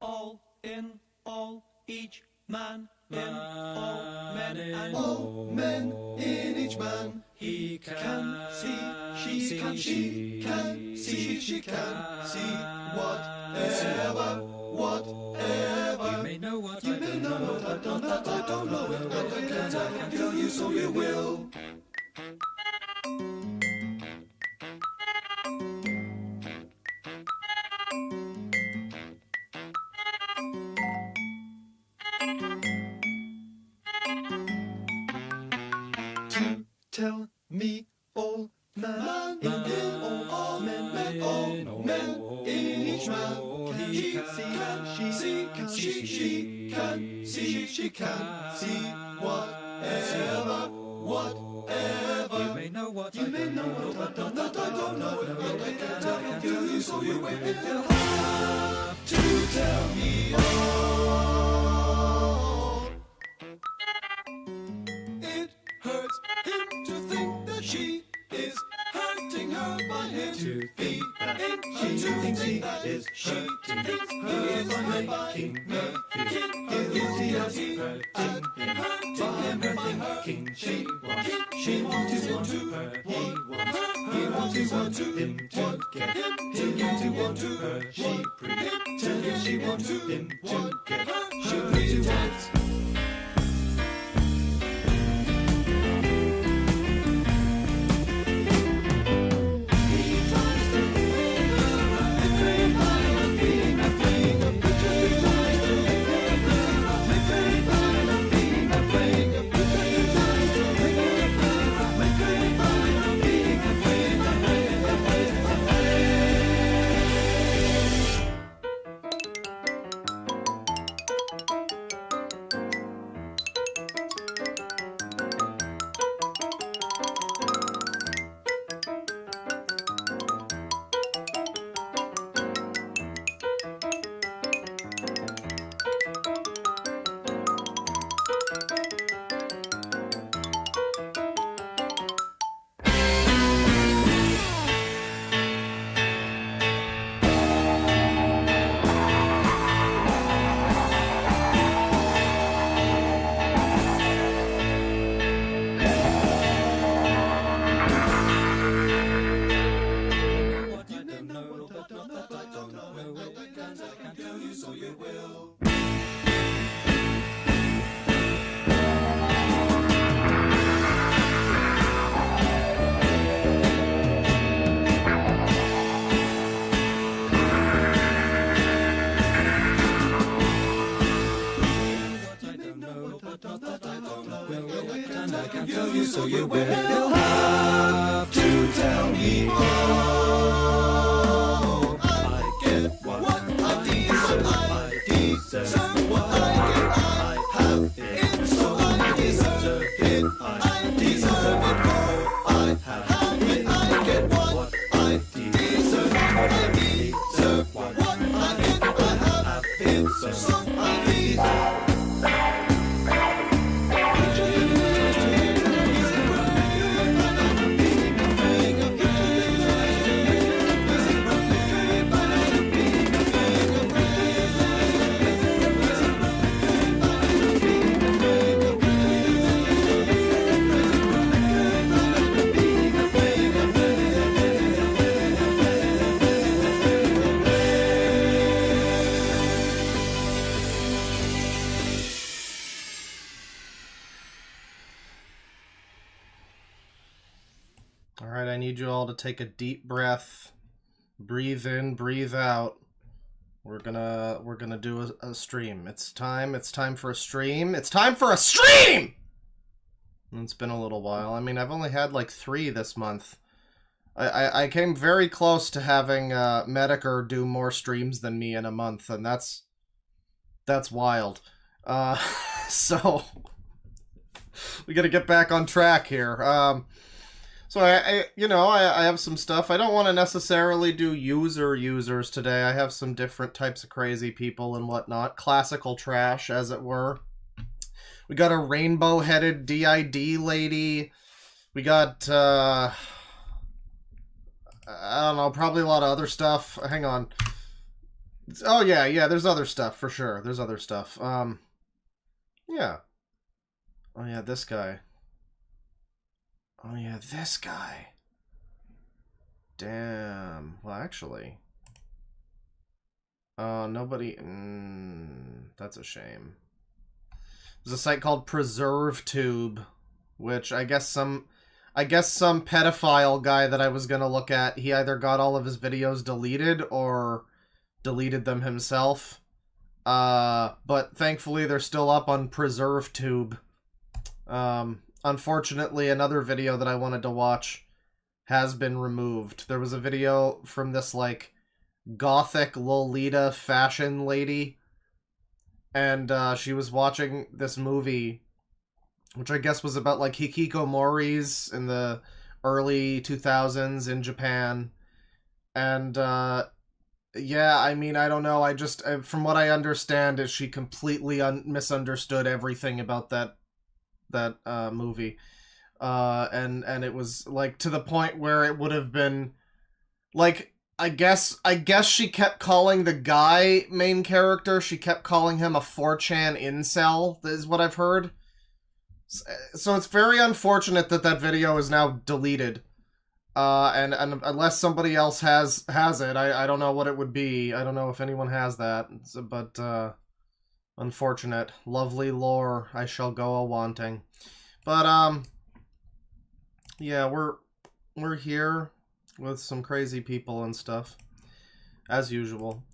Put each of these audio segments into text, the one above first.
all in all, each man in all men and all men in each man. He can see, she can see, can see, she can see whatever. You may know what I don't know, but not that I don't know it. But I can tell you, so you will. To tell me all man in all men in each man. He can see, can see, she can see, she can see whatever. You may know what I don't know, but not that I don't know it. But I can tell you, so you will have to tell me all. It hurts him to think that she is hurting her by him. To be she thinks he is she thinks he is making her feel guilty as he hurting him by her thinking she wants him to her he wants him to him to get him to want to her she pretends she wants him to get she pretends. So you will have to tell me all. I get what I deserve what I get. I have it, so I deserve it. I deserve it for I have it. I get what I deserve. I deserve what I get. I have it, so I deserve. Alright, I need you all to take a deep breath. Breathe in, breathe out. We're gonna do a stream. It's time for a stream. It's time for a stream! It's been a little while. I mean, I've only had like 3 this month. I came very close to having Medicare do more streams than me in a month, and that's wild. So we gotta get back on track here. So I have some stuff. I don't want to necessarily do users today. I have some different types of crazy people and whatnot. Classical trash, as it were. We got a rainbow-headed DID lady. We got, I don't know, probably a lot of other stuff. Hang on. Oh yeah, yeah, there's other stuff for sure. There's other stuff. Yeah. Oh yeah, this guy. Oh yeah, this guy. Damn. Well, actually. Nobody... that's a shame. There's a site called PreserveTube, which I guess some pedophile guy that I was gonna look at, he either got all of his videos deleted or deleted them himself. But thankfully they're still up on PreserveTube. Unfortunately, another video that I wanted to watch has been removed. There was a video from this, like, gothic Lolita fashion lady, and she was watching this movie, which I guess was about, like, hikikomoris in the early 2000s in Japan. And yeah, I mean, I don't know, I just, from what I understand, is she completely misunderstood everything about that movie. And it was, like, to the point where it would have been, like, I guess she kept calling the guy main character, she kept calling him a 4chan incel, is what I've heard. So it's very unfortunate that that video is now deleted. And unless somebody else has it, I don't know what it would be. I don't know if anyone has that. But, unfortunate. Lovely lore, I shall go a-wanting. But, yeah, we're here with some crazy people and stuff, as usual.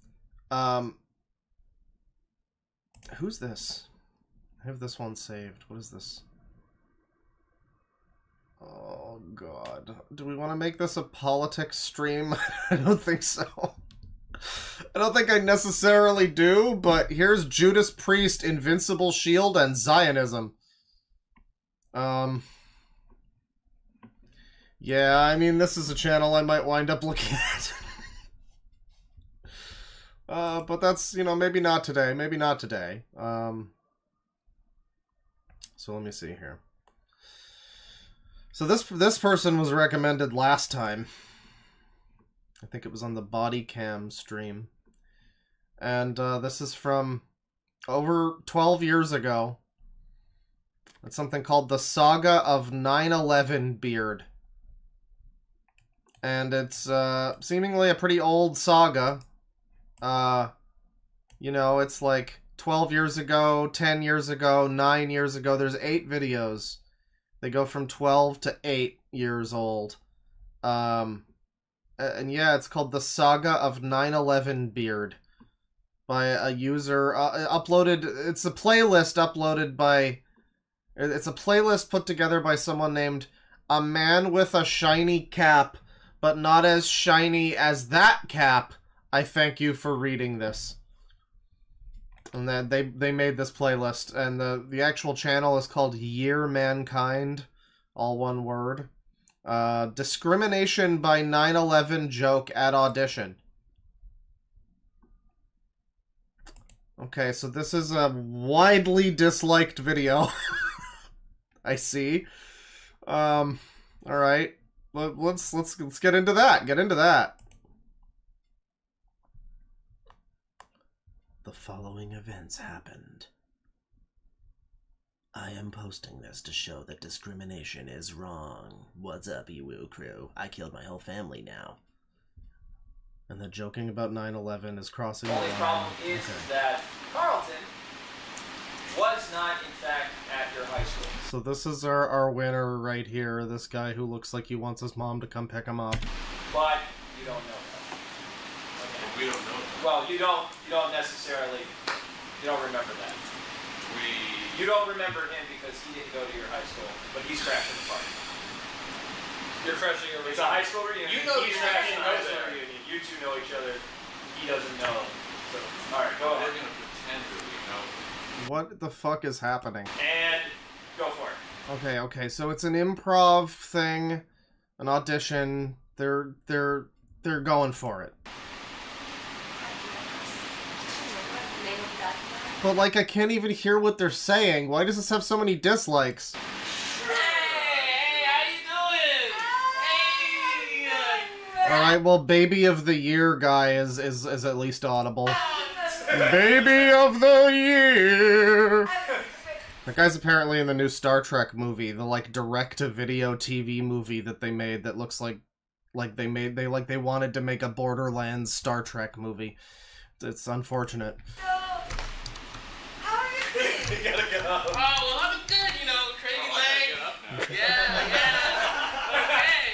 Who's this? I have this one saved. What is this? Oh, God. Do we want to make this a politics stream? I don't think so. I don't think I necessarily do, but here's Judas Priest, Invincible Shield, and Zionism. Yeah, I mean, this is a channel I might wind up looking at. But that's, you know, maybe not today. Maybe not today. So let me see here. So this person was recommended last time. I think it was on the body cam stream. And this is from over 12 years ago. It's something called The Saga of 9/11 Beard. And it's seemingly a pretty old saga. You know, it's like 12 years ago, 10 years ago, 9 years ago. There's 8 videos. They go from 12 to 8 years old. And yeah, it's called The Saga of 9/11 Beard. By a user, uploaded, it's a playlist uploaded by, it's a playlist put together by someone named A Man with a Shiny Cap, but not as shiny as that cap. I thank you for reading this. And then they made this playlist, and the actual channel is called Year Mankind, all one word. Discrimination by 9/11 joke at audition. Okay, so this is a widely disliked video. I see. All right. Let's get into that. Get into that. The following events happened. I am posting this to show that discrimination is wrong. What's up, you woo crew? I killed my whole family now. And the joking about 9/11 is crossing the line. The only problem is that Carlton was not, in fact, at your high school. So this is our winner right here. This guy who looks like he wants his mom to come pick him up. But you don't know that. Okay. We don't know that. Well, you don't necessarily, you don't remember that. You don't remember him because he didn't go to your high school, but he's crashing the party. You're crashing your reunion. It's a high school reunion. You know he's you're crashing a not high school there. reunion. You two know each other. He doesn't know. So, all right, go We're ahead. gonna pretend that we know. What the fuck is happening? And go for it. Okay, so it's an improv thing, an audition. They're going for it. But like, I can't even hear what they're saying. Why does this have so many dislikes? Hey, how you doing? Alright, well, Baby of the Year guy is at least audible. Baby of the Year! That guy's apparently in the new Star Trek movie, the, like, direct-to-video TV movie that they made that looks like they wanted to make a Borderlands Star Trek movie. It's unfortunate. You gotta get up. Oh, well, I'm good, you know, crazy leg. Yeah. Okay,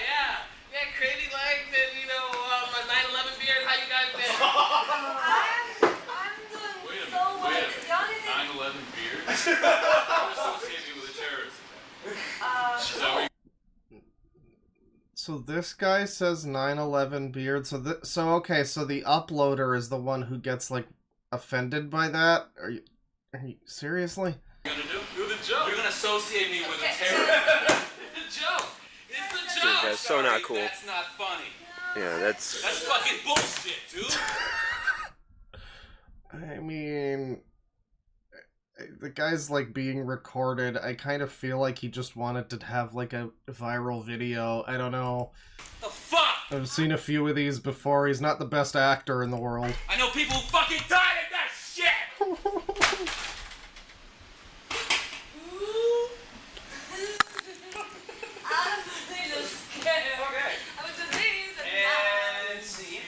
yeah. Yeah, crazy legs and, you know, my 9/11 beard. How you guys been? I'm doing so well. The only thing... 9/11 beard? I associate me with a terrorist. So this guy says 9/11 beard. So okay, so the uploader is the one who gets, like, offended by that? Are you seriously? You're gonna do the joke. You're gonna associate me with a terrorist. It's the joke. It's the joke. Dude, that's so not cool. That's not funny. Yeah, that's fucking bullshit, dude. I mean, the guy's, like, being recorded. I kind of feel like he just wanted to have, like, a viral video. I don't know. The fuck? I've seen a few of these before. He's not the best actor in the world. I know people who fucking died at that shit. I'm really scared. Okay. I was just thinking And see.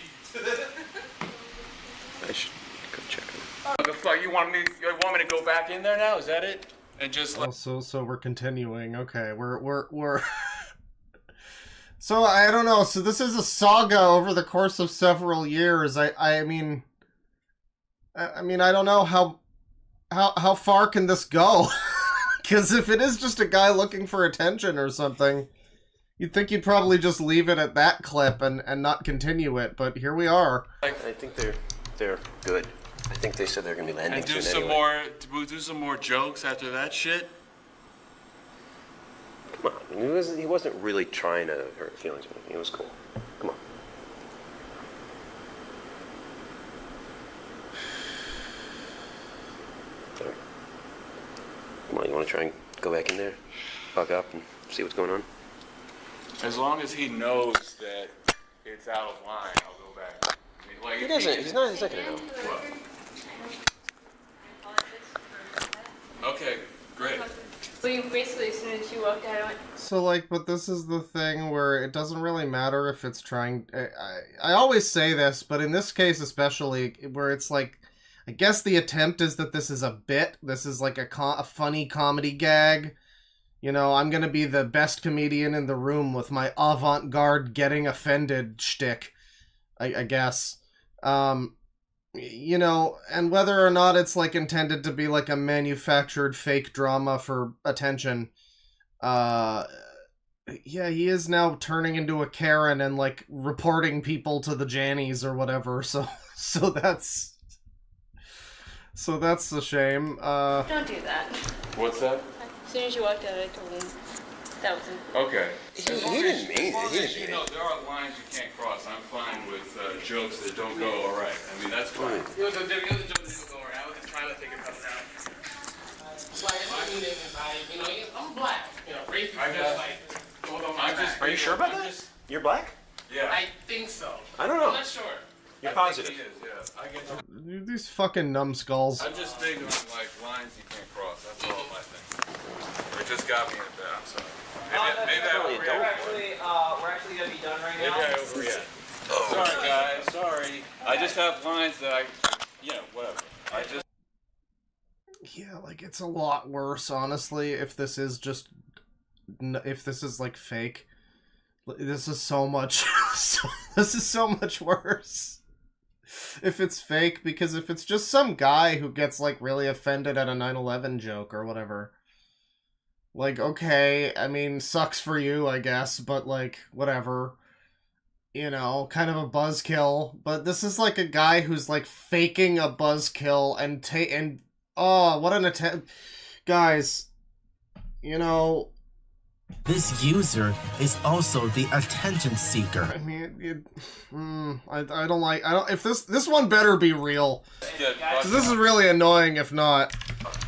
I should go check him. What the fuck? You want me to go back in there now? Is that it? And just Oh, so we're continuing. Okay, we're So I don't know. So this is a saga over the course of several years. I mean I don't know how far can this go? Because if it is just a guy looking for attention or something, you'd think you'd probably just leave it at that clip and not continue it. But here we are. I think they're good. I think they said they're gonna be landing and do soon some anyway. more. We'll do some more jokes after that shit. Come on, he wasn't really trying to hurt feelings with me. It was cool. Come on. Sorry. Come on, you want to try and go back in there, fuck up, and see what's going on? As long as he knows that it's out of line, I'll go back. I mean, like, He doesn't. He's not gonna know. What? Okay, great. Well, you basically, as soon as you walked out, I went, So, like, but this is the thing where it doesn't really matter if it's trying... I always say this, but in this case especially, where it's like, I guess the attempt is that this is a bit. This is like a funny comedy gag. You know, I'm gonna be the best comedian in the room with my avant-garde getting offended shtick, I guess. You know, and whether or not it's, like, intended to be, like, a manufactured fake drama for attention, yeah, he is now turning into a Karen and, like, reporting people to the Jannies or whatever, so that's a shame. don't do that. What's that? As soon as you walked out, I told him that was it. Okay. He didn't mean it. As long He as didn't you mean know it. there are lines you can't cross. I'm fine with jokes that don't go all right. I mean, that's fine. It was a joke that didn't go around. I wasn't trying to take it up now. Like, I mean, anybody, you know, I'm black. You know, race is I just just- like, go on I'm my just. back. Are you sure about I'm that? just- You're black? Yeah. I think so. I don't I'm know. not sure. You're I think positive. he is, yeah. I get you. These fucking numbskulls. I'm just big on like lines you can't cross. That's all I think. It just got me at that. I'm sorry. Maybe I probably a dope overreact. We're actually gonna be done right Maybe now. I overreact. Sorry guys. Sorry. I just have lines that whatever. I just. Yeah, like, it's a lot worse, honestly, if this is just... if this is, like, fake. This is so much... this is so much worse. If it's fake, because if it's just some guy who gets, like, really offended at a 9/11 joke or whatever... Like, okay, I mean, sucks for you, I guess, but, like, whatever. You know, kind of a buzzkill. But this is, like, a guy who's, like, faking a buzzkill and oh, what an attempt. Guys, you know... This user is also the attention seeker. I mean, I don't if this one better be real. Cause this is really annoying if not.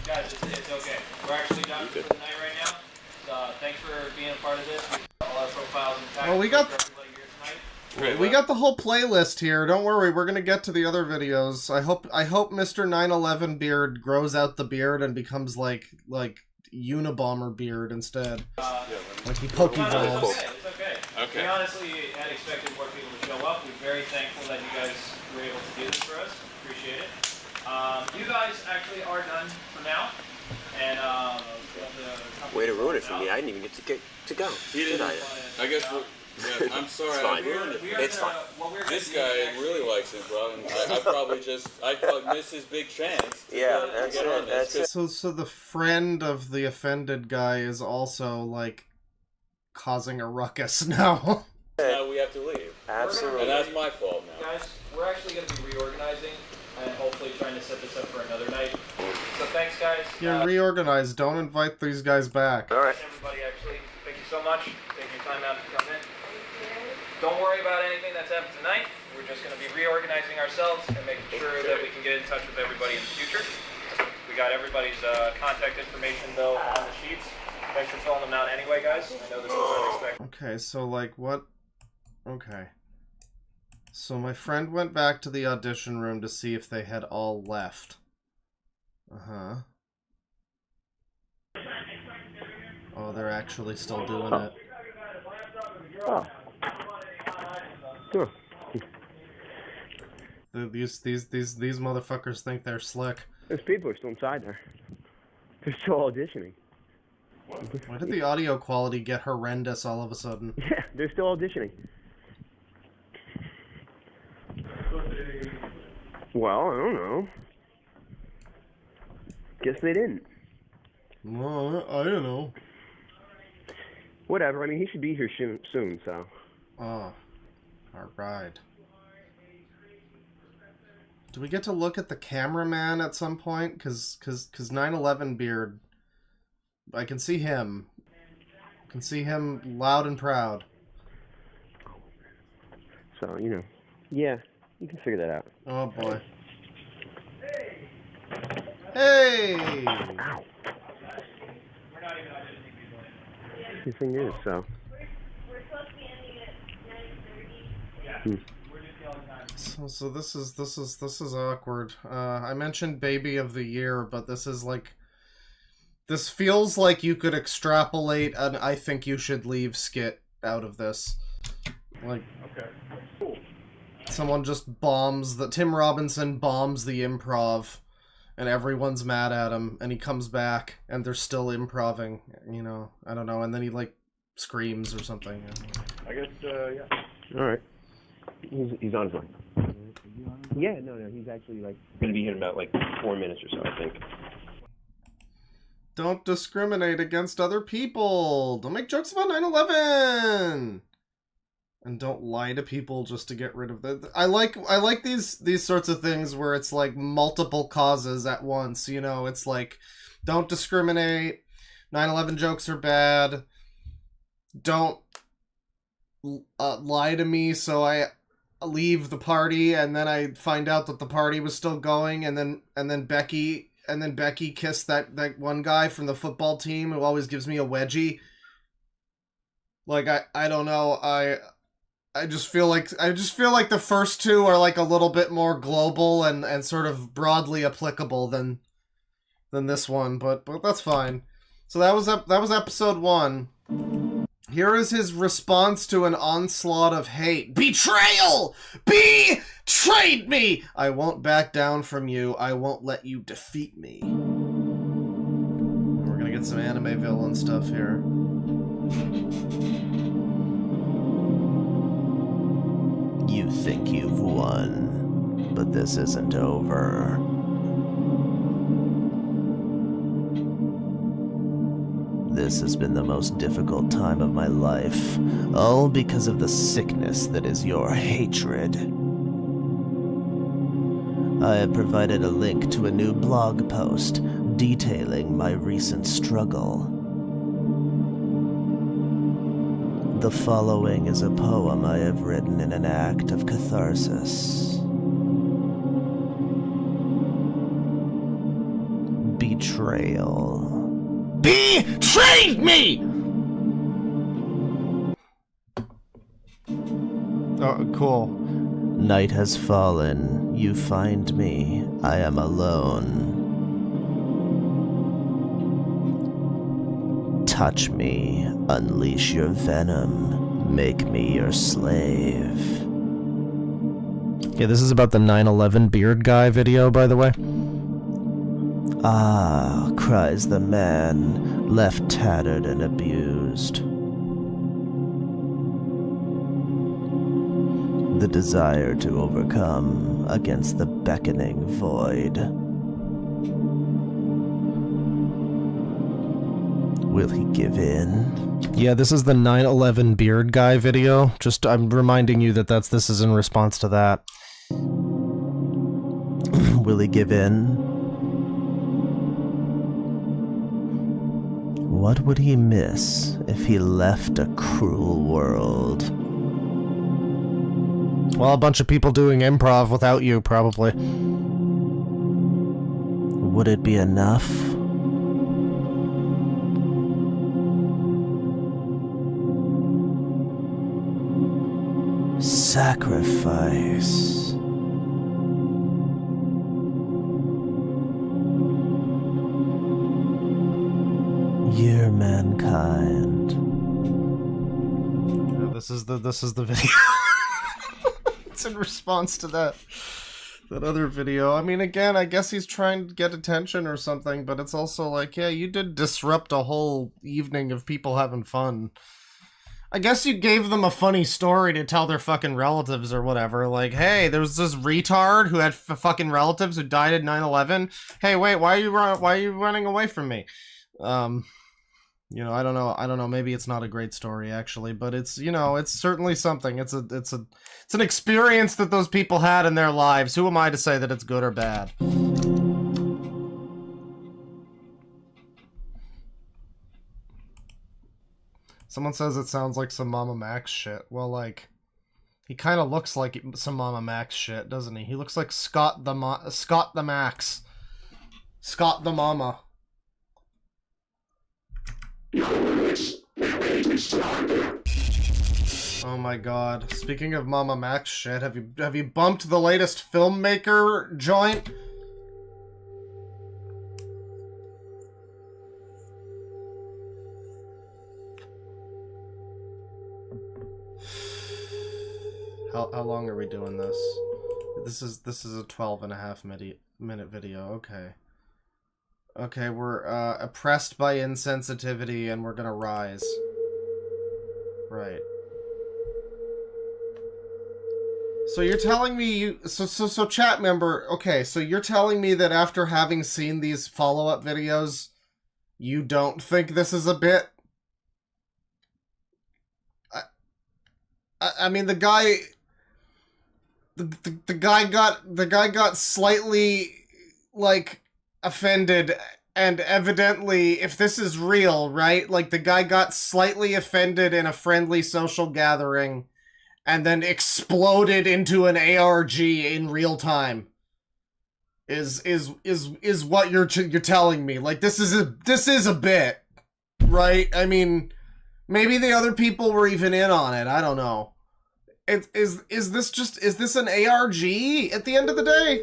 Guys, it's okay. We're actually done for the night right now. Thanks for being a part of this. All our profiles intact. Well, we got- for everybody here tonight. We got the whole playlist here. Don't worry, we're gonna get to the other videos. I hope Mr. 911 Beard grows out the beard and becomes like Unabomber Beard instead. Like he Pokeballs. No, it's okay. Okay. We honestly had expected more people to show up. We're very thankful that you guys were able to do this for us. Appreciate it. You guys actually are done for now. And Way to ruin it for me. I didn't even get to go. He didn't. Did I guess. Yeah, I'm sorry. It's fine. I ruined it. It's fine. This guy really likes improv, and I probably missed his big chance. Yeah, that's it. That's it. So the friend of the offended guy is also like causing a ruckus now. Now we have to leave. Absolutely. And that's my fault now. Guys, we're actually going to be reorganizing and hopefully trying to set this up for another night. So thanks, guys. You're reorganized. Don't invite these guys back. All right. Everybody, actually, thank you so much. Taking your time out to come in. Don't worry about anything that's happened tonight. We're just going to be reorganizing ourselves and making sure that we can get in touch with everybody in the future. We got everybody's contact information, though, on the sheets. Thanks for filling them out anyway, guys. I know this was unexpected. Okay, so like what? Okay. So my friend went back to the audition room to see if they had all left. Uh-huh. Oh, they're actually still doing it. Oh. Huh. These motherfuckers think they're slick. Those people are still inside there. They're still auditioning. Why did the audio quality get horrendous all of a sudden? Yeah, they're still auditioning. Well, I don't know. Guess they didn't. Well, I don't know. Whatever, I mean, he should be here soon, so. Oh. Alright. Do we get to look at the cameraman at some point? Cause 911 Beard, I can see him. I can see him loud and proud. So, you know. Yeah, you can figure that out. Oh boy. Hey! Ow. The thing is, so. So this is awkward. I mentioned Baby of the Year, but this is like, this feels like you could extrapolate an I think you should leave skit out of this. Like, Okay, cool. someone just bombs Tim Robinson bombs the improv, and everyone's mad at him, and he comes back, and they're still improving, you know, I don't know, and then he like screams or something. I guess, yeah. Alright. He's on his line. Yeah, no, he's actually, like, gonna be here in about, like, 4 minutes or so, I think. Don't discriminate against other people! Don't make jokes about 9/11! And don't lie to people just to get rid of the... I like these sorts of things where it's, like, multiple causes at once, you know? It's like, don't discriminate, 9/11 jokes are bad, don't lie to me so I leave the party, and then I find out that the party was still going, and then Becky kissed that one guy from the football team who always gives me a wedgie. Like, I don't know, I just feel like the first two are like a little bit more global and sort of broadly applicable than this one, but that's fine. So that was episode 1. Here is his response to an onslaught of hate. Betrayal! Betrayed me! I won't back down from you. I won't let you defeat me. We're gonna get some anime villain stuff here. You think you've won, but this isn't over. This has been the most difficult time of my life, all because of the sickness that is your hatred. I have provided a link to a new blog post detailing my recent struggle. The following is a poem I have written in an act of catharsis. Betrayal. Betrayed me! Oh, cool. Night has fallen. You find me. I am alone. Touch me. Unleash your venom. Make me your slave. Yeah, this is about the 9/11 beard guy video, by the way. Ah, cries the man, left tattered and abused. The desire to overcome against the beckoning void. Will he give in? Yeah, this is the 9/11 beard guy video. Just, I'm reminding you that this is in response to that. Will he give in? What would he miss if he left a cruel world? Well, a bunch of people doing improv without you, probably. Would it be enough? Sacrifice. Year mankind. Yeah, this is the video. It's in response to that other video. I mean, again, I guess he's trying to get attention or something, but it's also like, yeah, you did disrupt a whole evening of people having fun. I guess you gave them a funny story to tell their fucking relatives or whatever. Like, hey, there was this retard who had fucking relatives who died at 9/11. Hey, wait, why are you running away from me? You know, I don't know. Maybe it's not a great story actually, but it's, you know, it's certainly something. It's an experience that those people had in their lives. Who am I to say that it's good or bad? Someone says it sounds like some Mama Max shit. Well, like, he kind of looks like some Mama Max shit, doesn't he? He looks like Scott the Max. Scott the Mama. Oh my god. Speaking of Mama Max shit, have you bumped the latest filmmaker joint? How long are we doing this? This is a 12.5-minute video. Okay. Okay, we're oppressed by insensitivity and we're gonna rise. Right. So you're telling me so chat member, okay, so you're telling me that after having seen these follow-up videos, you don't think this is a bit? I mean, the guy got slightly, like, offended, and evidently, if this is real, right, like, the guy got slightly offended in a friendly social gathering, and then exploded into an ARG in real time. Is what you're telling me? Like, this is a bit, right? I mean, maybe the other people were even in on it. I don't know. Is this an ARG at the end of the day?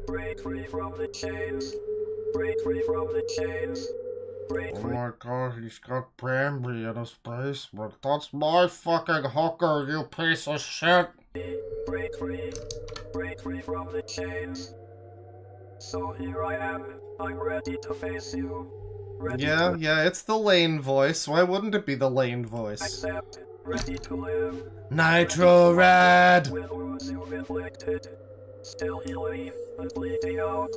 Break free from the chains. Break free from the chains. Break free. Oh my god, he's got Bambi in his basement. That's my fucking hooker, you piece of shit. Break free. Break free from the chains. So here I am. I'm ready to face you. Yeah, it's the Lane voice. Why wouldn't it be the Lane voice? Accept. Ready to live. Nitro Red! With wounds you've inflicted. Still healing and bleeding out.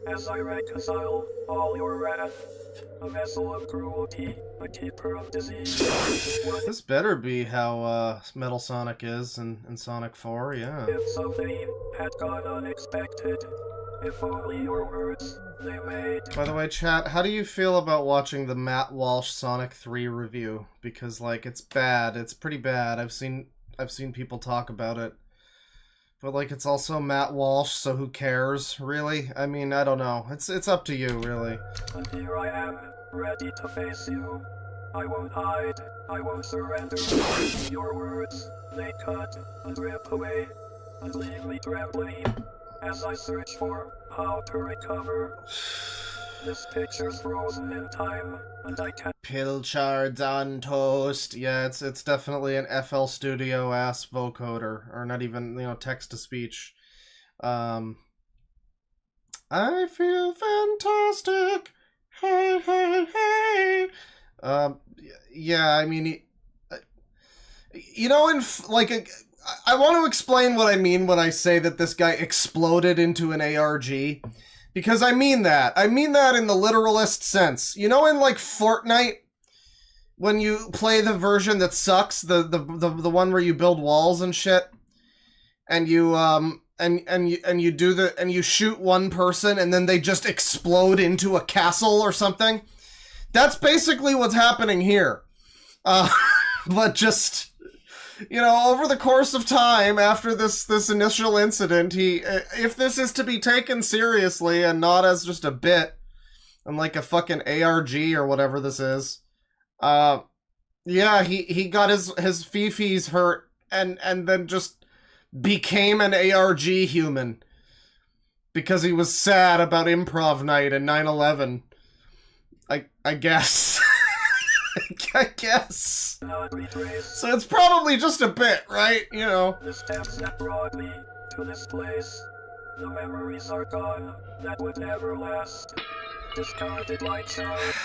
As I reconcile all your wrath. A vessel of cruelty, a keeper of disease. This better be how Metal Sonic is in Sonic 4, yeah. If something had gone unexpected, if only your words they made. By the way, chat, how do you feel about watching the Matt Walsh Sonic 3 review? Because, like, it's bad. It's pretty bad. I've seen people talk about it. But, like, it's also Matt Walsh, so who cares, really? I mean, I don't know. It's up to you, really. And here I am, ready to face you. I won't hide, I won't surrender. Your words, they cut and rip away and leave me trembling as I search for how to recover. This picture's frozen in time, and I can't. Pilchards on toast. Yeah, it's definitely an FL Studio ass vocoder, or not even, you know, text to speech. I feel fantastic. Hey, hey, hey. Yeah, I mean, you know, I want to explain what I mean when I say that this guy exploded into an ARG. Because I mean that. I mean that in the literalist sense. You know, in like Fortnite, when you play the version that sucks, the one where you build walls and shit, and you you do and you shoot one person and then they just explode into a castle or something. That's basically what's happening here. But just, you know, over the course of time, after this initial incident, if this is to be taken seriously and not as just a bit, and like a fucking ARG or whatever this is, yeah, he got his fifis hurt and then just became an ARG human because he was sad about improv night and 9/11. I guess. I guess. So it's probably just a bit, right? You know. The steps that brought me to this place. The memories are gone that would never last. Discarded like child.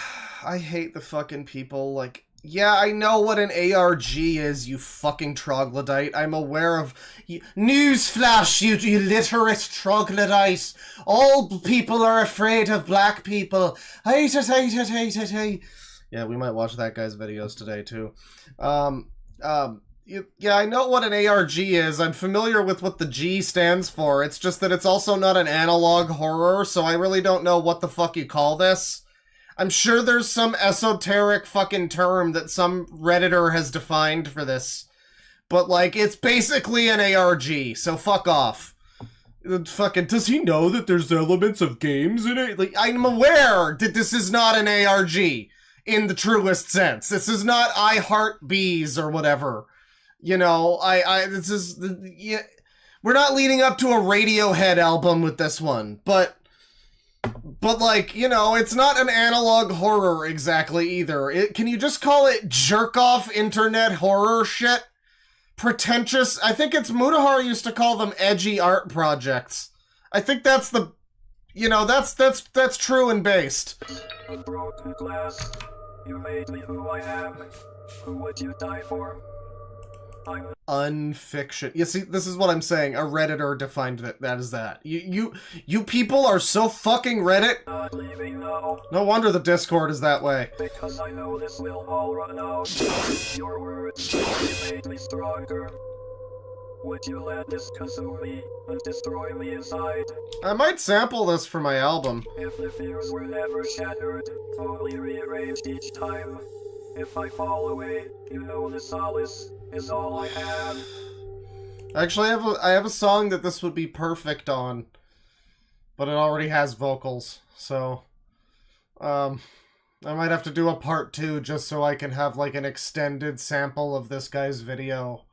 I hate the fucking people, like, yeah, I know what an ARG is, you fucking troglodyte. I'm aware of... Newsflash, you illiterate troglodyte. All people are afraid of black people. Hate it. Yeah, we might watch that guy's videos today, too. Yeah, I know what an ARG is. I'm familiar with what the G stands for. It's just that it's also not an analog horror, so I really don't know what the fuck you call this. I'm sure there's some esoteric fucking term that some Redditor has defined for this. But, like, it's basically an ARG, so fuck off. Fucking, does he know that there's elements of games in it? Like, I'm aware that this is not an ARG in the truest sense. This is not I Heart Bees or whatever. You know, this is, yeah, we're not leading up to a Radiohead album with this one, but like, you know, it's not an analog horror exactly either. Can you just call it jerk-off internet horror shit? Pretentious. I think it's Mutahar used to call them edgy art projects. I think that's the, you know, that's true and based. Broken glass, you made me who I am. Who would you die for? Unfiction. You see, this is what I'm saying. A Redditor defined that as that. You people are so fucking Reddit. Not leaving now. No wonder the Discord is that way. Because I know this will all run out. Your words, you made me stronger. Would you let this consume me and destroy me inside? I might sample this for my album. If the fears were never shattered, only rearranged each time. If I fall away, you know the solace is all I have. Actually, I have a song that this would be perfect on, but it already has vocals, so I might have to do a part 2 just so I can have like an extended sample of this guy's video,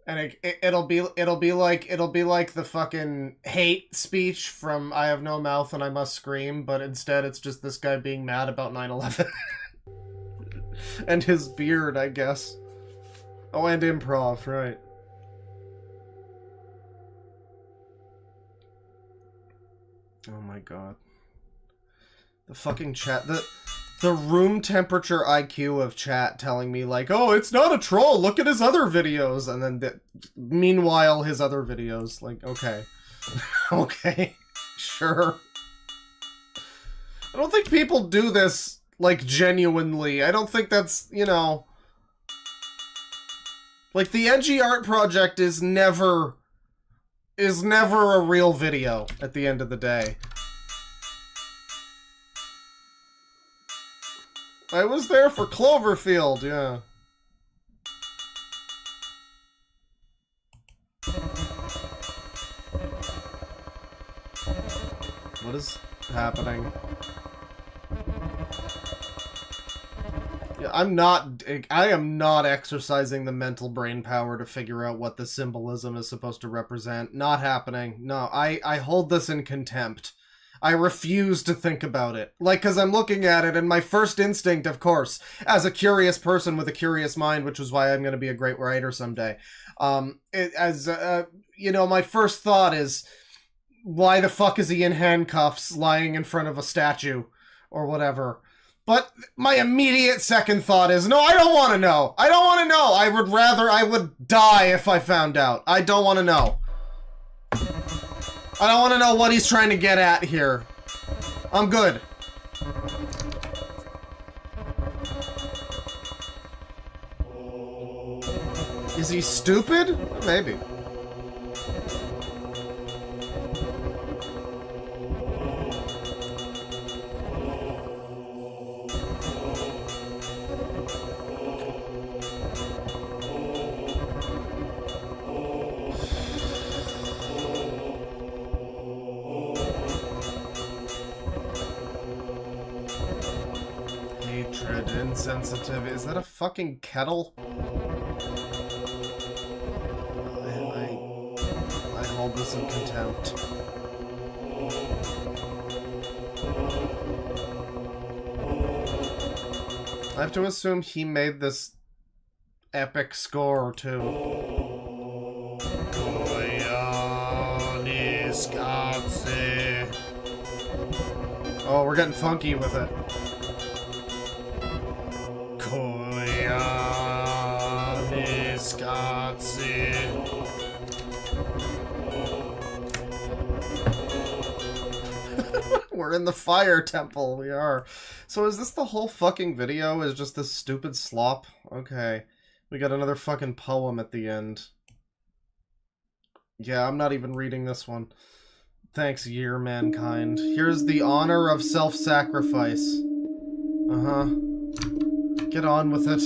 and it'll be like the fucking hate speech from I Have No Mouth and I Must Scream, but instead it's just this guy being mad about 9/11 and his beard, I guess. Oh, and improv, right. Oh my god. The fucking chat, the room temperature IQ of chat telling me like, oh, it's not a troll, look at his other videos, and then meanwhile his other videos, like, okay. Okay, sure. I don't think people do this, like, genuinely. I don't think that's, you know... Like, the edgy art project is never a real video at the end of the day. I was there for Cloverfield, yeah. What is happening? I am not exercising the mental brain power to figure out what the symbolism is supposed to represent. Not happening. No, I hold this in contempt. I refuse to think about it. Like, because I'm looking at it, and my first instinct, of course, as a curious person with a curious mind, which is why I'm going to be a great writer someday, you know, my first thought is, why the fuck is he in handcuffs lying in front of a statue or whatever? But my immediate second thought is, no, I don't want to know. I don't want to know. I would die if I found out. I don't want to know. I don't want to know what he's trying to get at here. I'm good. Is he stupid? Maybe. Hatred, insensitivity. Is that a fucking kettle? I hold this in contempt. I have to assume he made this epic score too. Oh, we're getting funky with it. We're in the fire temple, we are. So is this the whole fucking video? Is just this stupid slop? Okay. We got another fucking poem at the end. Yeah, I'm not even reading this one. Thanks, year mankind. Here's the honor of self-sacrifice. Uh-huh. Get on with it.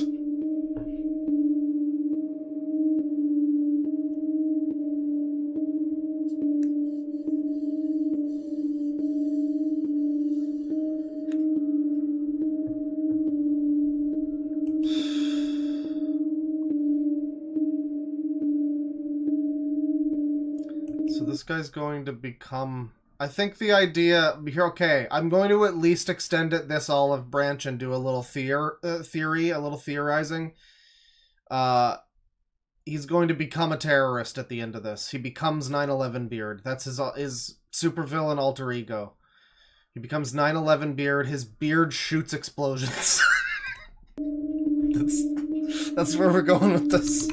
So this guy's going to become... I think the idea... Okay, I'm going to at least extend it this olive branch and do a little theory, a little theorizing. He's going to become a terrorist at the end of this. He becomes 9/11 Beard. That's his supervillain alter ego. He becomes 9/11 Beard. His beard shoots explosions. That's where we're going with this.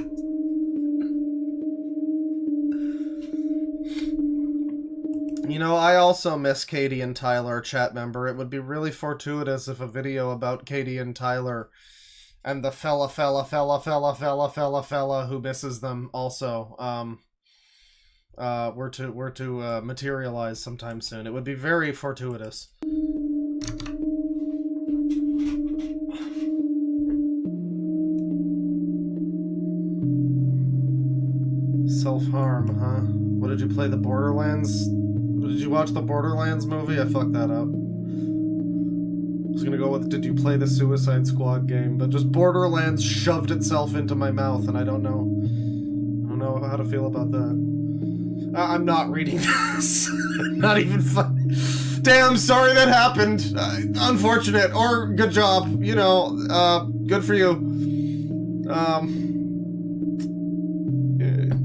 You know, I also miss Katie and Tyler, chat member. It would be really fortuitous if a video about Katie and Tyler and the fella who misses them also were to materialize sometime soon. It would be very fortuitous. Self-harm, huh? What did you play, the Borderlands? Did you watch the Borderlands movie? I fucked that up. I was gonna go with, did you play the Suicide Squad game? But just Borderlands shoved itself into my mouth, and I don't know how to feel about that. I'm not reading this. Not even fun. Damn, sorry that happened. Unfortunate, or good job. You know, good for you.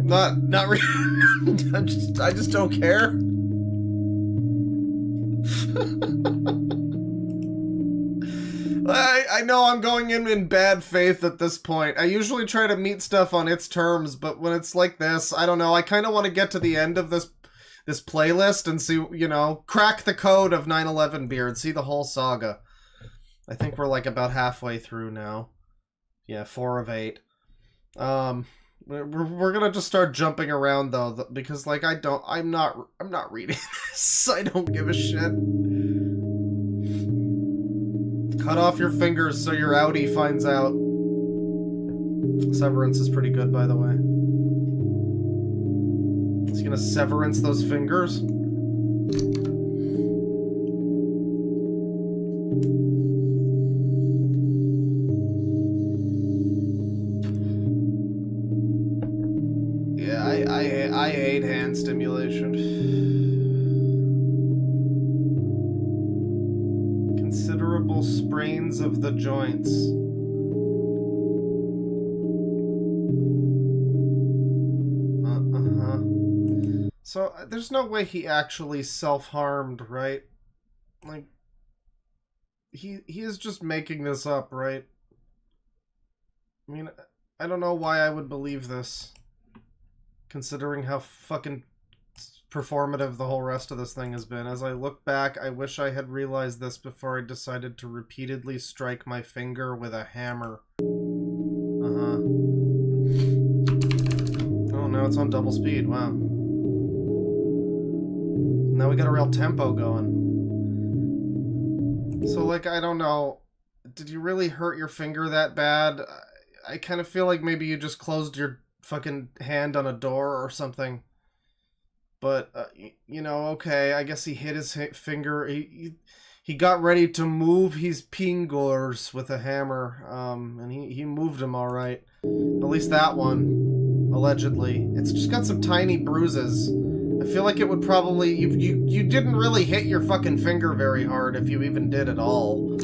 Not reading. I just don't care. I know I'm going in bad faith at this point. I usually try to meet stuff on its terms, but when it's like this, I don't know. I kind of want to get to the end of this playlist and see, you know, crack the code of 9/11 Beard, see the whole saga. I think we're like about halfway through now. Yeah, 4 of 8. We're gonna just start jumping around though, because like I'm not reading this. I don't give a shit. Cut off your fingers so your outie finds out. Severance is pretty good, by the way. Is he gonna severance those fingers? hate hand stimulation. Considerable sprains of the joints. So, there's no way he actually self-harmed, right? Like, he is just making this up, right? I mean, I don't know why I would believe this, considering how fucking performative the whole rest of this thing has been. As I look back, I wish I had realized this before I decided to repeatedly strike my finger with a hammer. Oh, now it's on double speed, wow. Now we got a real tempo going. So, like, I don't know. Did you really hurt your finger that bad? I kind of feel like maybe you just closed your fucking hand on a door or something. But, you know, okay, I guess he hit his finger. He got ready to move his fingers with a hammer, and he moved them all right. At least that one, allegedly. It's just got some tiny bruises. I feel like it would probably... You didn't really hit your fucking finger very hard, if you even did at all.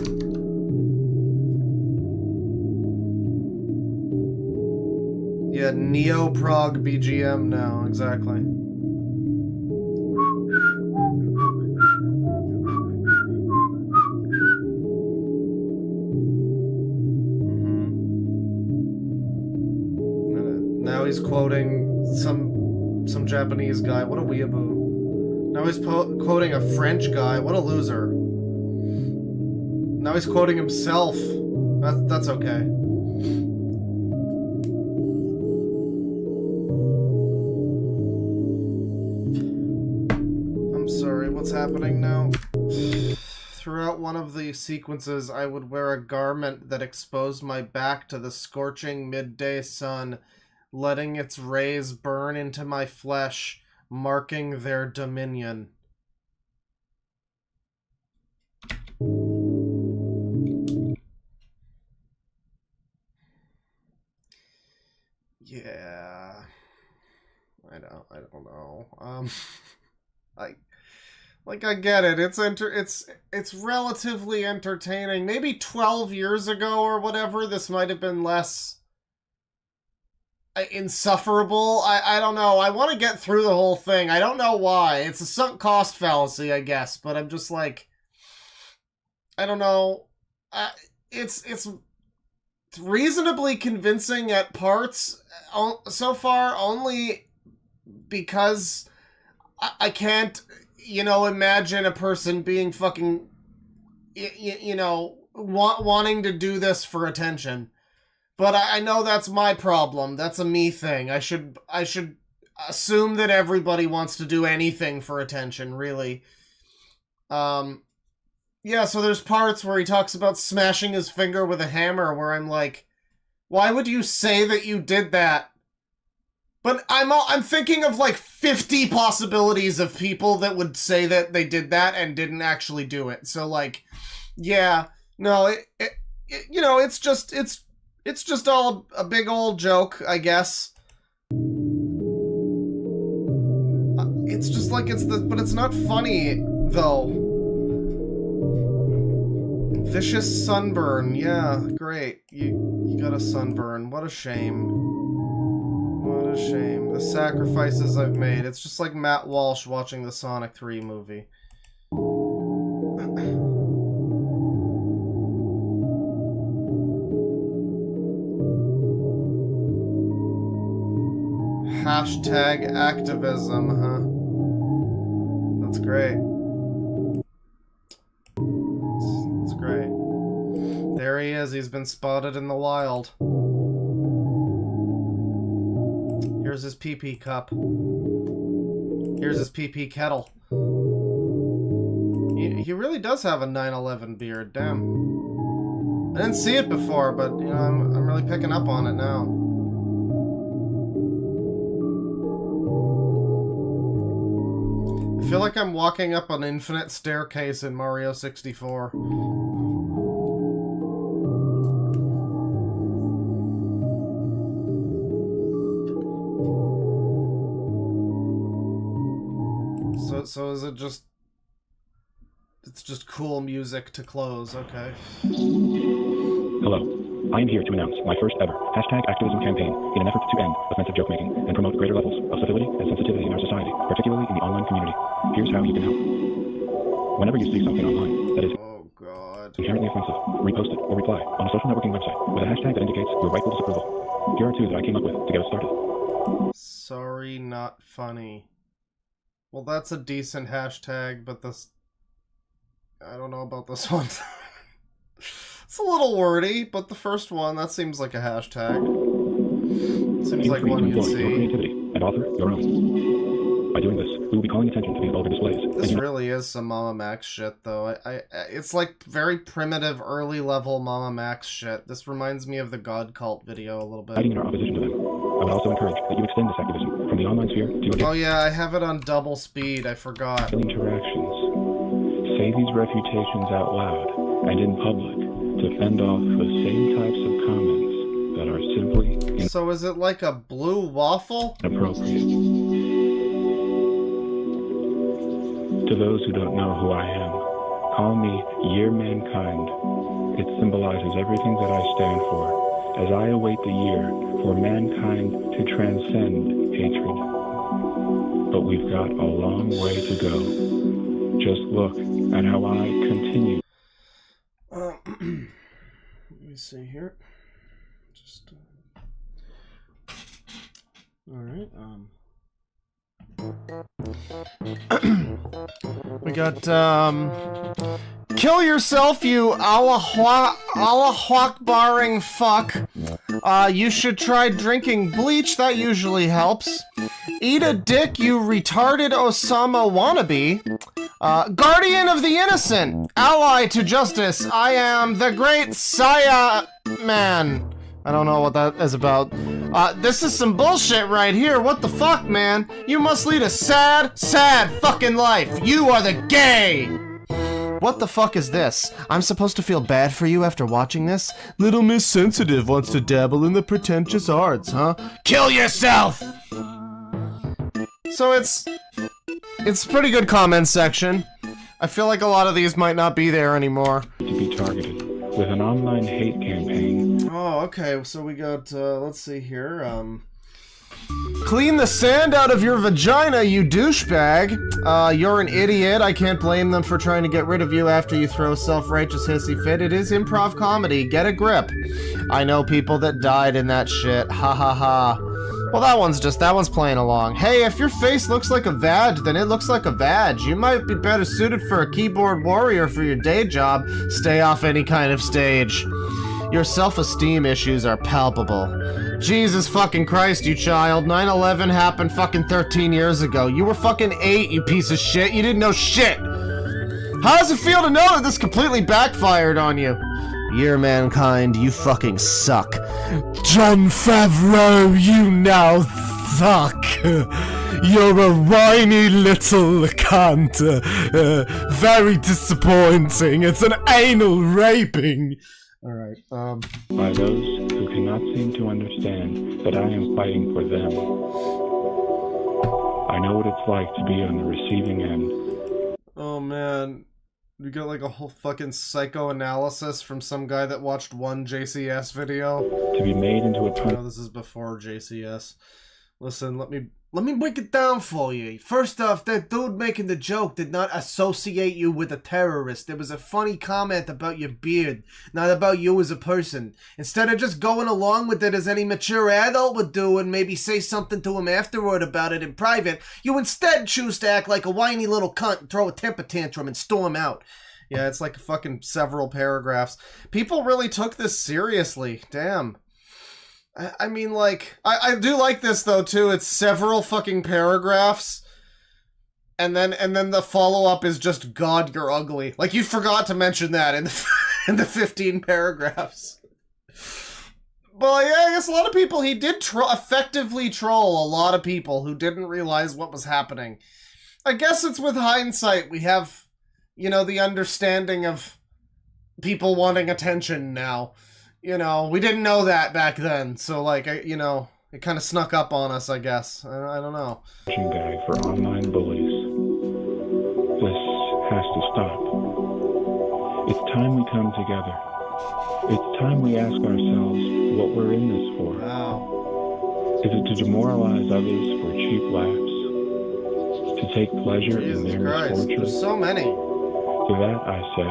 Yeah, Neo-Prog BGM now, exactly. Now he's quoting some Japanese guy. What a weeaboo. Now he's quoting a French guy. What a loser. Now he's quoting himself. That's okay. I'm sorry, what's happening now? Throughout one of the sequences, I would wear a garment that exposed my back to the scorching midday sun, letting its rays burn into my flesh, marking their dominion. Yeah. I don't know. I get it. It's relatively entertaining. Maybe 12 years ago or whatever, this might have been less insufferable. I don't know. I want to get through the whole thing. I don't know why. It's a sunk cost fallacy, I guess, but I'm just like, I don't know. It's reasonably convincing at parts so far, only because I can't, imagine a person being fucking, wanting to do this for attention. But I know that's my problem. That's a me thing. I should assume that everybody wants to do anything for attention, really. Yeah, so there's parts where he talks about smashing his finger with a hammer where I'm like, why would you say that you did that? But I'm thinking of like 50 possibilities of people that would say that they did that and didn't actually do it. So like, yeah, no, it's just all a big old joke, I guess. It's just like but it's not funny though. Vicious sunburn, yeah, great. You got a sunburn. What a shame. What a shame. The sacrifices I've made. It's just like Matt Walsh watching the Sonic 3 movie. Hashtag activism, huh? That's great. That's great. There he is. He's been spotted in the wild. Here's his pee-pee cup. Here's his pee-pee kettle. He really does have a 9/11 beard. Damn. I didn't see it before, but I'm really picking up on it now. I feel like I'm walking up an infinite staircase in Mario 64. So is it just... It's just cool music to close, okay. Hello. I am here to announce my first ever #activism campaign in an effort to end offensive joke making and promote greater levels of civility and sensitivity in our society, particularly in the online community. Here's how you can help. Whenever you see something online that is inherently offensive, repost it or reply on a social networking website with a hashtag that indicates your rightful disapproval. Here are 2 that I came up with to get us started. Sorry, not funny. Well, that's a decent hashtag, but this... I don't know about this one. It's a little wordy, but the first one, that seems like a hashtag. Seems like one you'd see. Your creativity and author your own. By doing this, we will be calling attention to these vulgar displays. This really is some Mama Max shit, though. It's like very primitive, early level Mama Max shit. This reminds me of the God Cult video a little bit. Fighting in our opposition to them. I would also encourage that you extend this activism from the online sphere to your... Oh yeah, I have it on double speed. I forgot. Interactions. Say these refutations out loud and in public to fend off the same types of comments that are simply So is it like a blue waffle? Inappropriate. To those who don't know who I am, call me Year Mankind. It symbolizes everything that I stand for, as I await the year for mankind to transcend hatred. But we've got a long way to go. Just look at how I continue. Let me see here. Just alright, we got, kill yourself, you Allah barring fuck. You should try drinking bleach, that usually helps. Eat a dick, you retarded Osama wannabe. Guardian of the innocent, ally to justice, I am the great Saya man. I don't know what that is about. This is some bullshit right here. What the fuck, man? You must lead a sad, sad fucking life. You are the gay! What the fuck is this? I'm supposed to feel bad for you after watching this? Little Miss Sensitive wants to dabble in the pretentious arts, huh? Kill yourself! So it's pretty good comment section. I feel like a lot of these might not be there anymore. To be targeted with an online hate campaign. Oh, okay, so we got, let's see here, clean the sand out of your vagina, you douchebag. You're an idiot. I can't blame them for trying to get rid of you after you throw a self-righteous hissy fit. It is improv comedy. Get a grip. I know people that died in that shit. Ha ha ha. Well, that one's playing along. Hey, if your face looks like a vag, then it looks like a vag. You might be better suited for a keyboard warrior for your day job. Stay off any kind of stage. Your self-esteem issues are palpable. Jesus fucking Christ, you child. 9/11 happened fucking 13 years ago. You were fucking 8, you piece of shit. You didn't know shit. How does it feel to know that this completely backfired on you? Year Mankind, you fucking suck. Jon Favreau, you now suck. You're a whiny little cunt. Very disappointing. It's an anal raping. Alright, By those who cannot seem to understand that I am fighting for them. I know what it's like to be on the receiving end. Oh man. We got like a whole fucking psychoanalysis from some guy that watched one JCS video. To be made into a No, this is before JCS. Listen, let me break it down for you. First off, that dude making the joke did not associate you with a terrorist. It was a funny comment about your beard, not about you as a person. Instead of just going along with it as any mature adult would do and maybe say something to him afterward about it in private, you instead choose to act like a whiny little cunt and throw a temper tantrum and storm out. Yeah, it's like fucking several paragraphs. People really took this seriously. Damn. I mean, like, I do like this, though, too. It's several fucking paragraphs, and then the follow-up is just, God, you're ugly. Like, you forgot to mention that in the 15 paragraphs. But, yeah, I guess a lot of people, he did effectively troll a lot of people who didn't realize what was happening. I guess it's with hindsight, we have, you know, the understanding of people wanting attention now. You know, we didn't know that back then, so, like, you know, it kind of snuck up on us, I guess. I don't know. Bag for online bullies. It's time we come together. It's time we ask ourselves what we're in this for. Wow. Is it to demoralize others for cheap laughs? To take pleasure in Jesus their Christ. misfortune? There's so many. To that I say,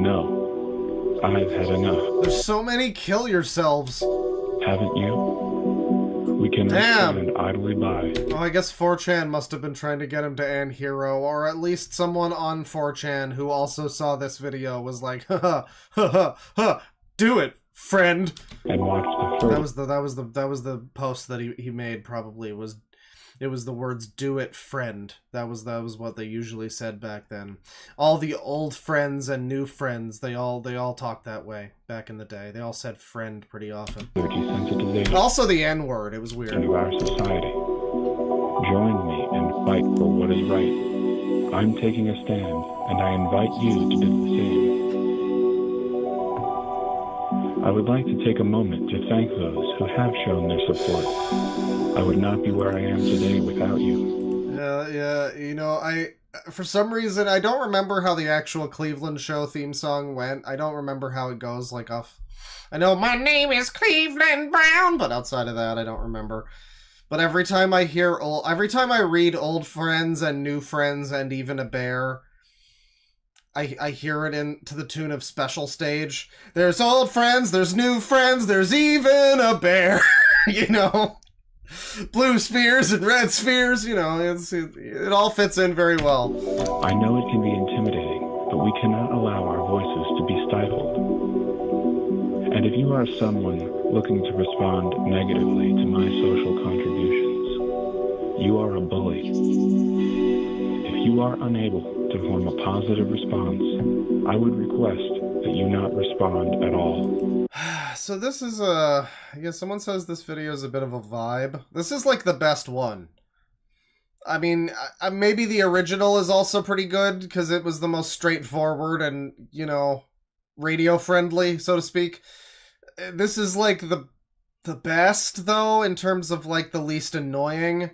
no. I've had enough. There's so many kill yourselves. Haven't you? We cannot stand idly by. Oh, I guess 4chan must have been trying to get him to end Hero, or at least someone on 4chan who also saw this video was like, ha ha, do it, friend. And watch the first. That was the post that he made. Probably it was the words "do it, friend." That was what they usually said back then. All the old friends and new friends, they all talked that way back in the day. They all said "friend" pretty often. Also the N-word. It was weird. Into our society. Join me and fight for what is right. I'm taking a stand, and I invite you to do the same. I would like to take a moment to thank those who have shown their support. I would not be where I am today without you. Yeah, you know, for some reason, I don't remember how the actual Cleveland show theme song went. I don't remember how it goes, like, off. I know, my name is Cleveland Brown, but outside of that, I don't remember. But every time I read Old Friends and New Friends and Even a Bear, I hear it to the tune of Special Stage. There's old friends, there's new friends, there's even a bear. You know? Blue spheres and red spheres, you know, it all fits in very well. I know it can be intimidating, but we cannot allow our voices to be stifled. And if you are someone looking to respond negatively to my social contributions, you are a bully. If you are unable to form a positive response, I would request that you not respond at all. So this is I guess someone says this video is a bit of a vibe. This is like the best one. I mean, maybe the original is also pretty good because it was the most straightforward and, you know, radio friendly, so to speak. This is like the best though in terms of like the least annoying.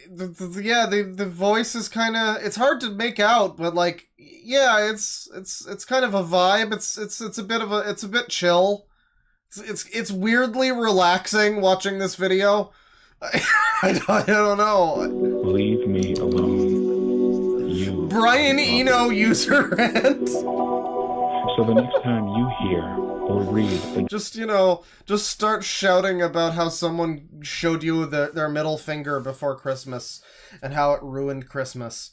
The voice is kind of, it's hard to make out, but like, yeah, it's kind of a vibe. It's a bit chill. It's weirdly relaxing watching this video. I don't know. Leave me alone. You. Brian Eno user rant. So the next time you hear or read, just start shouting about how someone showed you their middle finger before Christmas and how it ruined Christmas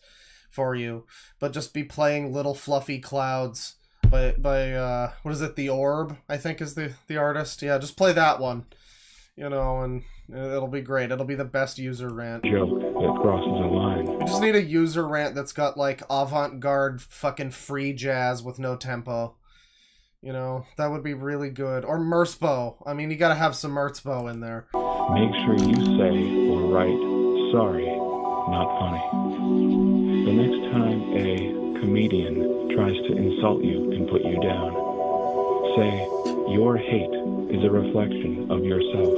for you. But just be playing Little Fluffy Clouds by what is it? The Orb, I think is the artist. Yeah, just play that one. You know, and it'll be great. It'll be the best user rant. Joke that crosses a line. We just need a user rant that's got like avant-garde fucking free jazz with no tempo. You know, that would be really good. Or Merzbow. I mean, you gotta have some Merzbow in there. Make sure you say or write, sorry, not funny. The next time a comedian tries to insult you and put you down, say, your hate is a reflection of yourself.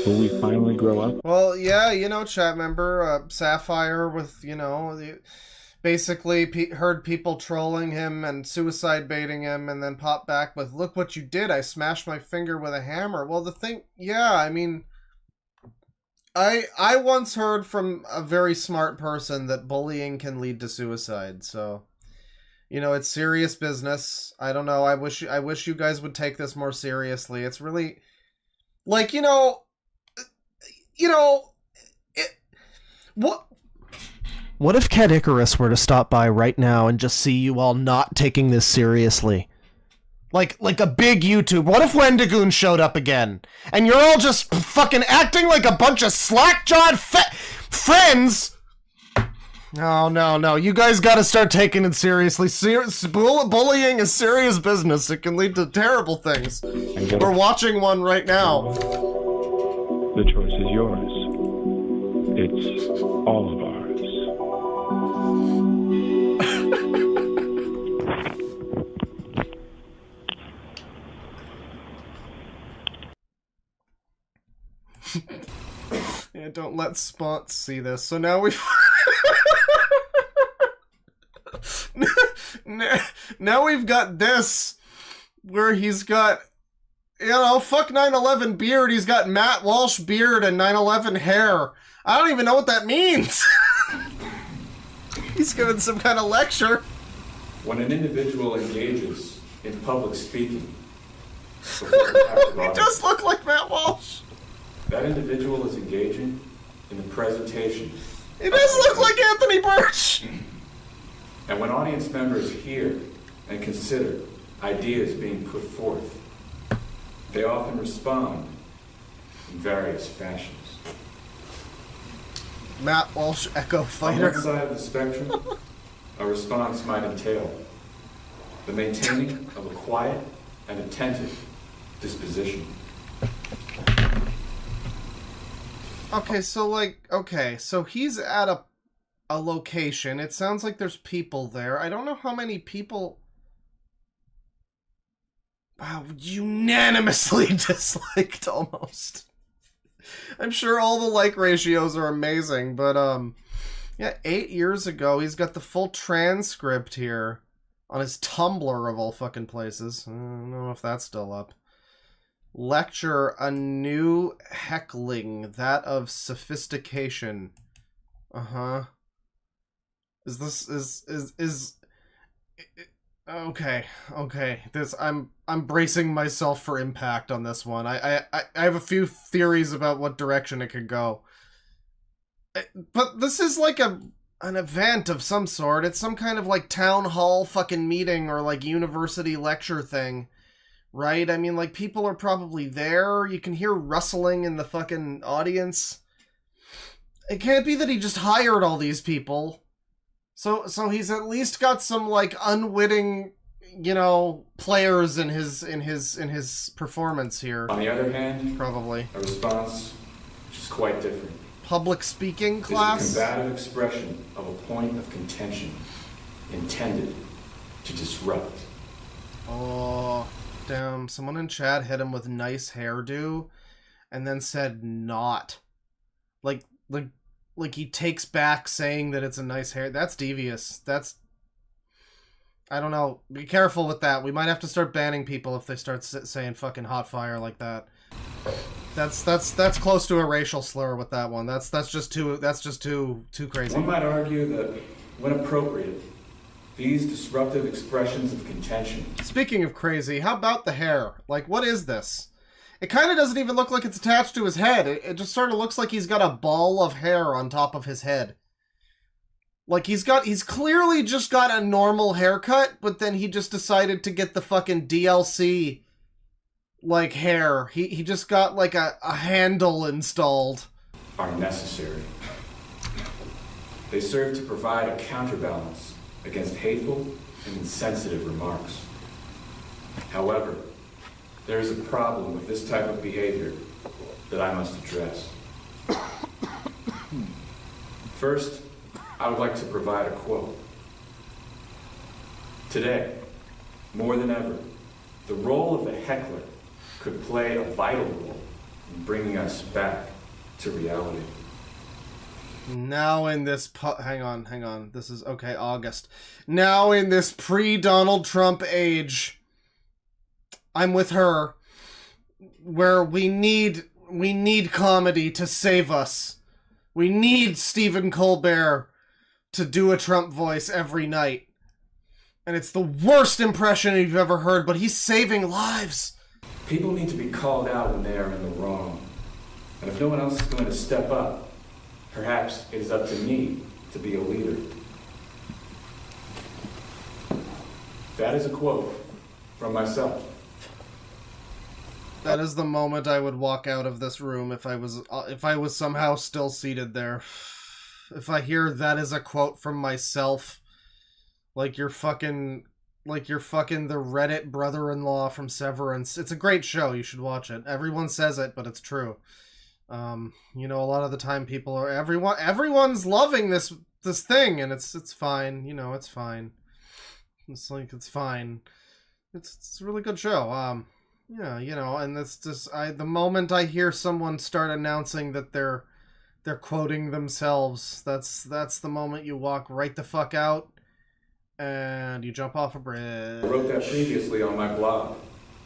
Will we finally grow up? Well, yeah, you know, chat member, Sapphire with, you know, basically heard people trolling him and suicide baiting him and then popped back with, look what you did, I smashed my finger with a hammer. Well, the thing, yeah, I mean, I once heard from a very smart person that bullying can lead to suicide, so, you know, it's serious business. I don't know, I wish you guys would take this more seriously. It's really, like, What if Cat Icarus were to stop by right now and just see you all not taking this seriously? Like a big YouTube. What if Wendigoon showed up again? And you're all just fucking acting like a bunch of slack-jawed friends? No. You guys gotta start taking it seriously. Bullying is serious business. It can lead to terrible things. We're watching one right now. The choice is yours. It's all of ours. Yeah, don't let Spont see this. So now we now we've got this, where he's got, you know, fuck 9/11 beard, he's got Matt Walsh beard and 9/11 hair. I don't even know what that means. He's giving some kind of lecture. When an individual engages in public speaking, He does look like Matt Walsh. that individual is engaging in the presentation. He does look like Anthony Birch. And when audience members hear and consider ideas being put forth, they often respond in various fashions. Matt Walsh, Echo On Fighter. one side of the spectrum, a response might entail the maintaining of a quiet and attentive disposition. Okay, so he's at a location. It sounds like there's people there. I don't know how many people. Wow, unanimously disliked almost. I'm sure all the like ratios are amazing, but yeah, 8 years ago, he's got the full transcript here on his Tumblr of all fucking places. I don't know if that's still up. Lecture, a new heckling, that of sophistication. Uh-huh. Okay. I'm bracing myself for impact on this one. I have a few theories about what direction it could go. But this is like an event of some sort. It's some kind of like town hall fucking meeting or like university lecture thing. Right? I mean, like, people are probably there. You can hear rustling in the fucking audience. It can't be that he just hired all these people. So he's at least got some, like, unwitting, you know, players in his performance here. On the other hand, probably a response which is quite different. Public speaking class? Is a combative expression of a point of contention intended to disrupt. Oh... Damn, someone in chat hit him with nice hairdo and then said not. Like he takes back saying that it's a nice hair. That's devious. That's... I don't know. Be careful with that. We might have to start banning people if they start saying fucking hot fire like that. That's close to a racial slur with that one. That's just too crazy. One might argue that when appropriate, these disruptive expressions of contention. Speaking of crazy, how about the hair? Like, what is this? It kind of doesn't even look like it's attached to his head. It just sort of looks like he's got a ball of hair on top of his head. Like, he's clearly just got a normal haircut, but then he just decided to get the fucking DLC, like, hair. He just got, like, a handle installed. Are necessary. They serve to provide a counterbalance against hateful and insensitive remarks. However, there is a problem with this type of behavior that I must address. First, I would like to provide a quote. Today, more than ever, the role of the heckler could play a vital role in bringing us back to reality. Now in this hang on. This is okay, August. Now in this pre-Donald Trump age, I'm with her, where we need comedy to save us. We need Stephen Colbert to do a Trump voice every night. And it's the worst impression you've ever heard, but he's saving lives. People need to be called out when they are in the wrong. And if no one else is going to step up, perhaps it is up to me to be a leader. That is a quote from myself. That is the moment I would walk out of this room if I was somehow still seated there. If I hear that is a quote from myself, like you're fucking the Reddit brother-in-law from Severance. It's a great show. You should watch it. Everyone says it, but it's true. You know, a lot of the time people are everyone's loving this thing, and it's fine. You know, it's fine. It's fine. It's a really good show. Yeah, you know, and it's just the moment I hear someone start announcing that they're quoting themselves, that's the moment you walk right the fuck out, And you jump off a I bridge. wrote that previously on my blog,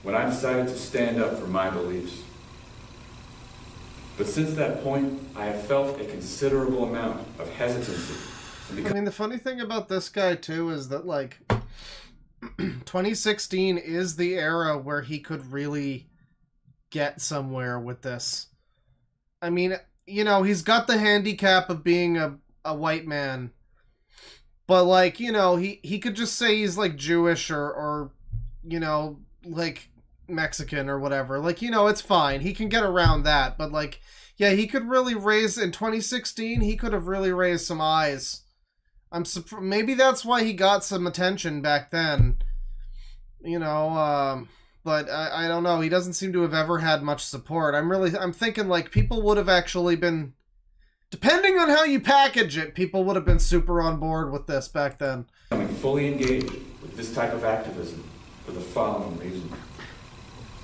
when I decided to stand up for my beliefs. But since that point, I have felt a considerable amount of hesitancy. I mean, the funny thing about this guy, too, is that, like, 2016 is the era where he could really get somewhere with this. I mean, you know, he's got the handicap of being a white man. But, like, you know, he could just say he's, like, Jewish or, you know, like, Mexican or whatever. Like, you know, it's fine. He can get around that. But, like, yeah, he could really raise... In 2016, he could have really raised some eyes. Maybe that's why he got some attention back then. You know, but I don't know. He doesn't seem to have ever had much support. I'm thinking, like, people would have actually been... Depending on how you package it, people would have been super on board with this back then. I'm fully engaged with this type of activism for the following reason.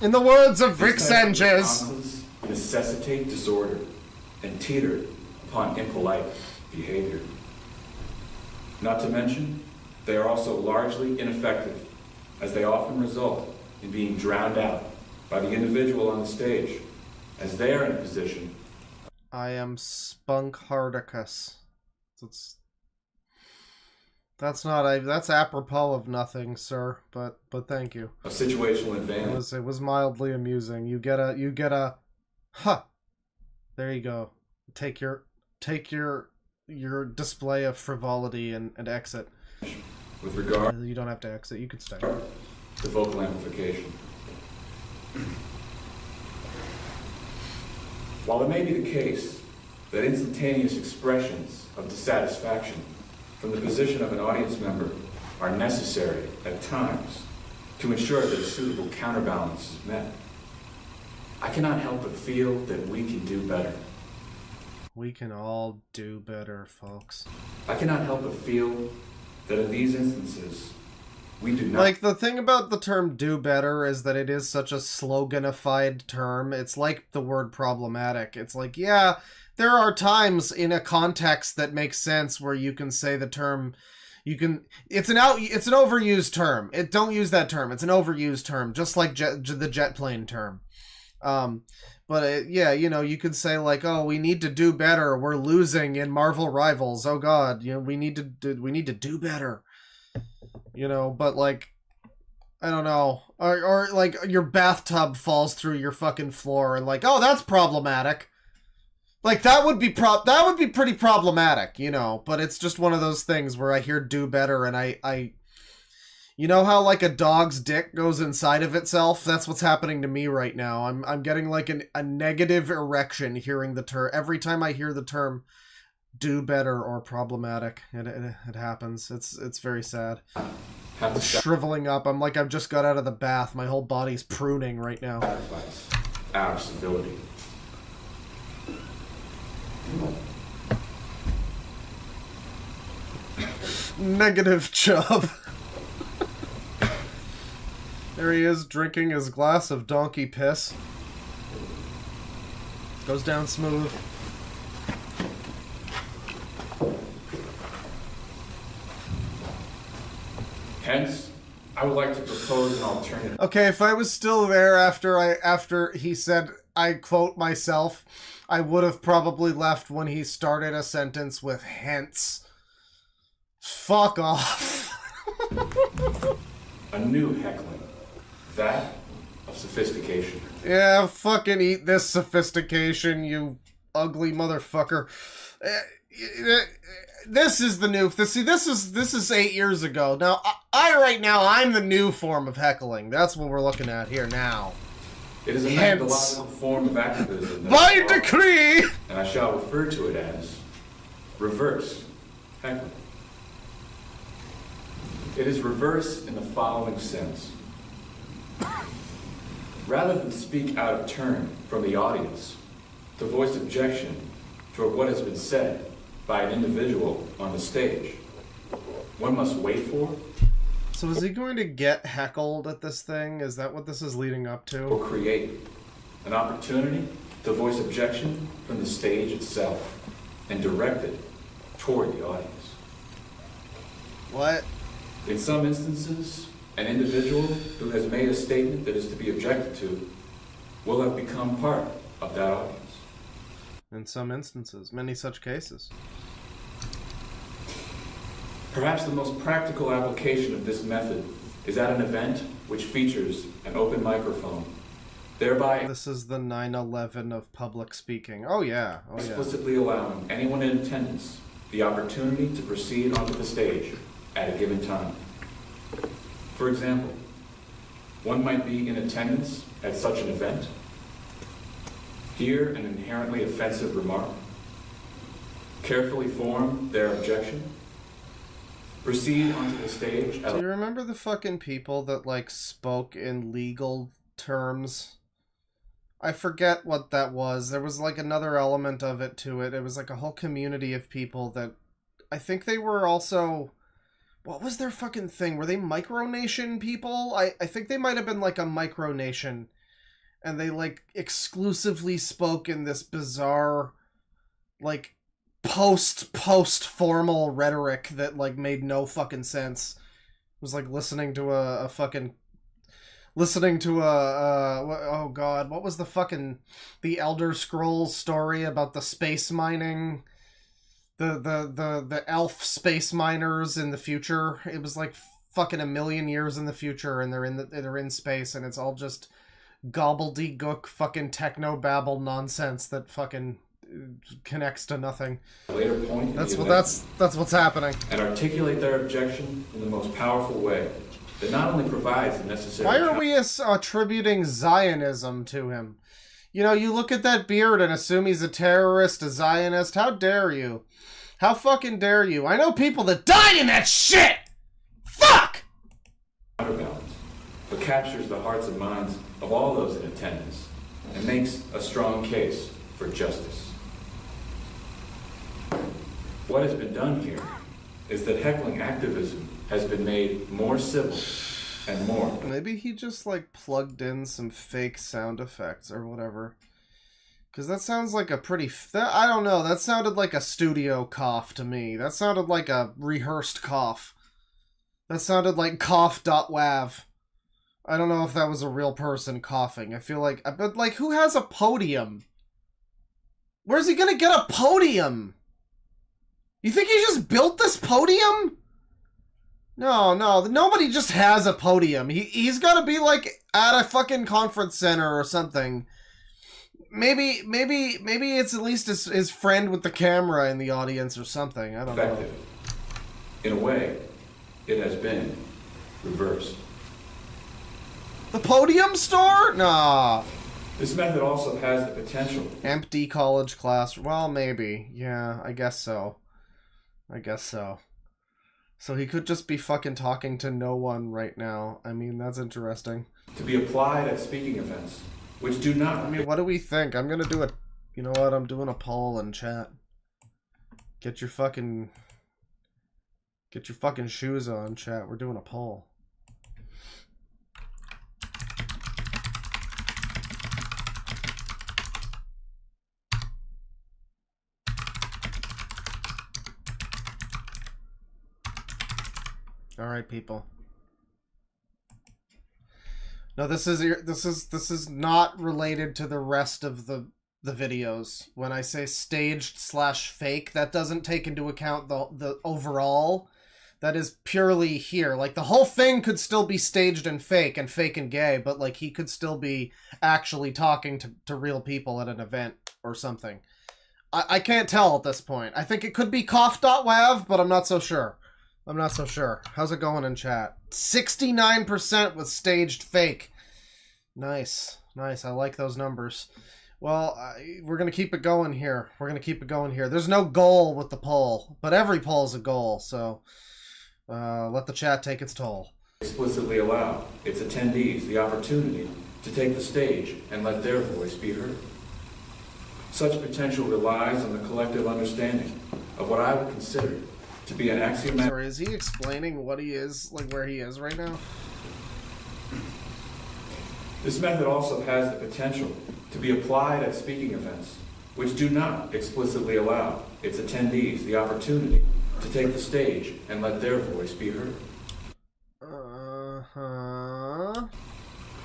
In the words of Rick Sanchez, responses necessitate disorder and teeter upon impolite behavior. Not to mention, they are also largely ineffective, as they often result in being drowned out by the individual on the stage, as they are in a position. I am Spunkhardicus. That's apropos of nothing, sir. But thank you. A situational advantage. It was mildly amusing. You get a, huh. There you go. Take your display of frivolity and exit. With regard, you don't have to exit. You can stay. To vocal amplification. While it may be the case that instantaneous expressions of dissatisfaction from the position of an audience member are necessary at times to ensure that a suitable counterbalance is met, I cannot help but feel that we can do better. We can all do better, folks. I cannot help but feel that in these instances, we do not... Like, the thing about the term do better is that it is such a sloganified term. It's like the word problematic. It's like, yeah, there are times in a context that makes sense where you can say the term... It's an overused term. Don't use that term. It's an overused term, just like the jet plane term. Yeah, you know, you could say like, oh, we need to do better. We're losing in Marvel Rivals. Oh God, you know, we need to do better. You know, but like, I don't know, or like your bathtub falls through your fucking floor and like, oh, that's problematic. Like that would be pretty problematic, you know. But it's just one of those things where I hear do better and I you know how like a dog's dick goes inside of itself? That's what's happening to me right now. I'm getting like a negative erection hearing the term. Every time I hear the term do better or problematic, it happens. It's very sad. I'm shriveling up. I'm like I've just got out of the bath. My whole body's pruning right now. Our civility. Negative chub. There he is, drinking his glass of donkey piss. Goes down smooth. Hence, I would like to propose an alternative. Okay, if I was still there after he said, I quote myself, I would have probably left when he started a sentence with hence. Fuck off. A new heckling. That of sophistication. Yeah, fucking eat this sophistication, you ugly motherfucker. This is the new... See, this is 8 years ago. Now, I'm the new form of heckling. That's what we're looking at here now. It is a methodological form of activism. By decree! And I shall refer to it as reverse heckling. It is reverse in the following sense. Rather than speak out of turn from the audience to voice objection toward what has been said by an individual on the stage, one must wait for. So is he going to get heckled at this thing? Is that what this is leading up to? Or create an opportunity to voice objection from the stage itself and direct it toward the audience. What? In some instances, an individual who has made a statement that is to be objected to will have become part of that audience. In some instances, many such cases. Perhaps the most practical application of this method is at an event which features an open microphone, thereby This is the 9/11 of public speaking. Oh yeah, oh yeah. explicitly allowing anyone in attendance the opportunity to proceed onto the stage at a given time. For example, one might be in attendance at such an event, hear an inherently offensive remark, carefully form their objection, proceed onto the stage. Do you remember the fucking people that, like, spoke in legal terms? I forget what that was. There was, like, another element of it to it. It was, like, a whole community of people that... I think they were also... What was their fucking thing? Were they micronation people? I think they might have been, like, a micronation. And they, like, exclusively spoke in this bizarre, like... post-formal rhetoric that, like, made no fucking sense. It was like listening to a fucking... Listening to oh god, what was the fucking... The Elder Scrolls story about the space mining... The elf space miners in the future. It was like fucking a million years in the future, and they're in space, and it's all just gobbledygook fucking techno-babble nonsense that fucking... connects to nothing. Later point. That's what's happening. And articulate their objection in the most powerful way that not only provides the necessary... Why are we attributing Zionism to him? You know, you look at that beard and assume he's a terrorist, a Zionist. How dare you? How fucking dare you? I know people that died in that shit! Fuck! Counterbalance, but captures the hearts and minds of all those in attendance and makes a strong case for justice. What has been done here is that heckling activism has been made more civil and more... Maybe he just, like, plugged in some fake sound effects or whatever. Because that sounds like a pretty... I don't know, that sounded like a studio cough to me. That sounded like a rehearsed cough. That sounded like cough.wav. I don't know if that was a real person coughing. I feel like... But, like, who has a podium? Where's he gonna get a podium? You think he just built this podium? No, nobody just has a podium. He's gotta be, like, at a fucking conference center or something. Maybe it's at least his friend with the camera in the audience or something. I don't know. In a way, it has been reversed. The podium store? Nah. This method also has the potential. Empty college class. Well, maybe. Yeah, I guess so. So he could just be fucking talking to no one right now. I mean, that's interesting. To be applied at speaking events, which do not... I mean, what do we think? I'm gonna do a... You know what? I'm doing a poll in chat. Get your fucking shoes on, chat. We're doing a poll. All right, people. No, this is not related to the rest of the videos. When I say staged / fake, that doesn't take into account the overall. That is purely here. Like, the whole thing could still be staged and fake and gay, but, like, he could still be actually talking to real people at an event or something. I can't tell at this point. I think it could be cough.wav, but I'm not so sure. How's it going in chat? 69% was staged fake. Nice. I like those numbers. Well, we're going to keep it going here. There's no goal with the poll, but every poll is a goal, so let the chat take its toll. Explicitly allow its attendees the opportunity to take the stage and let their voice be heard. Such potential relies on the collective understanding of what I would consider to be an axiomatic... Sorry, is he explaining what he is, like where he is right now? This method also has the potential to be applied at speaking events, which do not explicitly allow its attendees the opportunity to take the stage and let their voice be heard.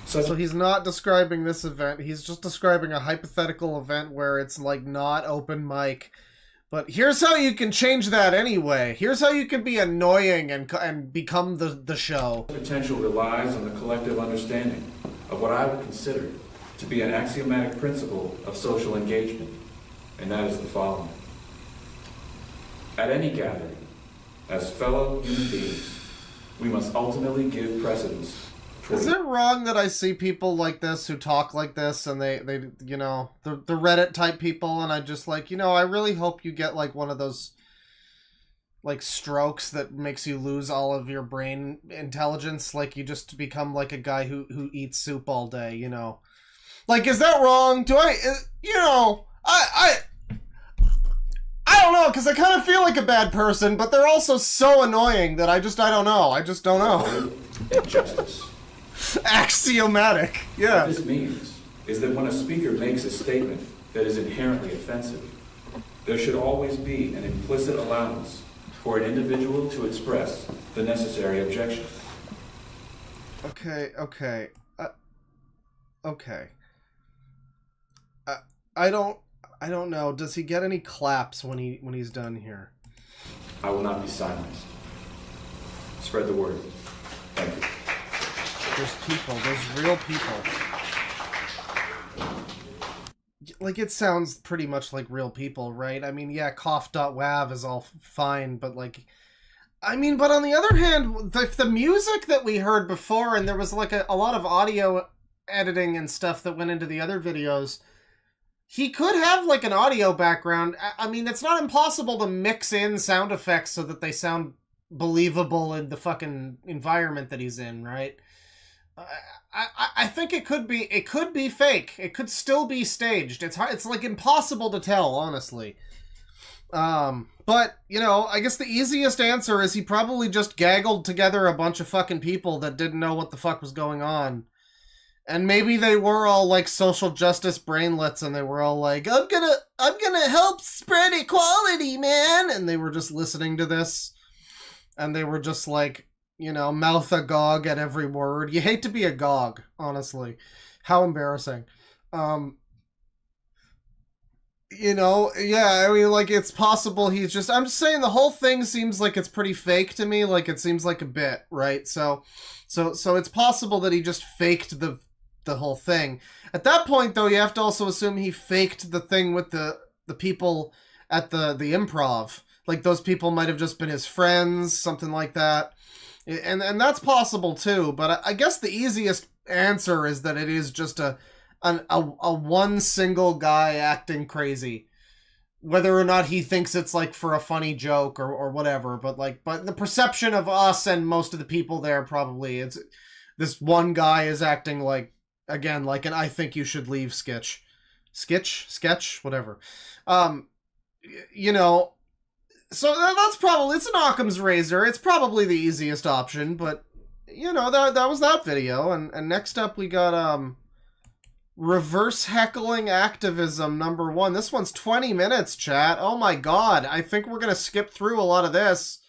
So he's not describing this event. He's just describing a hypothetical event where it's like not open mic. But here's how you can change that anyway. Here's how you can be annoying and become the show. Potential relies on the collective understanding of what I would consider to be an axiomatic principle of social engagement, and that is the following. At any gathering, as fellow human beings, we must ultimately give precedence. Is it wrong that I see people like this who talk like this and they you know, the Reddit type people, and I just like, you know, I really hope you get like one of those like strokes that makes you lose all of your brain intelligence, like you just become like a guy who eats soup all day, you know. Like, is that wrong? Do I, you know, I don't know, because I kind of feel like a bad person, but they're also so annoying that I just don't know. Justice. Axiomatic, yeah. What this means is that when a speaker makes a statement that is inherently offensive, there should always be an implicit allowance for an individual to express the necessary objection. Okay. I don't know. Does he get any claps when he's done here? I will not be silenced. Spread the word. Thank you. There's people. There's real people. Like, it sounds pretty much like real people, right? I mean, yeah, cough.wav is all fine, but like... I mean, but on the other hand, the music that we heard before, and there was like a lot of audio editing and stuff that went into the other videos... He could have, like, an audio background. I mean, it's not impossible to mix in sound effects so that they sound believable in the fucking environment that he's in, right? I think it could be fake. It could still be staged. It's hard. It's, like, impossible to tell, honestly. But, you know, I guess the easiest answer is he probably just gaggled together a bunch of fucking people that didn't know what the fuck was going on. And maybe they were all like social justice brainlets and they were all like, I'm gonna help spread equality, man. And they were just listening to this. And they were just like, you know, mouth agog at every word. You hate to be agog, honestly. How embarrassing. You know, yeah, I mean, like, it's possible he's just... I'm just saying the whole thing seems like it's pretty fake to me. Like, it seems like a bit, right? So it's possible that he just faked the whole thing. At that point, though, you have to also assume he faked the thing with the people at the improv. Like, those people might have just been his friends, something like that. And that's possible, too. But I guess the easiest answer is that it is just a one single guy acting crazy. Whether or not he thinks it's, like, for a funny joke or whatever. But the perception of us and most of the people there probably, it's this one guy is acting like, again, like an I think you should leave sketch, whatever. You know, so that's probably, it's an Occam's razor. It's probably the easiest option, but, you know, that was that video. And next up we got, reverse heckling activism #1. This one's 20 minutes, chat. Oh my god. I think we're gonna skip through a lot of this.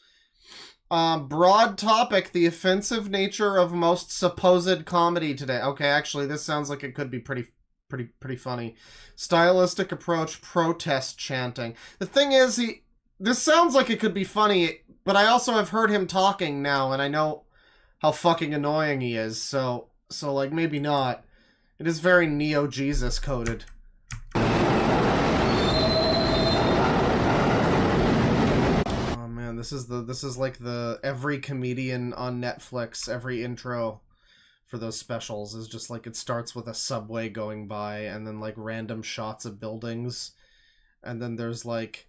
Broad topic, the offensive nature of most supposed comedy today. Okay, actually, this sounds like it could be pretty funny. Stylistic approach, protest chanting. The thing is, this sounds like it could be funny, but I also have heard him talking now, and I know how fucking annoying he is, so like, maybe not. It is very Neo-Jesus coded. This is like the every comedian on Netflix, every intro for those specials is just like, it starts with a subway going by and then like random shots of buildings, and then there's like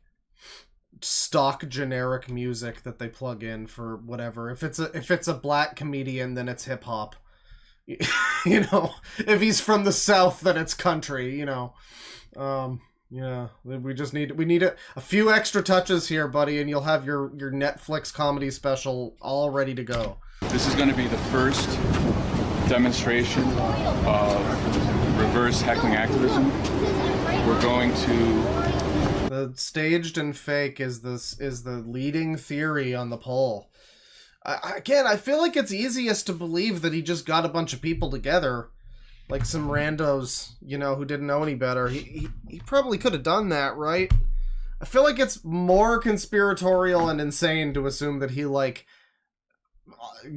stock generic music that they plug in for whatever. If it's a black comedian, then it's hip hop. You know, if he's from the South, then it's country, you know. Yeah, we need a few extra touches here, buddy, and you'll have your Netflix comedy special all ready to go. This is going to be the first demonstration of reverse heckling activism. We're going to... The staged and fake is the leading theory on the poll. Again, I feel like it's easiest to believe that he just got a bunch of people together, like some randos, you know, who didn't know any better. He probably could have done that, right? I feel like it's more conspiratorial and insane to assume that he, like,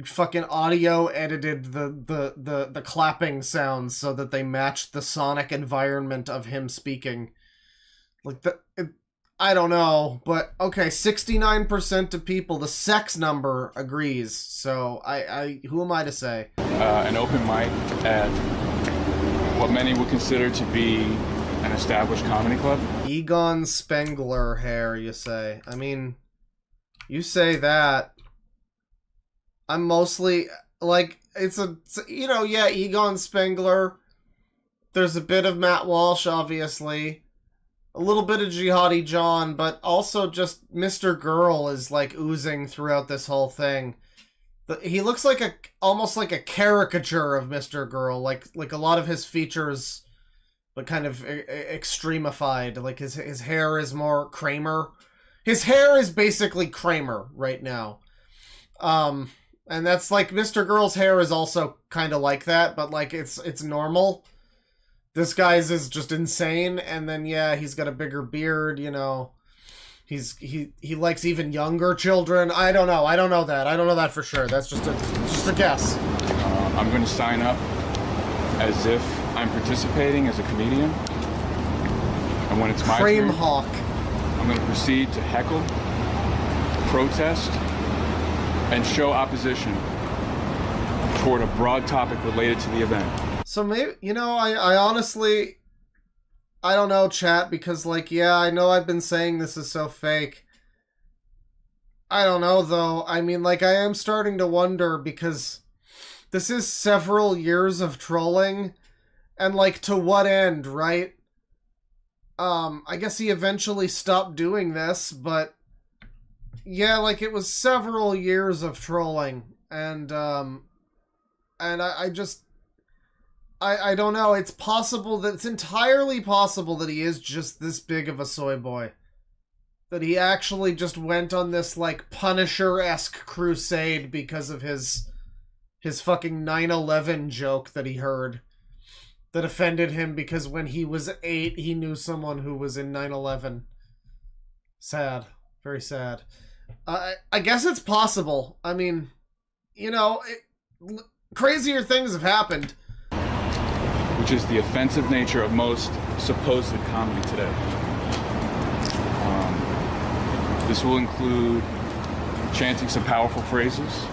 fucking audio edited the clapping sounds so that they matched the sonic environment of him speaking. Like, I don't know, but okay, 69% of people, the sex number agrees, so who am I to say? An open mic at what many would consider to be an established comedy club. Egon Spengler hair, you say? I mean, you say that. I'm mostly, like, you know, yeah, Egon Spengler. There's a bit of Matt Walsh, obviously. A little bit of Jihadi John, but also just Mr. Girl is, like, oozing throughout this whole thing. He looks like almost like a caricature of Mr. Girl, like a lot of his features, but kind of extremified. Like, his hair is more Kramer. His hair is basically Kramer right now. And that's, like, Mr. Girl's hair is also kind of like that, but, like, it's normal. This guy's is just insane, and then, yeah, he's got a bigger beard, you know. He likes even younger children. I don't know that. I don't know that for sure. That's just a guess. I'm going to sign up as if I'm participating as a comedian. And when it's my turn, Hawk. I'm going to proceed to heckle, protest, and show opposition toward a broad topic related to the event. So maybe, you know, I honestly, I don't know, chat, because, like, yeah, I know I've been saying this is so fake. I don't know, though. I mean, like, I am starting to wonder, because this is several years of trolling, and, like, to what end, right? I guess he eventually stopped doing this, but yeah, like, it was several years of trolling, and I just, I don't know, it's entirely possible that he is just this big of a soy boy. That he actually just went on this, like, Punisher-esque crusade because of his fucking 9/11 joke that he heard. That offended him because when he was 8, he knew someone who was in 9/11. Sad. Very sad. I guess it's possible. I mean, you know, crazier things have happened. Which is the offensive nature of most supposed comedy today. This will include chanting some powerful phrases.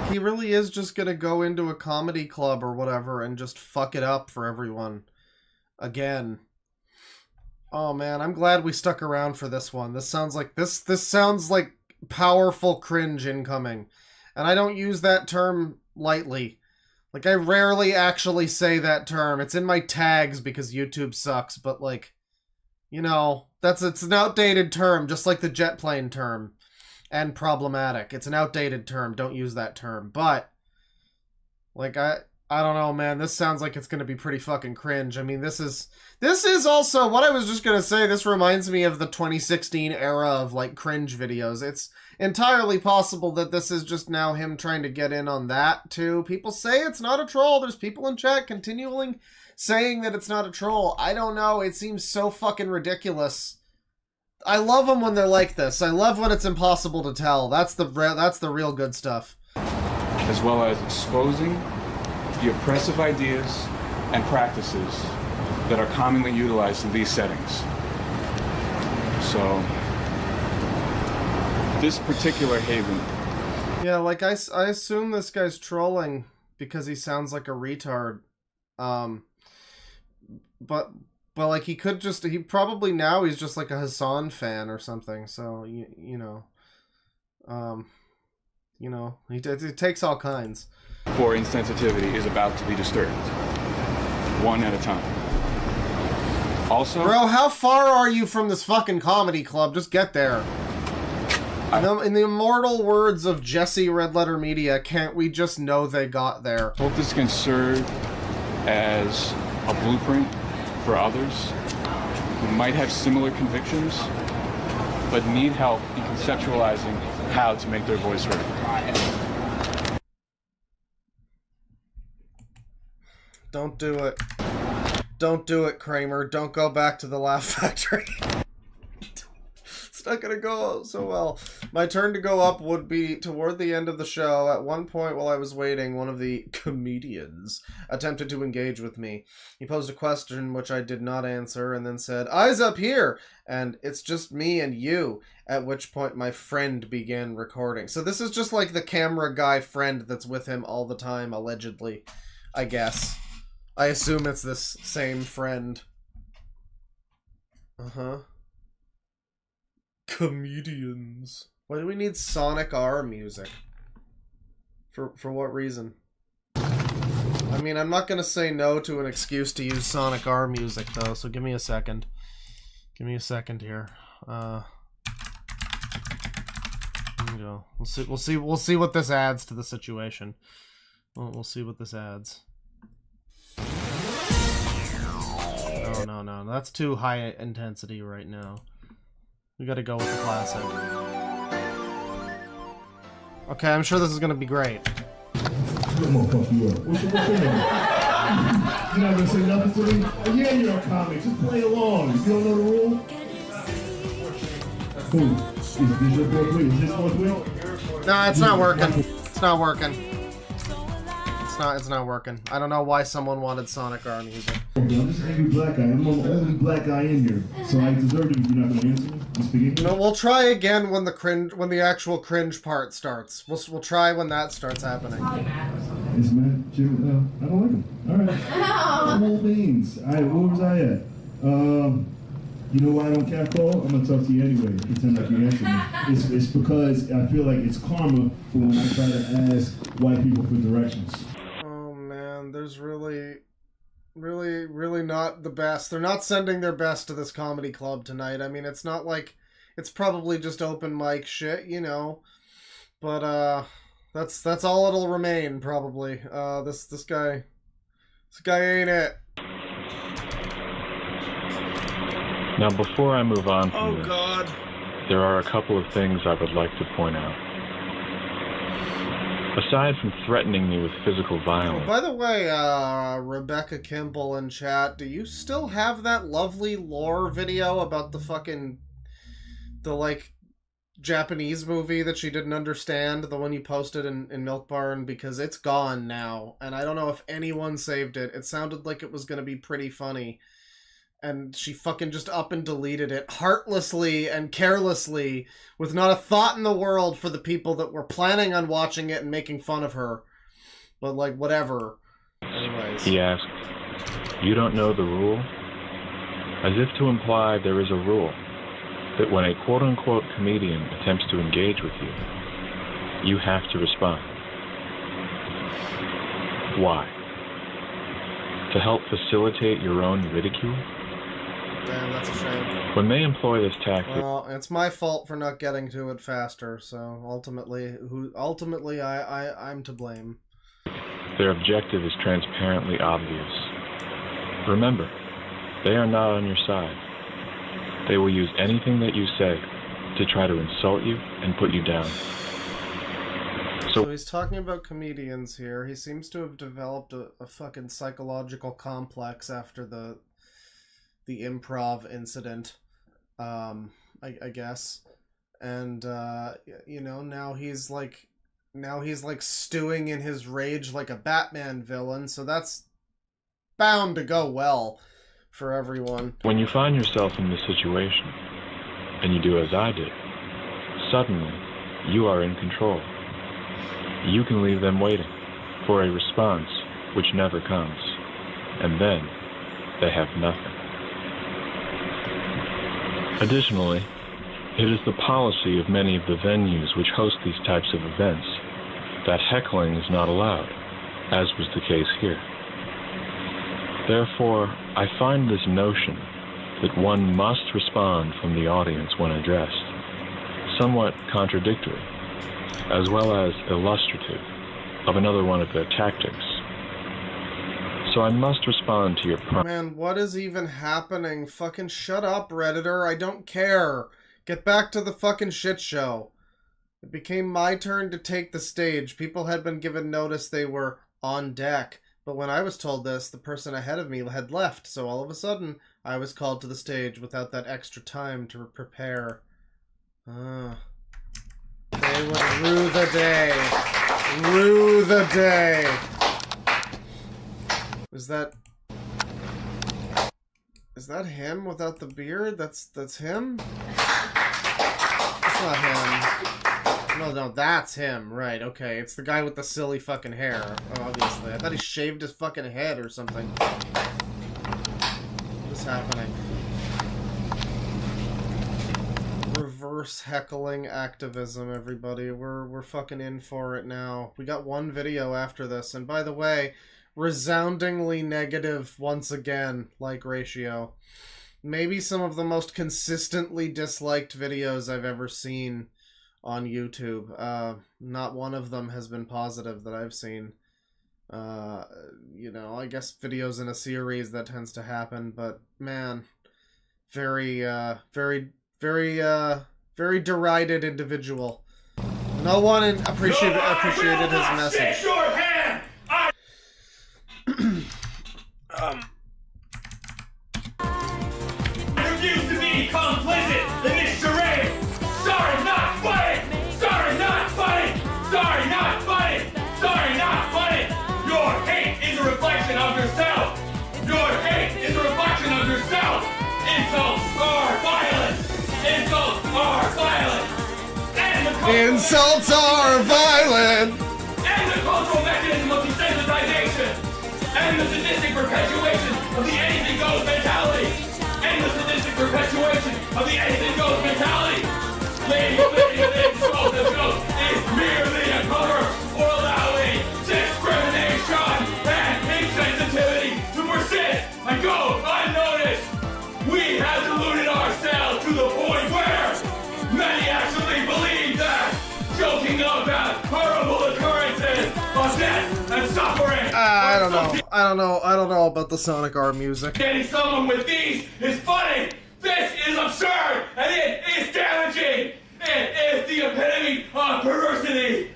He really is just gonna go into a comedy club or whatever and just fuck it up for everyone. Again. Oh man, I'm glad we stuck around for this one. This sounds like powerful cringe incoming. And I don't use that term lightly. Like, I rarely actually say that term. It's in my tags because YouTube sucks, but, like, you know, it's an outdated term, just like the jet plane term. And problematic. It's an outdated term. Don't use that term. But, like, I don't know, man. This sounds like it's gonna be pretty fucking cringe. I mean, this is also, what I was just gonna say, this reminds me of the 2016 era of, like, cringe videos. It's entirely possible that this is just now him trying to get in on that, too. People say it's not a troll. There's people in chat continually saying that it's not a troll. I don't know. It seems so fucking ridiculous. I love them when they're like this. I love when it's impossible to tell. That's the real good stuff. As well as exposing the oppressive ideas and practices that are commonly utilized in these settings. So, this particular haven. Yeah, like, I assume this guy's trolling because he sounds like a retard. But like, he probably now he's just like a Hassan fan or something, so, you know, it takes all kinds. For insensitivity is about to be disturbed. One at a time. Also... Bro, how far are you from this fucking comedy club? Just get there. In the immortal words of Jesse Red Letter Media, can't we just know they got there? Hope this can serve as a blueprint for others who might have similar convictions, but need help in conceptualizing how to make their voice heard. Don't do it. Don't do it, Kramer. Don't go back to the Laugh Factory. It's not gonna go so well. My turn to go up would be toward the end of the show. At one point while I was waiting, one of the comedians attempted to engage with me. He posed a question which I did not answer and then said, "Eyes up here!" And "It's just me and you." At which point my friend began recording. So this is just like the camera guy friend that's with him all the time, allegedly. I guess. I assume it's this same friend. Uh-huh. Comedians. Why do we need Sonic R music? For what reason? I mean, I'm not gonna say no to an excuse to use Sonic R music though, so give me a second. Give me a second here. There we go. We'll see what this adds to the situation. We'll see what this adds. No, that's too high intensity right now. We gotta go with the classic. Okay, I'm sure this is gonna be great. I'm gonna fuck you up. What's your name? You're not gonna say nothing to me? Oh, yeah, you're a comic. Just play along. You don't know the rule? Who? Is this your fourth week? Is this fourth week? No, it's not working. It's not working. It's not working. I don't know why someone wanted Sonic R music. I'm just an angry black guy. I'm the only black guy in here, so I deserve it if you're not gonna answer me. You speak English? No, we'll try again when the actual cringe part starts. We'll try when that starts happening. It's mad, Jim. I don't like him. All right. Cool beans. All right, where was I at? You know why I don't catcall? I'm gonna talk to you anyway. Pretend like you answer me. It's because I feel like it's karma for when I try to ask white people for directions. There's really not the best. They're not sending their best to this comedy club tonight. I mean, it's not like it's probably just open mic shit, you know. But that's all it'll remain probably. This guy ain't it. Now, before I move on from this, God. there are a couple of things I would like to point out. Aside from threatening me with physical violence... Oh, by the way, Rebecca Kimball in chat, do you still have that lovely lore video about the Japanese movie that she didn't understand, the one you posted in Milk Barn? Because it's gone now, and I don't know if anyone saved it. It sounded like it was going to be pretty funny. And she fucking just up and deleted it heartlessly and carelessly with not a thought in the world for the people that were planning on watching it and making fun of her. But, like, whatever. Anyways. He asked, "You don't know the rule?" As if to imply there is a rule, that when a quote-unquote comedian attempts to engage with you, you have to respond. Why? To help facilitate your own ridicule? Damn, that's a shame. When they employ this tactic... Well, it's my fault for not getting to it faster, so ultimately I'm to blame. Their objective is transparently obvious. Remember, they are not on your side. They will use anything that you say to try to insult you and put you down. So he's talking about comedians here. He seems to have developed a fucking psychological complex after the improv incident, I guess. And, you know, now he's like stewing in his rage like a Batman villain, so that's bound to go well for everyone. When you find yourself in this situation, and you do as I did, suddenly you are in control. You can leave them waiting for a response which never comes, and then they have nothing. Additionally, it is the policy of many of the venues which host these types of events that heckling is not allowed, as was the case here. Therefore, I find this notion that one must respond from the audience when addressed somewhat contradictory, as well as illustrative of another one of their tactics. So I must respond to your Man, what is even happening? Fucking shut up, Redditor. I don't care. Get back to the fucking shit show. It became my turn to take the stage. People had been given notice they were on deck. But when I was told this, the person ahead of me had left, so all of a sudden, I was called to the stage without that extra time to prepare. They would rue the day. Rue the day. Is that him without the beard? That's him? That's not him. No, that's him. Right, okay. It's the guy with the silly fucking hair, obviously. I thought he shaved his fucking head or something. What is happening? Reverse heckling activism, everybody. We're fucking in for it now. We got one video after this, and by the way, resoundingly negative once again, like ratio. Maybe some of the most consistently disliked videos I've ever seen on YouTube. Not one of them has been positive that I've seen. You know, I guess videos in a series, that tends to happen, but man, very derided individual. No one appreciated his message. Refuse to be complicit in this charade. Sorry, not funny. Sorry, not funny. Sorry, not funny. Sorry, not funny. Your hate is a reflection of yourself. Your hate is a reflection of yourself. Insults are violent. Insults are violent. Insults are violent. And the cultural mechanism of desensitization. And the sadistic perpetuation of the anything goes mentality. And the sadistic perpetuation of the anything goes mentality. Labeling insult as ghost is merely a cover for allowing discrimination and insensitivity to persist and go unnoticed. We have deluded ourselves to the point where many actually believe that joking about horrible occurrences of death and suffering. I don't know about the Sonic R music. Getting someone with these is funny. This is absurd, and it is damaging. It is the epitome of perversity.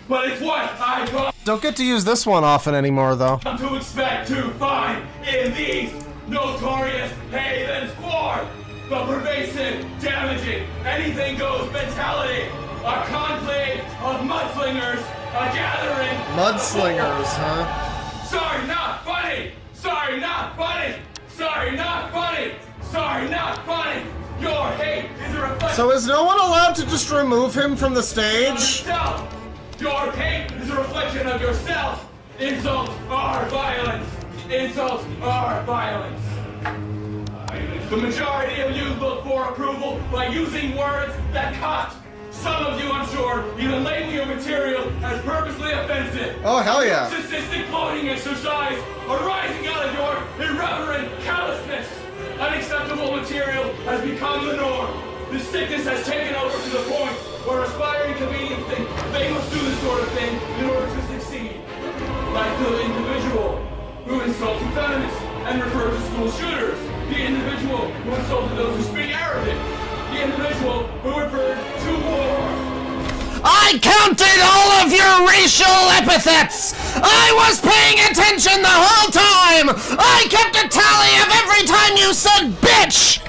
But it's what I call. Don't get to use this one often anymore, though. To expect to find in these notorious havens for the pervasive, damaging, anything goes mentality. A conclave of mudslingers, a gathering. Mudslingers, huh? Sorry, not funny. Sorry, not funny. Sorry, not funny. Sorry, not funny. Your hate is a reflection. So is no one allowed to just remove him from the stage? Your hate is a reflection of yourself. Insults are violence. Insults are violence. The majority of you look for approval by using words that cut. Some of you, I'm sure, even label your material as purposely offensive. Oh, hell yeah. Narcissistic clothing exercise arising out of your irreverent callousness. Unacceptable material has become the norm. This sickness has taken over to the point where aspiring comedians think they must do this sort of thing in order to succeed. Like the individual who insulted feminists and referred to school shooters. The individual who insulted those who speak Arabic. The individual who referred to war. I counted all of your racial epithets! I was paying attention the whole time! I kept a tally of every time you said bitch!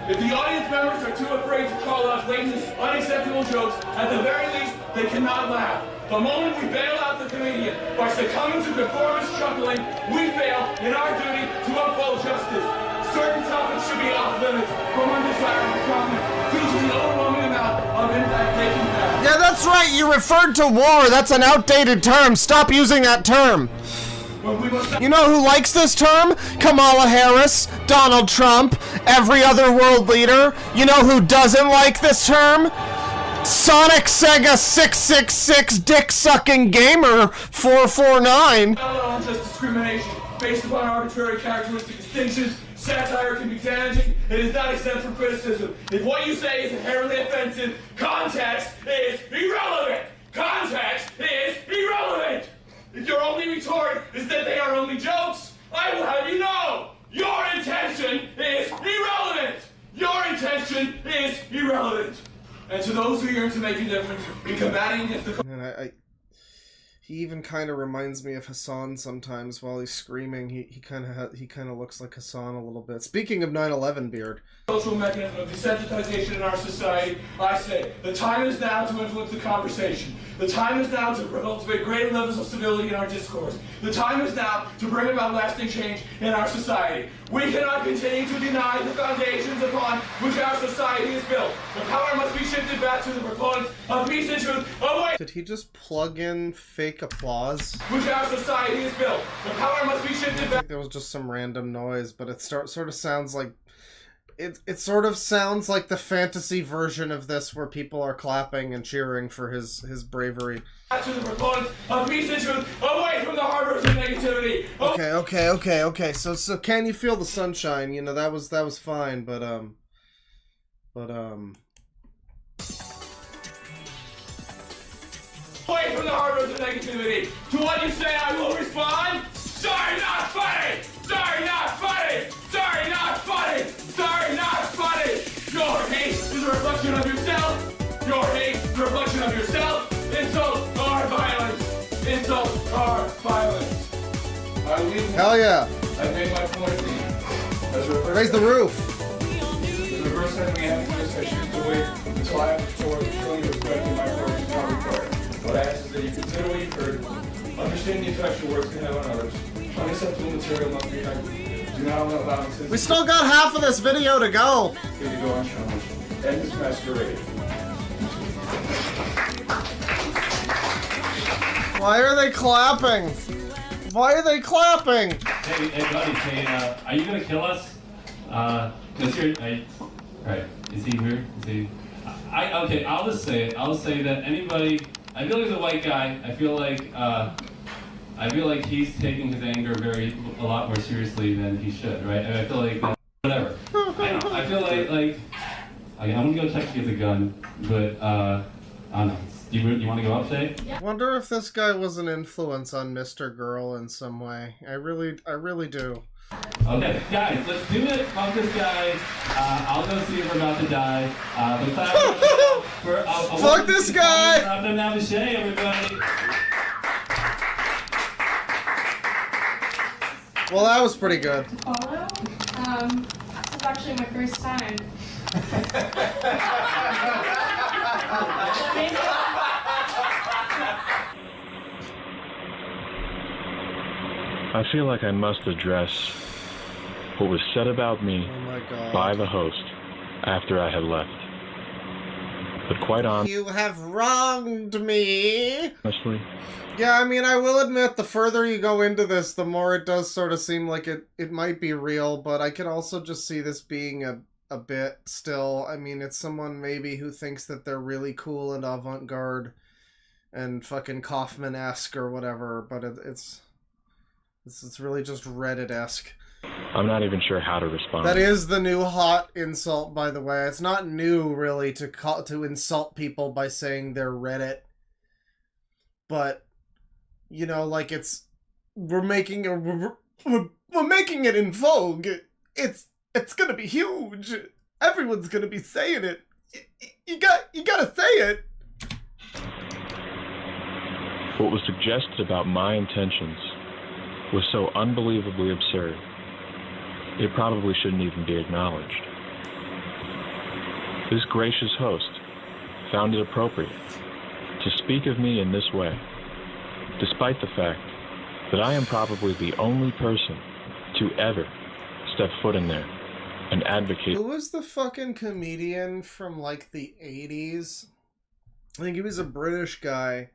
If the audience members are too afraid to call out blatant, unacceptable jokes, at the very least, they cannot laugh. The moment we bail out the comedian by succumbing to conformist chuckling, we fail in our duty to uphold justice. Certain topics should be off limits from undesirable comment due to the overwhelming amount of impact they can have. Yeah, that's right. You referred to war. That's an outdated term. Stop using that term. You know who likes this term? Kamala Harris, Donald Trump, every other world leader. You know who doesn't like this term? Sonic Sega 666 Dick-Sucking Gamer 449. Unjust discrimination based upon arbitrary characteristic distinctions. Satire can be damaging. It is not exempt from criticism. If what you say is inherently offensive, context is irrelevant. Context is irrelevant. If your only retort is that they are only jokes, I will have you know, your intention is irrelevant. Your intention is irrelevant. And to those who yearn to make a difference in combating against the... He even kind of reminds me of Hassan sometimes while he's screaming. He kind of looks like Hassan a little bit. Speaking of 9/11 beard. Social mechanism of desensitization in our society, I say, the time is now to influence the conversation. The time is now to cultivate greater levels of civility in our discourse. The time is now to bring about lasting change in our society. We cannot continue to deny the foundations upon which our society is built. The power must be shifted back to the proponents of peace and truth. Away! Did he just plug in fake applause? Which our society is built. The power must be shifted back. I think there was just some random noise, but it sort of sounds like it sort of sounds like the fantasy version of this where people are clapping and cheering for his bravery. To the proponents of peace and truth, away from the harbors of negativity. Okay. So can you feel the sunshine? You know, that was fine, but away from the harbors of negativity. To what you say, I will respond. Sorry, not funny. Sorry, not funny. Sorry, not funny. Sorry, not funny. Your hate is a reflection of yourself. Your hate is a reflection of yourself. Insults are violence. Insults are violence. I leave. Hell yeah. I made my point. Raise the roof. For the first time we have this, I choose to wait until I have for the feeling of respect in my words is not required. What I ask is that you consider what you've heard, understand the effect your words can have on others. Unacceptable material must be hyped. Do not allow insensitivity. We still got half of this video to go. To go unchallenged. End this masquerade. Why are they clapping? Why are they clapping? Hey, buddy, hey, are you gonna kill us? Cause you're, right, is he here? Is he? Okay, I'll just say it. I'll say that anybody, I feel like he's a white guy. I feel like he's taking his anger a lot more seriously than he should, right? And I feel like, whatever. I feel like, okay, I'm gonna go check if he has a gun, but, I don't know. You want to go up, Shay? I wonder if this guy was an influence on Mr. Girl in some way. I really do. Okay, guys, let's do it. Fuck this guy. I'll go see if we're about to die. Fuck this guy! Drop them down to Shay, everybody. Well, that was pretty good. Follow? This is actually my first time. I feel like I must address what was said about me by the host after I had left. But quite honestly... You have wronged me! Honestly? Yeah, I mean, I will admit, the further you go into this, the more it does sort of seem like it might be real, but I could also just see this being a bit still. I mean, it's someone maybe who thinks that they're really cool and avant-garde and fucking Kaufman-esque or whatever, but it's really just Reddit-esque. I'm not even sure how to respond. That is the new hot insult, by the way. It's not new, really, to insult people by saying they're Reddit. But, you know, like, we're making it in vogue. It's gonna be huge. Everyone's gonna be saying it. You gotta say it. What was suggested about my intentions was so unbelievably absurd, it probably shouldn't even be acknowledged. This gracious host found it appropriate to speak of me in this way, despite the fact that I am probably the only person to ever step foot in there and advocate. Who was the fucking comedian from, like, the 80s? I think he was a British guy.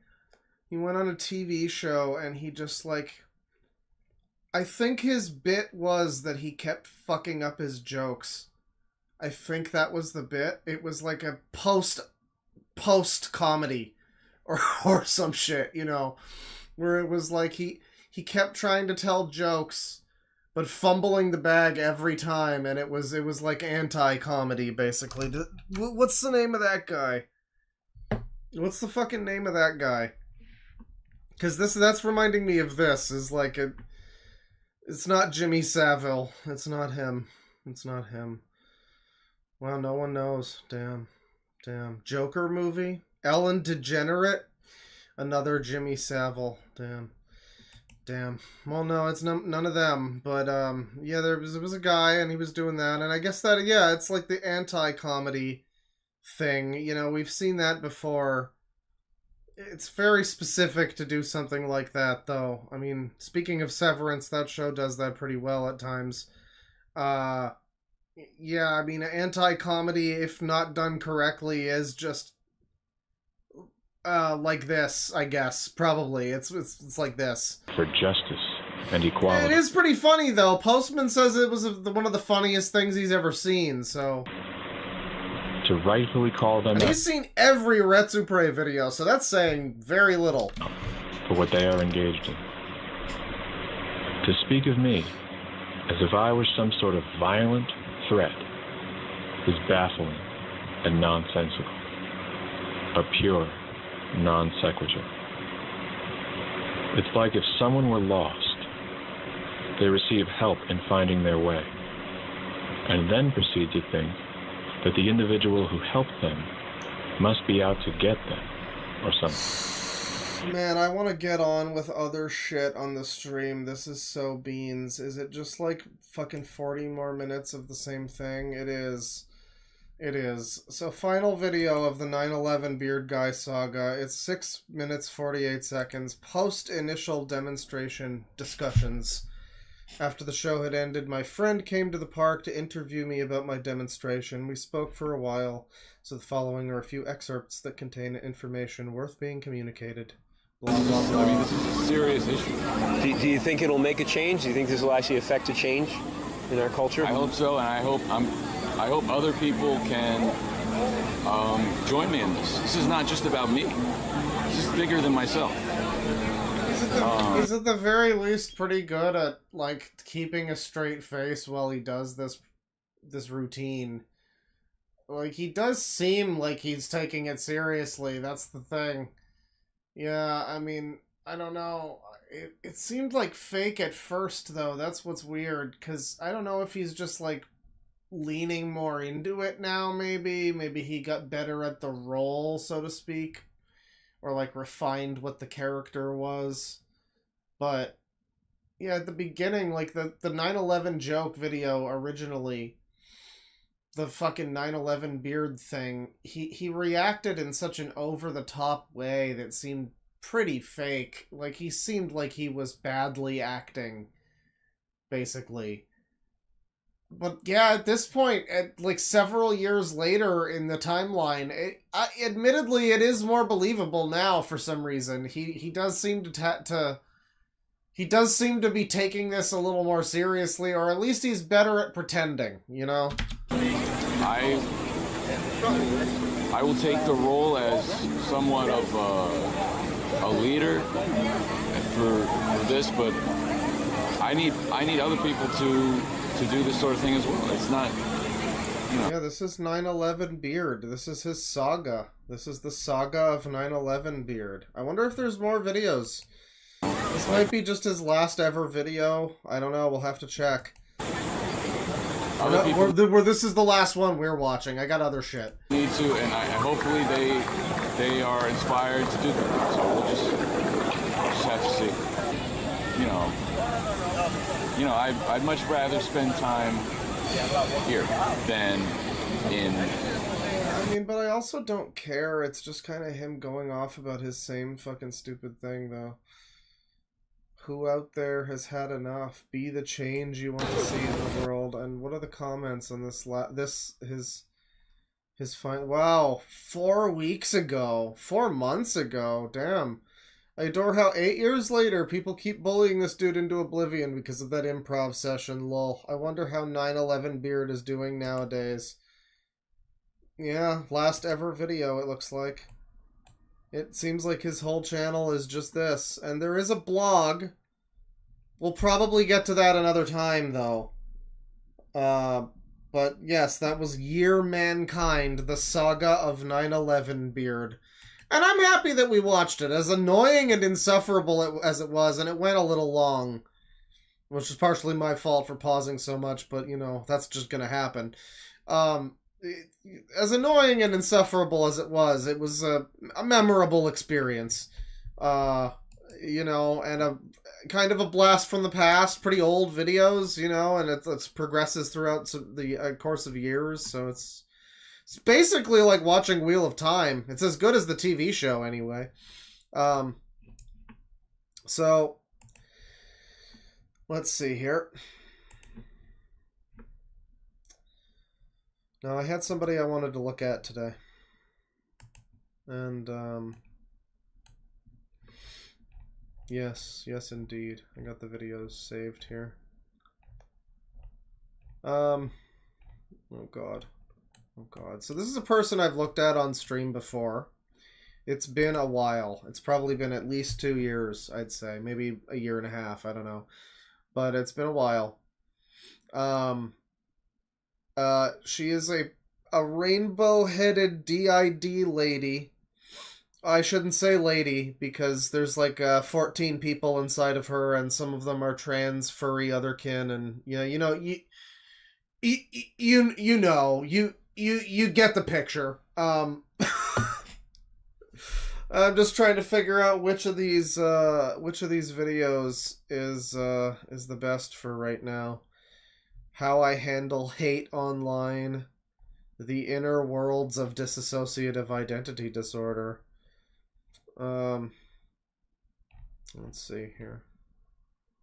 He went on a TV show and he just, like... I think his bit was that he kept fucking up his jokes. I think that was the bit. It was like a post comedy or some shit, you know, where it was like he kept trying to tell jokes but fumbling the bag every time, and it was like anti-comedy basically. What's the name of that guy? What's the fucking name of that guy? Cuz that's reminding me of this is like it's not Jimmy Savile. It's not him. It's not him. Wow, no one knows. Damn. Joker movie? Ellen DeGenerate? Another Jimmy Savile. Damn. Well, no, it's none of them. But, yeah, there was a guy, and he was doing that. And I guess that, yeah, it's like the anti-comedy thing. You know, we've seen that before. It's very specific to do something like that, though. I mean, speaking of Severance, that show does that pretty well at times. Yeah, I mean, anti-comedy, if not done correctly, is just like this, I guess. Probably. It's like this. For justice and equality. It is pretty funny, though. Postman says it was one of the funniest things he's ever seen, so... To rightfully call them He's seen every Retsupre video, so that's saying very little. For what they are engaged in. To speak of me as if I were some sort of violent threat is baffling and nonsensical. A pure non sequitur. It's like if someone were lost, they receive help in finding their way, and then proceed to think that the individual who helped them must be out to get them, or something. Man, I want to get on with other shit on the stream. This is so beans. Is it just like fucking 40 more minutes of the same thing? It is. It is. So, final video of the 9/11 Beard Guy saga. It's 6 minutes 48 seconds. Post-initial demonstration discussions. After the show had ended, my friend came to the park to interview me about my demonstration. We spoke for a while, so the following are a few excerpts that contain information worth being communicated. Blah, blah, blah. I mean, this is a serious issue. Do you think it'll make a change? Do you think this will actually affect a change in our culture? I hope so, and I hope other people can join me in this. This is not just about me. This is bigger than myself. He's at the very least pretty good at, like, keeping a straight face while he does this routine. Like, he does seem like he's taking it seriously, that's the thing. Yeah, I mean, I don't know. It seemed like fake at first, though. That's what's weird, because I don't know if he's just, like, leaning more into it now, maybe. Maybe he got better at the role, so to speak. Or, like, refined what the character was. But, yeah, at the beginning, like, the 9/11 joke video originally, the fucking 9/11 beard thing, he reacted in such an over-the-top way that seemed pretty fake. Like, he seemed like he was badly acting, basically. But yeah, at this point, like several years later in the timeline, admittedly, it is more believable now for some reason. He does seem he does seem to be taking this a little more seriously, or at least he's better at pretending, you know? I will take the role as somewhat of a leader for this, but I need other people to do this sort of thing as well. It's not, you know. Yeah, this is 9/11 Beard. This is his saga. This is the saga of 9/11 Beard. I wonder if there's more videos. This might be just his last ever video. I don't know. We'll have to check. This is the last one we're watching. I got other shit. Need to, and hopefully they are inspired to do that. So we'll just have to see. You know, I'd much rather spend time here than in. I mean, but I also don't care. It's just kind of him going off about his same fucking stupid thing, though. Who out there has had enough? Be the change you want to see in the world. And what are the comments on this? His fine. Wow, 4 weeks ago, 4 months ago. Damn. I adore how 8 years later, people keep bullying this dude into oblivion because of that improv session, lol. I wonder how 9/11 Beard is doing nowadays. Yeah, last ever video, it looks like. It seems like his whole channel is just this. And there is a blog. We'll probably get to that another time, though. But yes, that was Year Mankind, the saga of 9/11 Beard. And I'm happy that we watched it, as annoying and insufferable as it was, and it went a little long. Which is partially my fault for pausing so much, but, you know, that's just gonna happen. As annoying and insufferable as it was a memorable experience. you know, and a kind of a blast from the past, pretty old videos, you know, and it progresses throughout the course of years, so it's basically like watching Wheel of Time. It's as good as the TV show, anyway. So, let's see here. Now, I had somebody I wanted to look at today. And, yes, indeed. I got the videos saved here. Oh, God. Oh, God. So this is a person I've looked at on stream before. It's been a while. It's probably been at least 2 years, I'd say. Maybe a year and a half. I don't know. But it's been a while. She is a rainbow-headed DID lady. I shouldn't say lady, because there's like 14 people inside of her, and some of them are trans, furry, otherkin, and you get the picture. I'm just trying to figure out which of these videos is the best for right now. How I handle hate online, the inner worlds of dissociative identity disorder. Let's see here.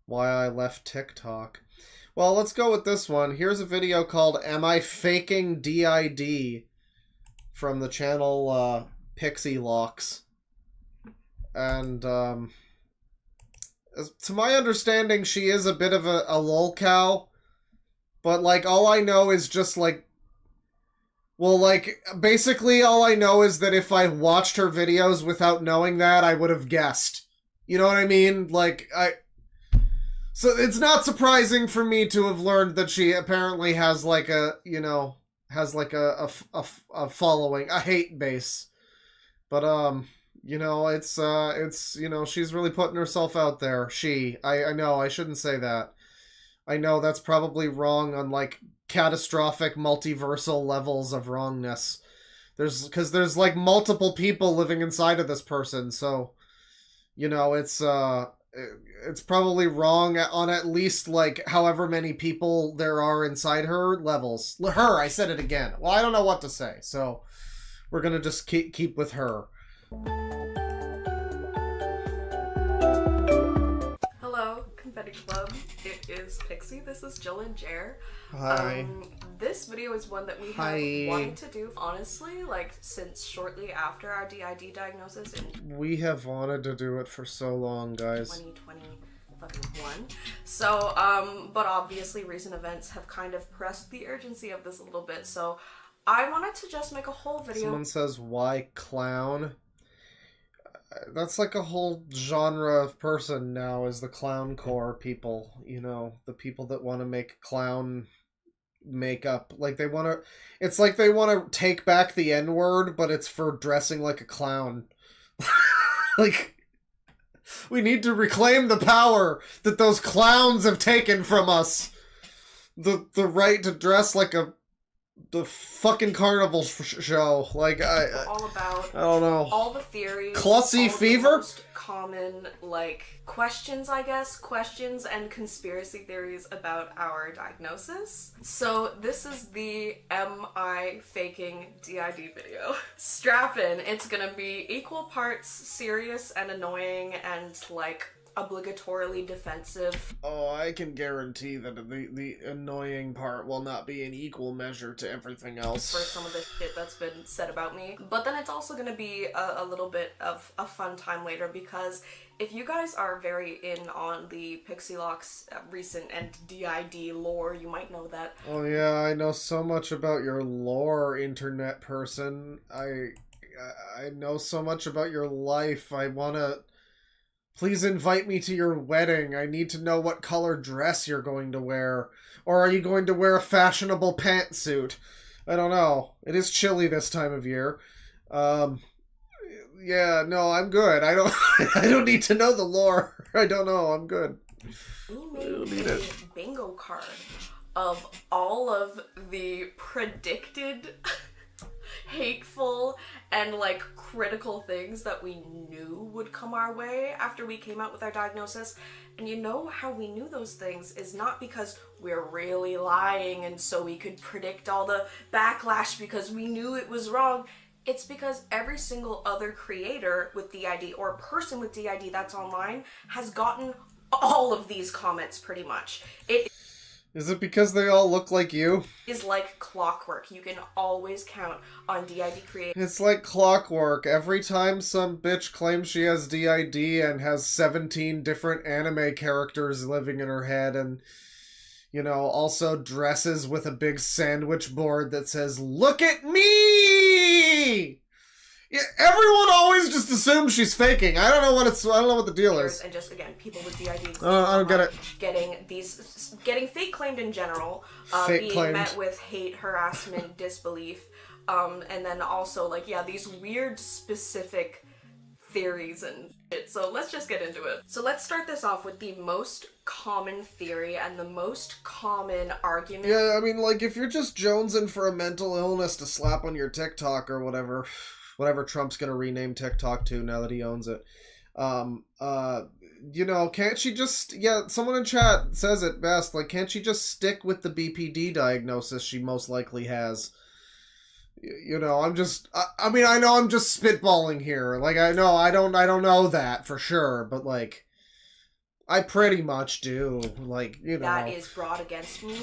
Why I left TikTok. Well, let's go with this one. Here's a video called Am I Faking DID? From the channel Pixie Locks. And to my understanding, she is a bit of a lolcow. But like all I know is just like, well, like basically all I know is that if I watched her videos without knowing that, I would have guessed. You know what I mean? Like so it's not surprising for me to have learned that she apparently has like a, you know, has like a following, a hate base. But you know, it's you know, she's really putting herself out there. I know I shouldn't say that. I know that's probably wrong on like catastrophic multiversal levels of wrongness. Because there's like multiple people living inside of this person, so you know, it's probably wrong on at least like however many people there are inside her levels. I said it again. Well, I don't know what to say, so we're gonna just keep with her. Hello, Confetti Club. It is Pixie. This is Jill and Jer. Hi. This video is one that we have wanted to do, honestly, like, since shortly after our DID diagnosis in... We have wanted to do it for so long, guys. 2021. So, but obviously recent events have kind of pressed the urgency of this a little bit, so I wanted to just make a whole video... Someone says, why clown? That's like a whole genre of person now, is the clowncore people. You know, the people that want to make clown makeup. Like, they want to... It's like they want to take back the N-word, but it's for dressing like a clown. Like, we need to reclaim the power that those clowns have taken from us. The right to dress like the fucking carnival show. Like, all about, I don't know. All the theories. Clussy fever? The most common, like, questions, I guess. Questions and conspiracy theories about our diagnosis. So, this is the Am I Faking DID video. Strap in. It's gonna be equal parts serious and annoying and, like, obligatorily defensive. Oh, I can guarantee that the annoying part will not be in equal measure to everything else. For some of the shit that's been said about me. But then it's also gonna be a little bit of a fun time later, because if you guys are very in on the Pixie Locks recent and DID lore, you might know that. Oh yeah, I know so much about your lore, internet person. I know so much about your life. I wanna... Please invite me to your wedding. I need to know what color dress you're going to wear. Or are you going to wear a fashionable pantsuit? I don't know. It is chilly this time of year. Yeah, no, I'm good. I don't need to know the lore. I don't know. I'm good. We made a bingo card of all of the predicted hateful and like critical things that we knew would come our way after we came out with our diagnosis. And you know how we knew those things is not because we're really lying and so we could predict all the backlash because we knew it was wrong. It's because every single other creator with DID or person with DID that's online has gotten all of these comments pretty much. Is it because they all look like you? Is like clockwork. You can always count on DID creators. It's like clockwork. Every time some bitch claims she has DID and has 17 different anime characters living in her head and, you know, also dresses with a big sandwich board that says, "Look at me!" Yeah, everyone always just assumes she's faking. I don't know what the deal is. And just again, people with DID. I don't get it. Getting fake claimed in general, being met with hate, harassment, disbelief, and then also like these weird specific theories and shit. So let's just get into it. So let's start this off with the most common theory and the most common argument. Yeah, I mean, like if you're just jonesing for a mental illness to slap on your TikTok or whatever Trump's gonna rename TikTok to now that he owns it. You know, can't she just, someone in chat says it best, like, can't she just stick with the BPD diagnosis she most likely has? You know, I mean, I know I'm just spitballing here. Like, I know, I don't know that for sure, but, like, I pretty much do. Like, you know. That is brought against me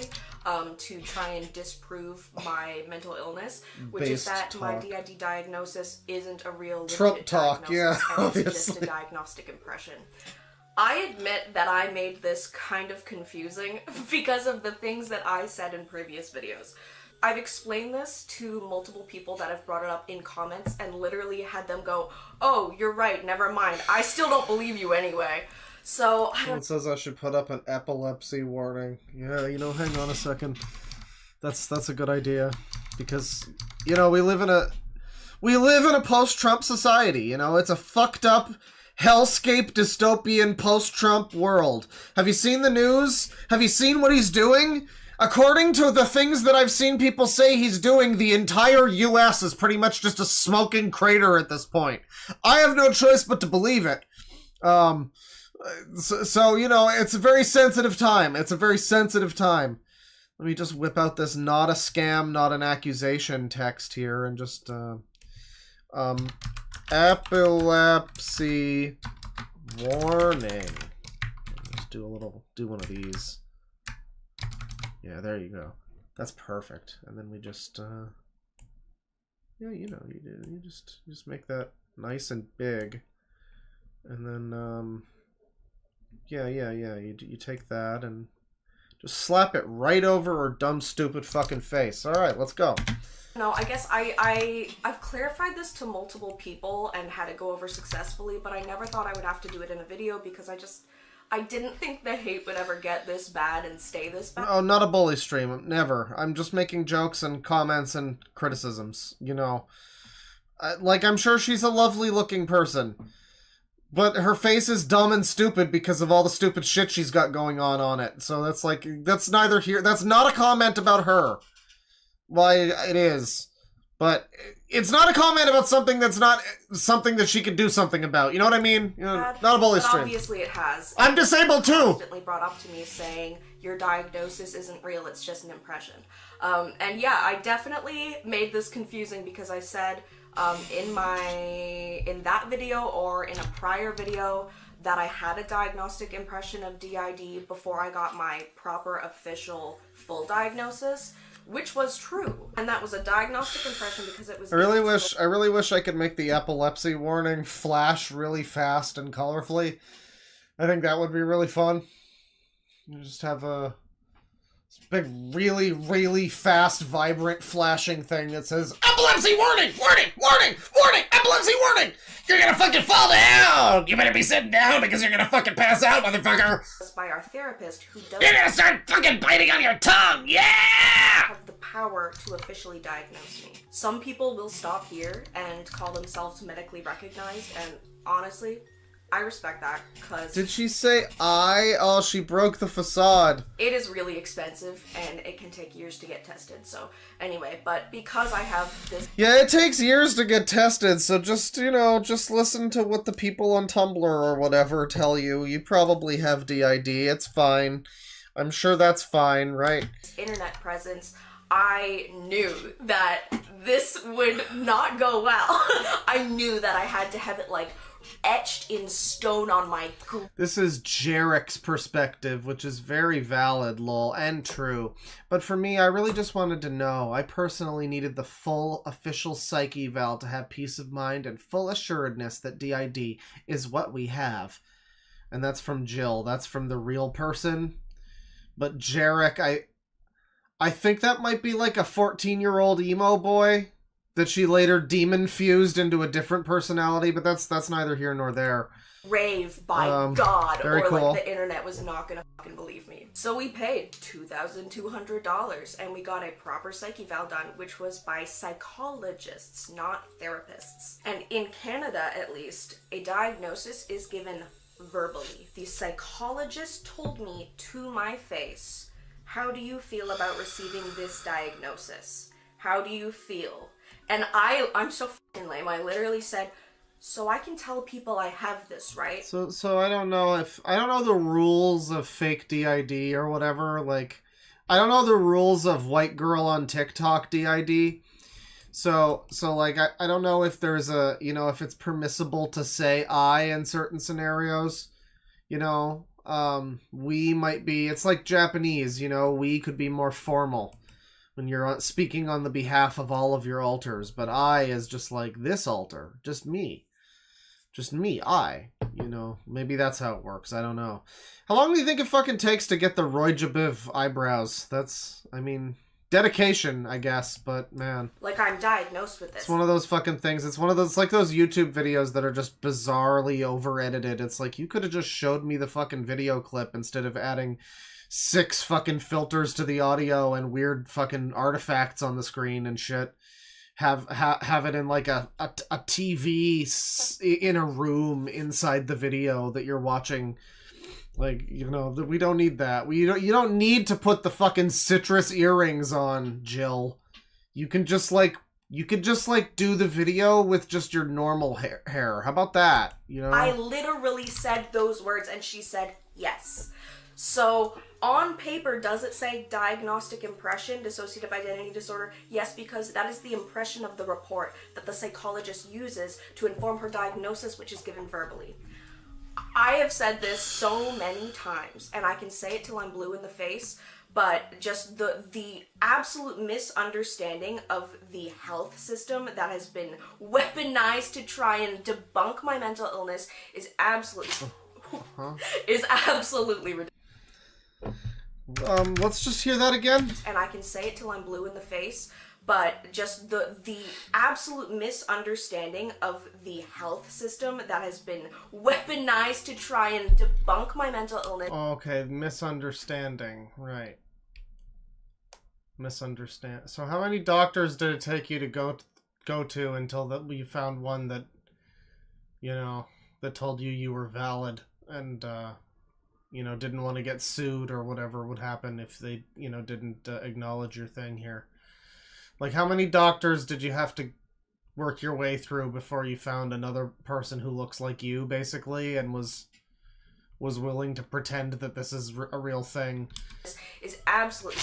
to try and disprove my mental illness, which is that my DID diagnosis isn't a real legit Trump talk, diagnosis, yeah, and it's just a diagnostic impression. I admit that I made this kind of confusing because of the things that I said in previous videos. I've explained this to multiple people that have brought it up in comments and literally had them go, "Oh, you're right, never mind. I still don't believe you anyway." So, It says I should put up an epilepsy warning. Yeah, you know, hang on a second. That's a good idea. Because, you know, we live in a post-Trump society, you know? It's a fucked up hellscape dystopian post-Trump world. Have you seen the news? Have you seen what he's doing? According to the things that I've seen people say he's doing, the entire US is pretty much just a smoking crater at this point. I have no choice but to believe it. So, you know, it's a very sensitive time. It's a very sensitive time. Let me just whip out this not a scam, not an accusation text here and just, epilepsy warning. Let's do one of these. Yeah, there you go. That's perfect. And then we just, yeah, you know, you just make that nice and big. And then, yeah, you take that and just slap it right over her dumb, stupid fucking face. All right, let's go. No, I guess I've clarified this to multiple people and had it go over successfully, but I never thought I would have to do it in a video because I didn't think the hate would ever get this bad and stay this bad. Oh, not a bully stream. Never. I'm just making jokes and comments and criticisms, you know. Like, I'm sure she's a lovely looking person. But her face is dumb and stupid because of all the stupid shit she's got going on it. So that's like, that's neither here. That's not a comment about her. Well, it is. But it's not a comment about something that's not something that she could do something about. You know what I mean? You know, not a bully stream. Obviously it has. I'm disabled too! Constantly brought up to me saying, your diagnosis isn't real, it's just an impression. And yeah, I definitely made this confusing because I said, in that video or in a prior video that I had a diagnostic impression of DID before I got my proper official full diagnosis, which was true. And that was a diagnostic impression because it was... I really wish I could make the epilepsy warning flash really fast and colorfully. I think that would be really fun. You just have a big, really, really fast, vibrant, flashing thing that says, "Epilepsy warning! Warning! Warning! Warning! Epilepsy warning! You're gonna fucking fall down! You better be sitting down because you're gonna fucking pass out, motherfucker!" By our therapist who doesn't... You're gonna start fucking biting on your tongue! Yeah! ...have the power to officially diagnose me. Some people will stop here and call themselves medically recognized, and honestly, I respect that, because Did she say I? Oh, she broke the facade. it is really expensive, and it can take years to get tested, so anyway, but because I have this... Yeah, it takes years to get tested, so just, you know, just listen to what the people on Tumblr or whatever tell you. You probably have DID, it's fine. I'm sure that's fine, right? internet presence, I knew that this would not go well. I knew that I had to have it, like, etched in stone on my... This is Jarek's perspective, which is very valid, lol, and true. But for me, I really just wanted to know. I personally needed the full official psych eval to have peace of mind and full assuredness that DID is what we have. And that's from Jill. That's from the real person. But Jarek, I think that might be like a 14-year-old emo boy that she later demon fused into a different personality, but that's neither here nor there. Rave, by God, very or cool. like the internet was not gonna fucking believe me. So we paid $2,200 and we got a proper psych eval done, which was by psychologists, not therapists. And in Canada, at least, a diagnosis is given verbally. The psychologist told me to my face, "How do you feel about receiving this diagnosis? How do you feel?" And I'm so fucking lame. I literally said, "So I can tell people I have this, right?" So I don't know the rules of fake DID or whatever. Like, I don't know the rules of white girl on TikTok DID. So like, I don't know if there's a, you know, if it's permissible to say I in certain scenarios. You know, we might be, it's like Japanese, you know, we could be more formal when you're speaking on the behalf of all of your alters, but I is just like this alter, just me, I, you know, maybe that's how it works, I don't know. How long do you think it fucking takes to get the Roy Jabiv eyebrows? That's, I mean, dedication, I guess, but man. Like, I'm diagnosed with this. It's one of those fucking things, it's one of those, like those YouTube videos that are just bizarrely over-edited. It's like, you could have just showed me the fucking video clip instead of adding 6 fucking filters to the audio and weird fucking artifacts on the screen and shit. Have it in like a TV in a room inside the video that you're watching. Like, you know, we don't need that. You don't need to put the fucking citrus earrings on, Jill. You could just do the video with just your normal hair. How about that? You know? I literally said those words and she said yes. So, on paper, does it say diagnostic impression, dissociative identity disorder? Yes, because that is the impression of the report that the psychologist uses to inform her diagnosis, which is given verbally. I have said this so many times, and I can say it till I'm blue in the face, but just the absolute misunderstanding of the health system that has been weaponized to try and debunk my mental illness is absolutely ridiculous. Let's just hear that again. And I can say it till I'm blue in the face, but just the absolute misunderstanding of the health system that has been weaponized to try and debunk my mental illness. Okay, misunderstanding, right. So how many doctors did it take you to go to until that you found one that, you know, that told you were valid and, you know, didn't want to get sued or whatever would happen if they, you know, didn't acknowledge your thing here? Like, how many doctors did you have to work your way through before you found another person who looks like you, basically, and was willing to pretend that this is a real thing? Is absolutely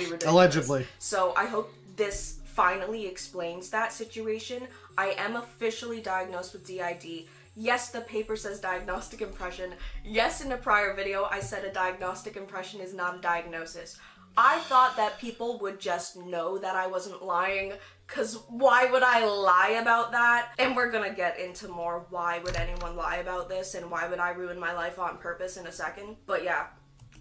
ridiculous. Allegedly. So I hope this finally explains that situation. I am officially diagnosed with DID. Yes, the paper says diagnostic impression. Yes, in a prior video I said a diagnostic impression is not a diagnosis. I thought that people would just know that I wasn't lying, because why would I lie about that? And we're gonna get into more why would anyone lie about this and why would I ruin my life on purpose in a second. But yeah,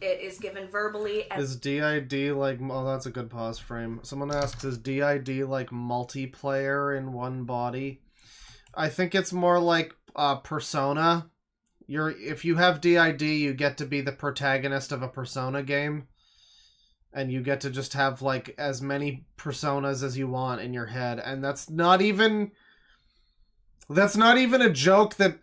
it is given verbally. And is DID like... Oh, that's a good pause frame. Someone asks, is DID like multiplayer in one body? I think it's more like Persona. If you have DID, you get to be the protagonist of a Persona game. And you get to just have, like, as many personas as you want in your head. And that's not even... That's not even a joke that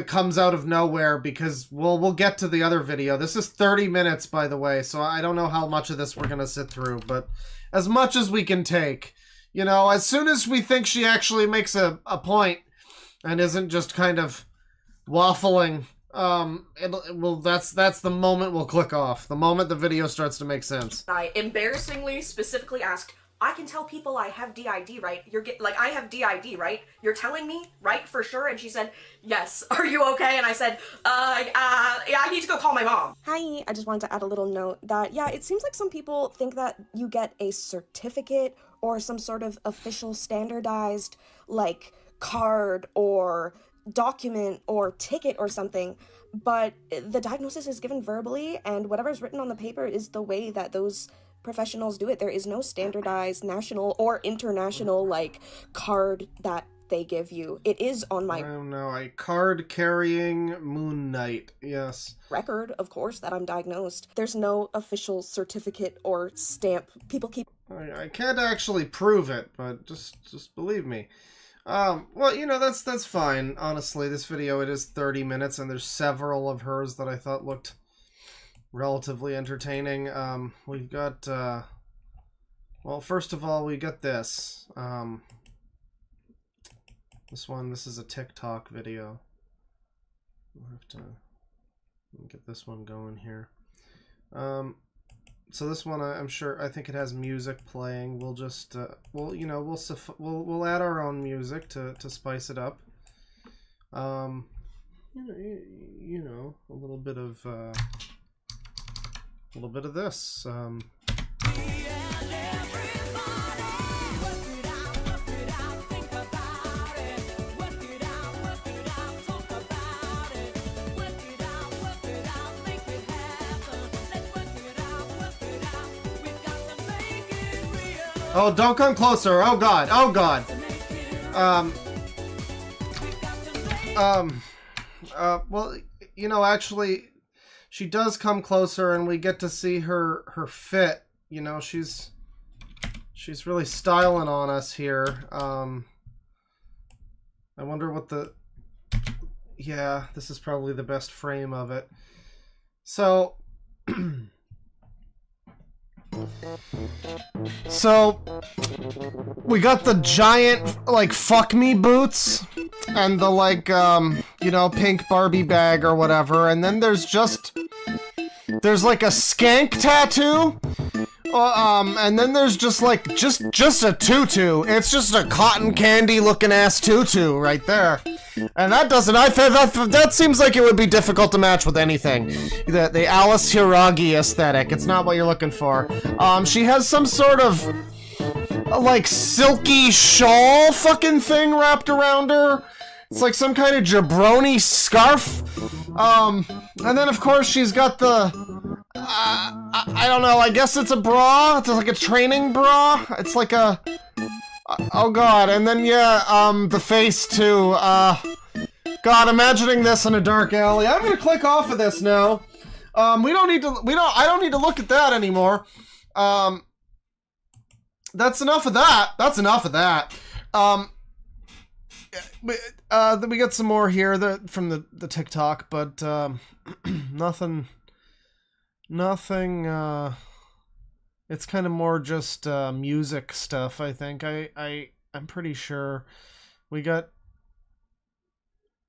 comes out of nowhere, because we'll get to the other video. This is 30 minutes, by the way, so I don't know how much of this we're gonna sit through, but as much as we can take. You know, as soon as we think she actually makes a point and isn't just kind of waffling, that's the moment we'll click off. The moment the video starts to make sense. I embarrassingly specifically asked, I can tell people I have DID, right? I have DID, right? You're telling me, right, for sure? And she said, yes. Are you okay? And I said, yeah, I need to go call my mom. Hi, I just wanted to add a little note that, yeah, it seems like some people think that you get a certificate or some sort of official standardized, like, card or document or ticket or something, but the diagnosis is given verbally, and whatever's written on the paper is the way that those professionals do it. There is no standardized national or international, like, card that they give you. It is on my... I don't know, a card-carrying Moon Knight, yes. Record, of course, that I'm diagnosed. There's no official certificate or stamp. People keep... I can't actually prove it, but just believe me. Well, you know, that's fine. Honestly, this video, it is 30 minutes, and there's several of hers that I thought looked relatively entertaining. We've got, well, first of all, we got this. This is a TikTok video. We'll have to get this one going here. So this one, I think it has music playing. We'll just, we'll add our own music to spice it up. You know, a little bit of this. Oh, don't come closer. Oh god. Oh god. Well, you know, actually, she does come closer, and we get to see her fit. You know, she's really styling on us here. I wonder what the... Yeah, this is probably the best frame of it. So... So, we got the giant, like, fuck me boots, and the, like, you know, pink Barbie bag or whatever, and then there's like a skank tattoo, and then there's just, like, just a tutu. It's just a cotton candy looking ass tutu right there. And that doesn't, that seems like it would be difficult to match with anything. The Alice Hiragi aesthetic, it's not what you're looking for. She has some sort of, like, silky shawl fucking thing wrapped around her. It's like some kind of jabroni scarf. And then of course she's got the, I don't know, I guess it's a bra. It's like a training bra. It's like a... Oh god, and then yeah, the face too. God, imagining this in a dark alley. I'm gonna click off of this now. I don't need to look at that anymore. That's enough of that. That's enough of that. We got some more here from the TikTok, but nothing. It's kind of more just music stuff, I think. I'm pretty sure we got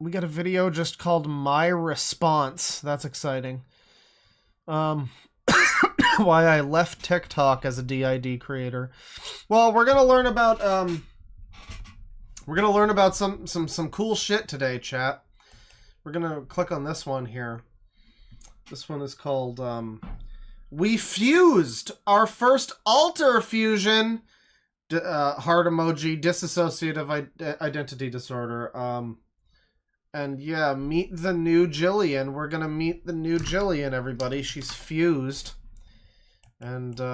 a video just called My Response. That's exciting. Why I left TikTok as a DID creator. Well, we're gonna learn about some cool shit today, chat. We're gonna click on this one here. This one is called We Fused Our First Alter Fusion, heart emoji, dissociative identity disorder. And yeah, meet the new Jillian. We're gonna meet the new Jillian, everybody. She's fused. And, you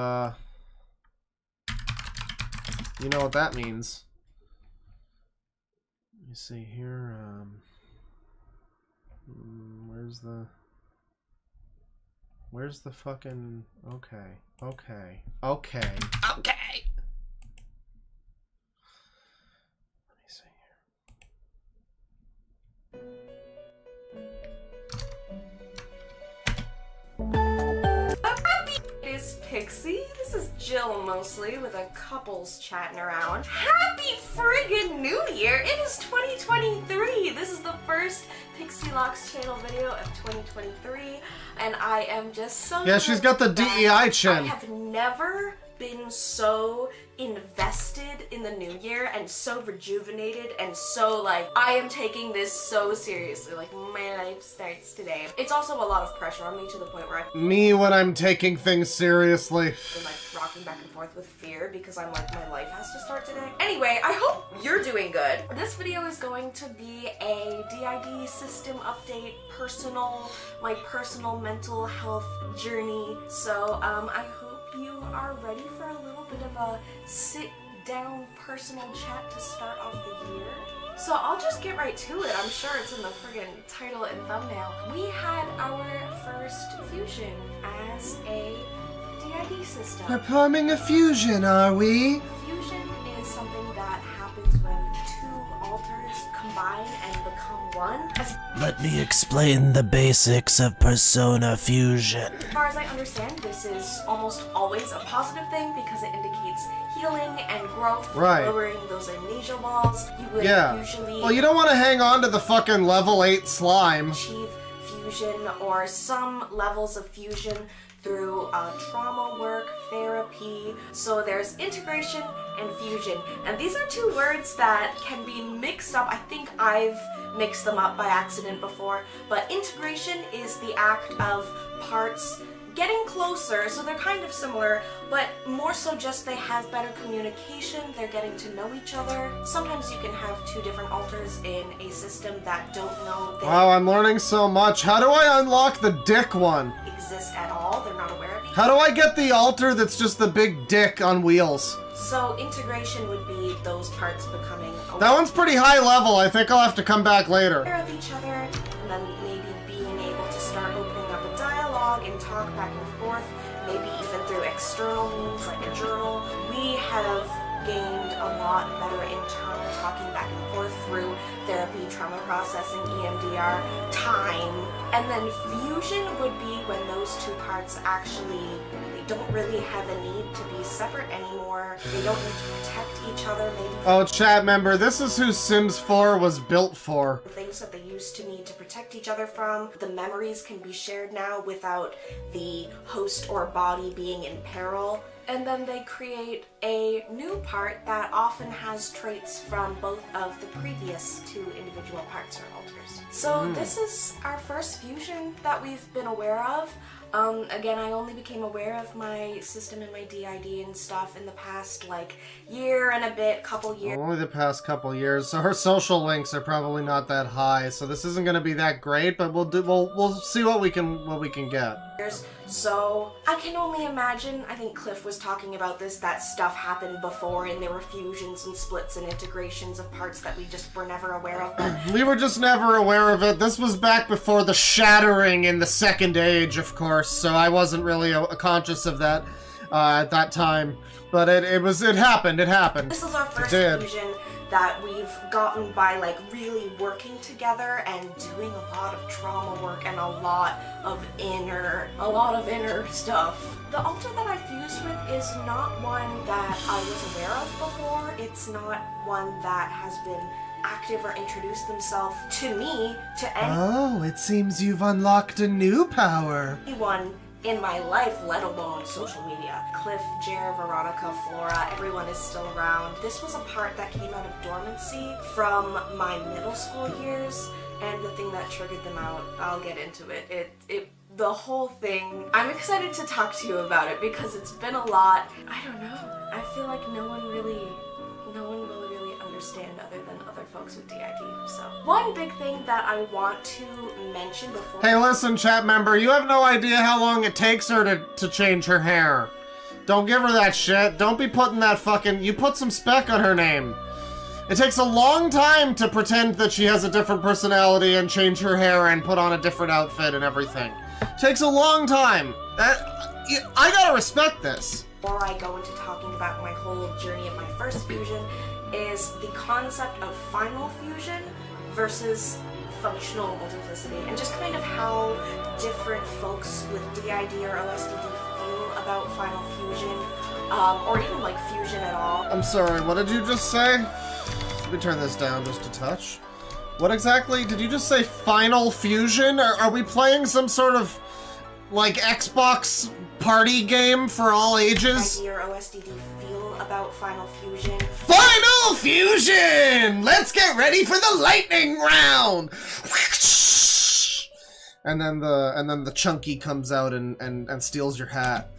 know what that means. Let me see here, Where's the fucking... Okay. Let me see here. Jill mostly, with a couples chatting around. Happy friggin' New Year! It is 2023! This is the first Pixie Locks channel video of 2023, and I am just so Yeah, she's got the DEI chin. I have never been so invested in the new year and so rejuvenated and so like I am taking this so seriously, like my life starts today. It's also a lot of pressure on me to the point where Me when I'm taking things seriously. I'm like rocking back and forth with fear because I'm like my life has to start today. Anyway, I hope you're doing good. This video is going to be a DID system update, my personal mental health journey. So I hope you are ready for a little bit of a sit-down personal chat to start off the year. So I'll just get right to it. I'm sure it's in the friggin' title and thumbnail. We had our first fusion as a DID system. Performing a fusion, are we? Fusion is something that happens when two alters combine and become one. Let me explain the basics of persona fusion. As far as I understand, this is almost always a positive thing because it indicates healing and growth, right, lowering those amnesia walls. You would usually well, you don't want to hang on to the fucking level 8 slime. Achieve fusion or some levels of fusion through trauma work, therapy. So there's integration and fusion. And these are two words that can be mixed up. I think I've mixed them up by accident before. But integration is the act of parts getting closer, so they're kind of similar, but more so just they have better communication, they're getting to know each other. Sometimes you can have two different alters in a system that don't know they Wow, I'm learning so much. How do I unlock the dick one? exist at all, they're not aware of each other. How do I get the altar that's just the big dick on wheels? So integration would be those parts becoming aware. That one's pretty high level. I think I'll have to come back later. Aware of each other, and then maybe being able to start opening up a dialogue and talk back and forth, maybe even through external means like a journal. We have gained a lot better internal talking back and forth through therapy, trauma processing, EMDR, time. And then fusion would be when those two parts actually, they don't really have a need to be separate anymore. They don't need to protect each other, maybe. Oh, chat member, this is who Sims 4 was built for. Things that they used to need to protect each other from. The memories can be shared now without the host or body being in peril. And then they create a new part that often has traits from both of the previous two individual parts or alters. So this is our first fusion that we've been aware of. Again, I only became aware of my system and my DID and stuff in the past, like, year and a bit, couple years. Only the past couple years, so her social links are probably not that high, so this isn't gonna be that great, but we'll see what we can get. So I can only imagine, I think Cliff was talking about this, that stuff happened before and there were fusions and splits and integrations of parts that we just were never aware of. But we were just never aware of it. This was back before the shattering in the Second Age, of course, so I wasn't really conscious of that at that time. But it happened. This is our first fusion that we've gotten by like really working together and doing a lot of trauma work and a lot of inner stuff. The altar that I fused with is not one that I was aware of before. It's not one that has been active or introduced themselves to me, to Oh, it seems you've unlocked a new power. anyone in my life, let alone social media. Cliff, Jer, Veronica, Flora, everyone is still around. This was a part that came out of dormancy from my middle school years, and the thing that triggered them out, I'll get into it. The whole thing, I'm excited to talk to you about it because it's been a lot. I don't know. I feel like no one will really understand other than other folks with DID. So one big thing that I want to mention before— Hey, listen, chat member, you have no idea how long it takes her to change her hair. Don't give her that shit. Don't be putting that fucking— you put some speck on her name. It takes a long time to pretend that she has a different personality and change her hair and put on a different outfit and everything. It takes a long time. I gotta respect this. Before I go into talking about my whole journey of my first fusion, is the concept of final fusion versus functional multiplicity, and just kind of how different folks with DID or OSDD feel about final fusion. or even like fusion at all. I'm sorry, what did you just say? Let me turn this down just a touch. What exactly? Did you just say Final Fusion? Are we playing some sort of, like, Xbox party game for all ages? Idea or OSDD feel about Final Fusion? Final Fusion! Let's get ready for the lightning round! And then the Chunky comes out and steals your hat.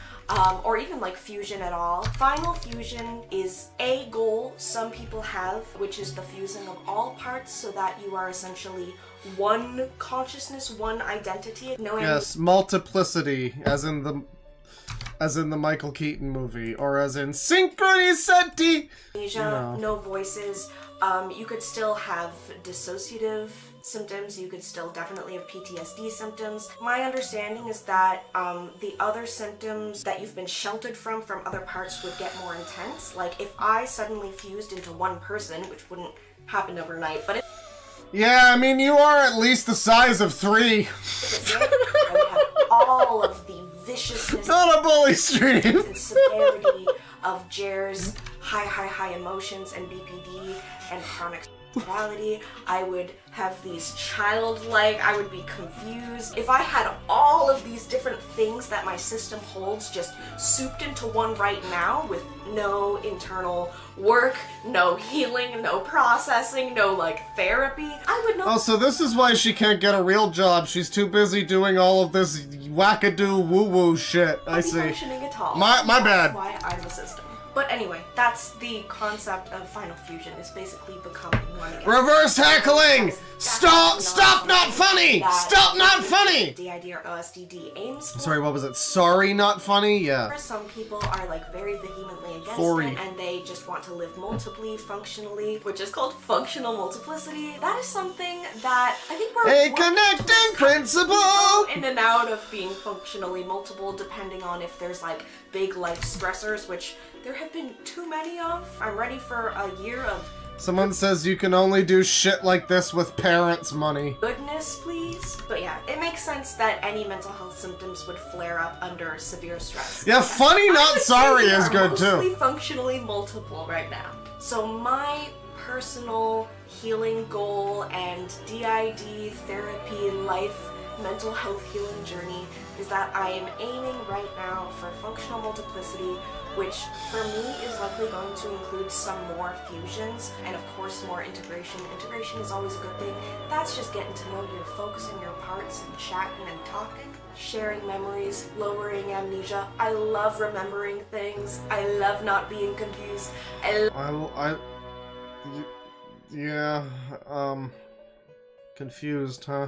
Or even like fusion at all. Final fusion is a goal some people have, which is the fusing of all parts so that you are essentially one consciousness, one identity. Knowing Yes, multiplicity, as in the Michael Keaton movie, or as in synchronicity. amnesia, no voices. You could still have dissociative symptoms, you could still definitely have PTSD symptoms. My understanding is that the other symptoms that you've been sheltered from other parts would get more intense. Like if I suddenly fused into one person, which wouldn't happen overnight, but Yeah, I mean, you are at least the size of 3. I would have all of the viciousness Not a bully stream. and severity of Jer's high emotions and BPD and chronic sexuality. I would have these childlike, I would be confused. If I had all of these different things that my system holds just souped into one right now with no internal work, no healing, no processing, no like therapy, I would not. Oh, so this is why she can't get a real job. She's too busy doing all of this wackadoo woo-woo shit. I see. Functioning at all. My bad. That's why I'm the system. But anyway, that's the concept of Final Fusion, is basically becoming one again. Reverse heckling! Stop not funny! Stop not funny! DID or OSDD aims for. Sorry, what was it? Sorry, not funny? Yeah. Some people are like very vehemently against Sorry. it, and they just want to live multiply, functionally, which is called functional multiplicity. That is something that I think we're A connecting principle! in and out of being functionally multiple, depending on if there's like big life stressors, which there have been too many of. I'm ready for a year of Someone says you can only do shit like this with parents' money. goodness, please. But yeah, it makes sense that any mental health symptoms would flare up under severe stress. Yeah, funny, not sorry We is are good mostly too. functionally multiple right now. So my personal healing goal and DID therapy life mental health healing journey is that I am aiming right now for functional multiplicity, which for me is likely going to include some more fusions and of course more integration. Integration is always a good thing. That's just getting to know your focusing your parts and chatting and talking, sharing memories, lowering amnesia. I love remembering things. I love not being confused. Confused, huh?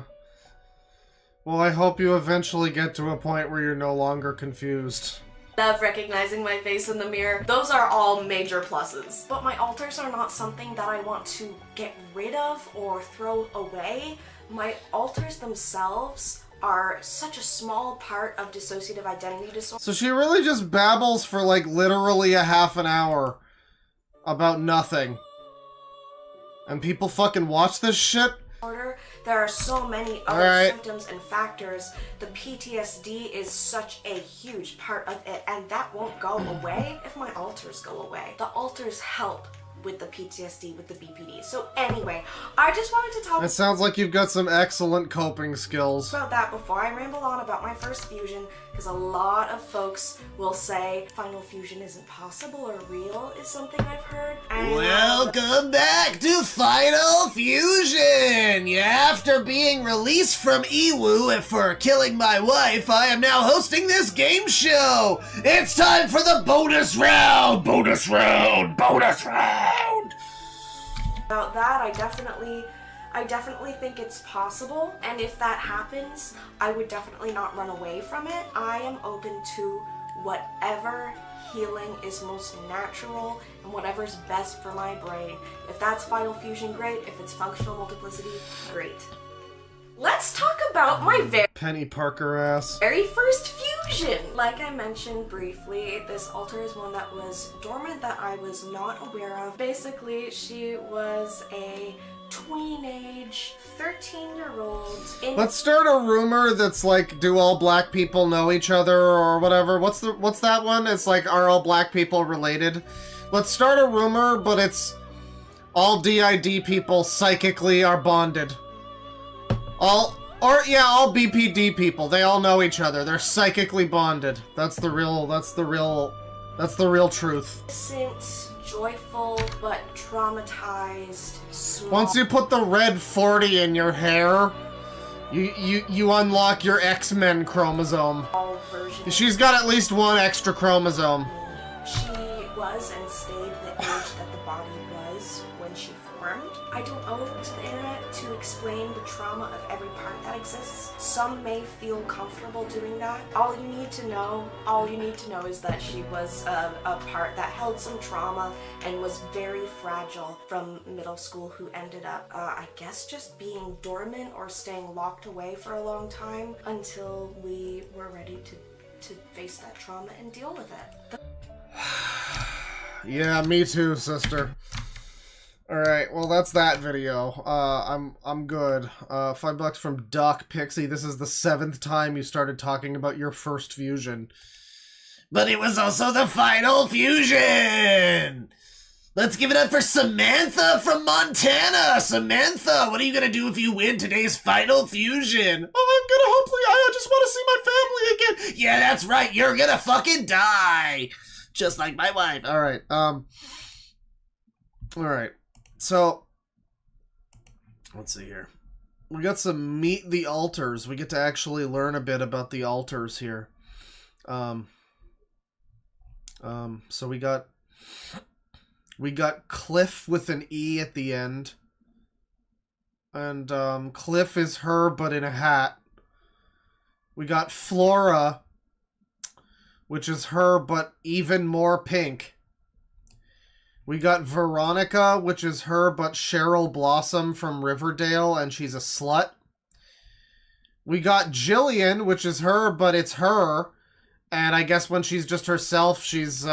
Well, I hope you eventually get to a point where you're no longer confused. Love recognizing my face in the mirror. Those are all major pluses. But my alters are not something that I want to get rid of or throw away. My alters themselves are such a small part of dissociative identity disorder. So she really just babbles for like literally a half an hour about nothing. And people fucking watch this shit? There are so many other Alright. symptoms and factors. The PTSD is such a huge part of it, and that won't go away if my alters go away. The alters help with the PTSD, with the BPD. So anyway, I just wanted to talk It sounds like you've got some excellent coping skills. about that before I ramble on about my first fusion, because a lot of folks will say Final Fusion isn't possible or real, is something I've heard. And Welcome back to Final Fusion! Yeah, after being released from Iwu for killing my wife, I am now hosting this game show! It's time for the bonus round! Bonus round! Bonus round! about that, I definitely think it's possible, and if that happens, I would definitely not run away from it. I am open to whatever healing is most natural and whatever's best for my brain. If that's Final Fusion, great. If it's functional multiplicity, great. Let's talk about my Penny Parker ass. very first fusion. Like I mentioned briefly, this alter is one that was dormant that I was not aware of. Basically, she was a tweenage 13-year-old in Let's start a rumor that's like, do all black people know each other or whatever? What's that one? It's like, are all black people related? Let's start a rumor, but it's all DID people psychically are bonded. All BPD people, they all know each other. They're psychically bonded. That's the real truth. innocent, joyful, but traumatized, small. Once you put the red 40 in your hair, you unlock your X-Men chromosome. She's got at least one extra chromosome. She was and stayed the age that the body was when she formed. I don't owe it to the internet to explain the trauma of every part that exists. Some may feel comfortable doing that. All you need to know is that she was a part that held some trauma and was very fragile from middle school, who ended up, I guess, just being dormant or staying locked away for a long time until we were ready to face that trauma and deal with it. Yeah, me too, sister. Alright, well that's that video. I'm good. $5 from Doc Pixie. This is the 7th time you started talking about your first fusion. But it was also the final fusion! Let's give it up for Samantha from Montana! Samantha, what are you gonna do if you win today's final fusion? Oh, I'm gonna hopefully, I just want to see my family again! Yeah, that's right, you're gonna fucking die! Just like my wife. Alright, alright. So, let's see here. We got some Meet the Alters. We get to actually learn a bit about the alters here. So we got Cliff with an E at the end. And, Cliff is her, but in a hat. We got Flora, which is her, but even more pink. We got Veronica, which is her, but Cheryl Blossom from Riverdale, and she's a slut. We got Jillian, which is her, but it's her. And I guess when she's just herself, she's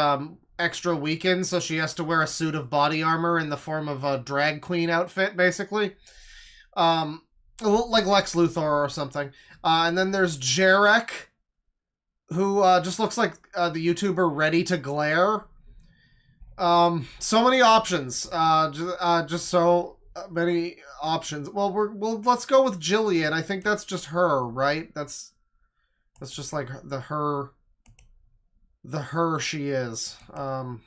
extra weakened, so she has to wear a suit of body armor in the form of a drag queen outfit, basically. Like Lex Luthor or something. And then there's Jarek, who just looks like the YouTuber Ready to Glare. So many options. Just so many options. Well, let's go with Jillian. I think that's just her, right? That's just like the her she is. Let me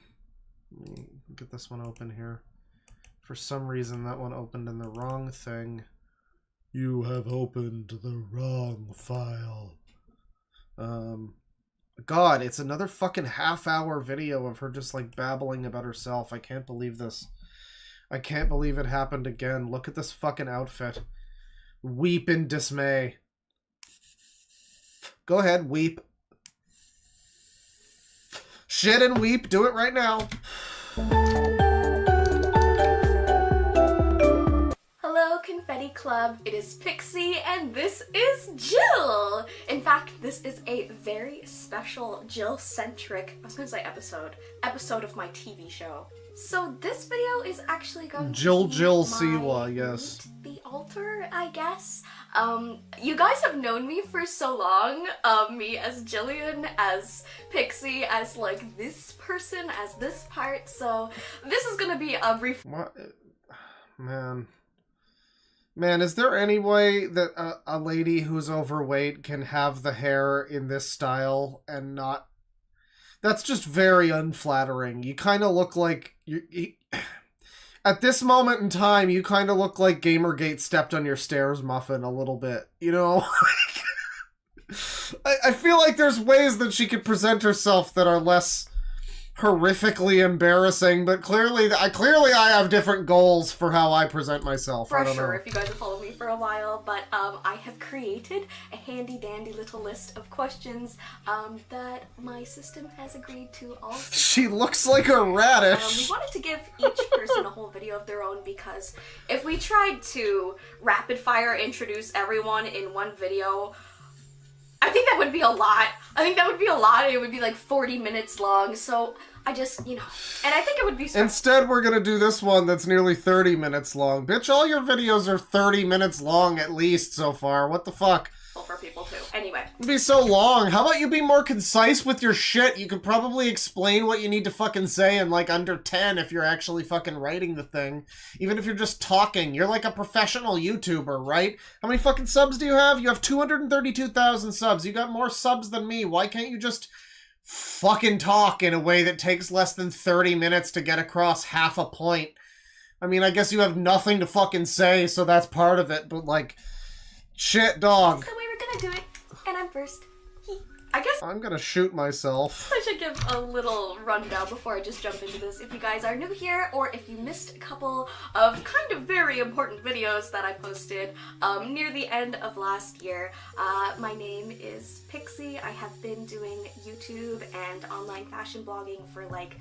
get this one open here. For some reason, that one opened in the wrong thing. You have opened the wrong file. God, it's another fucking half-hour video of her just, like, babbling about herself. I can't believe this. I can't believe it happened again. Look at this fucking outfit. Weep in dismay. Go ahead, weep. Shit and weep. Do it right now. Hello, Confetti Club. It is Pixie, and this is Jill. In fact, this is a very special Jill-centric, I was going to say episode of my TV show. So this video is actually going to be Siwa, yes. Meet the altar, I guess. You guys have known me for so long. Me as Jillian, as Pixie, as like this person, as this part. So this is gonna be a brief. What? Man, is there any way that a lady who's overweight can have the hair in this style and not... That's just very unflattering. You kind of look like... At this moment in time, you kind of look like Gamergate stepped on your stairs muffin a little bit, you know? I feel like there's ways that she could present herself that are less horrifically embarrassing, but clearly I have different goals for how I present myself. For I don't sure, know. if you guys have followed me for a while, but I have created a handy-dandy little list of questions that my system has agreed to also. She looks like a radish. We wanted to give each person a whole video of their own because if we tried to rapid-fire introduce everyone in one video, I think that would be a lot. I think that would be a lot. It would be like 40 minutes long, so I just, you know, and I think it would be Instead, we're gonna do this one that's nearly 30 minutes long. Bitch, all your videos are 30 minutes long at least so far. What the fuck? for people too. Anyway. It'd be so long. How about you be more concise with your shit? You could probably explain what you need to fucking say in like under 10 if you're actually fucking writing the thing. Even if you're just talking. You're like a professional YouTuber, right? How many fucking subs do you have? You have 232,000 subs. You got more subs than me. Why can't you just fucking talk in a way that takes less than 30 minutes to get across half a point? I mean, I guess you have nothing to fucking say, so that's part of it, but like, shit, dog. That's the way we're gonna do it, and I'm first. I guess I'm gonna shoot myself. I should give a little rundown before I just jump into this. If you guys are new here, or if you missed a couple of kind of very important videos that I posted near the end of last year, my name is Pixie. I have been doing YouTube and online fashion blogging for like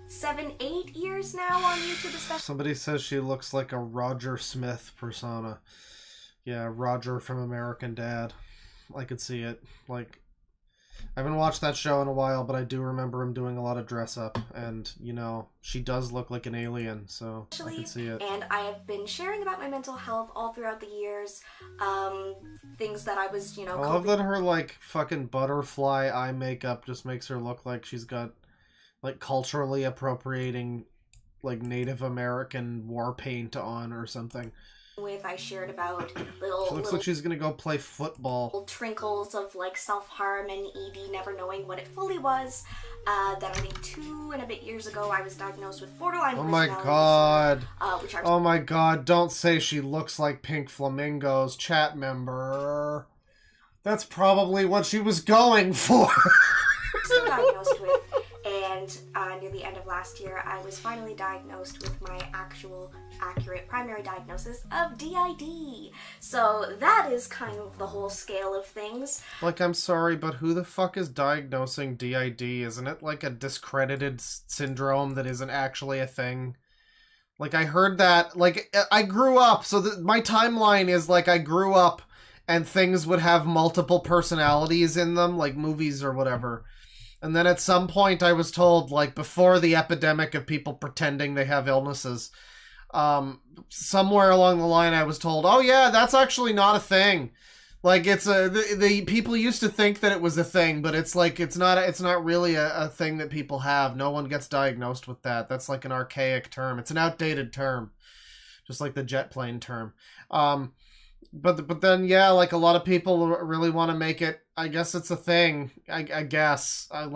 7-8 years now on YouTube especially. Somebody says she looks like a Roger Smith persona. Yeah, Roger from American Dad. I could see it. Like, I haven't watched that show in a while, but I do remember him doing a lot of dress up, and, you know, she does look like an alien, so I can see it. And I have been sharing about my mental health all throughout the years, things that I was, you know, I love that her, like, fucking butterfly eye makeup just makes her look like she's got, like, culturally appropriating, like, Native American war paint on or something. With I shared about She looks like she's gonna go play football. Trinkles of like self-harm and ED, never knowing what it fully was. Then I think 2 and a bit years ago I was diagnosed with borderline Oh my personality god. disorder, Oh my god, don't say she looks like Pink Flamingos, chat member. That's probably what she was going for. still diagnosed with, and near the end of last year I was finally diagnosed with my actual accurate primary diagnosis of DID. So that is kind of the whole scale of things. Like, I'm sorry, but who the fuck is diagnosing DID? Isn't it like a discredited syndrome that isn't actually a thing? Like, I heard that, like, I grew up, so my timeline is like I grew up and things would have multiple personalities in them, like movies or whatever. And then at some point I was told, like, before the epidemic of people pretending they have illnesses, somewhere along the line I was told, oh yeah, that's actually not a thing. Like, it's the people used to think that it was a thing, but it's like, it's not really a thing that people have. No one gets diagnosed with that. That's like an archaic term. It's an outdated term. Just like the jet plane term. But then, yeah, like, a lot of people really want to make it, I guess it's a thing. I guess. I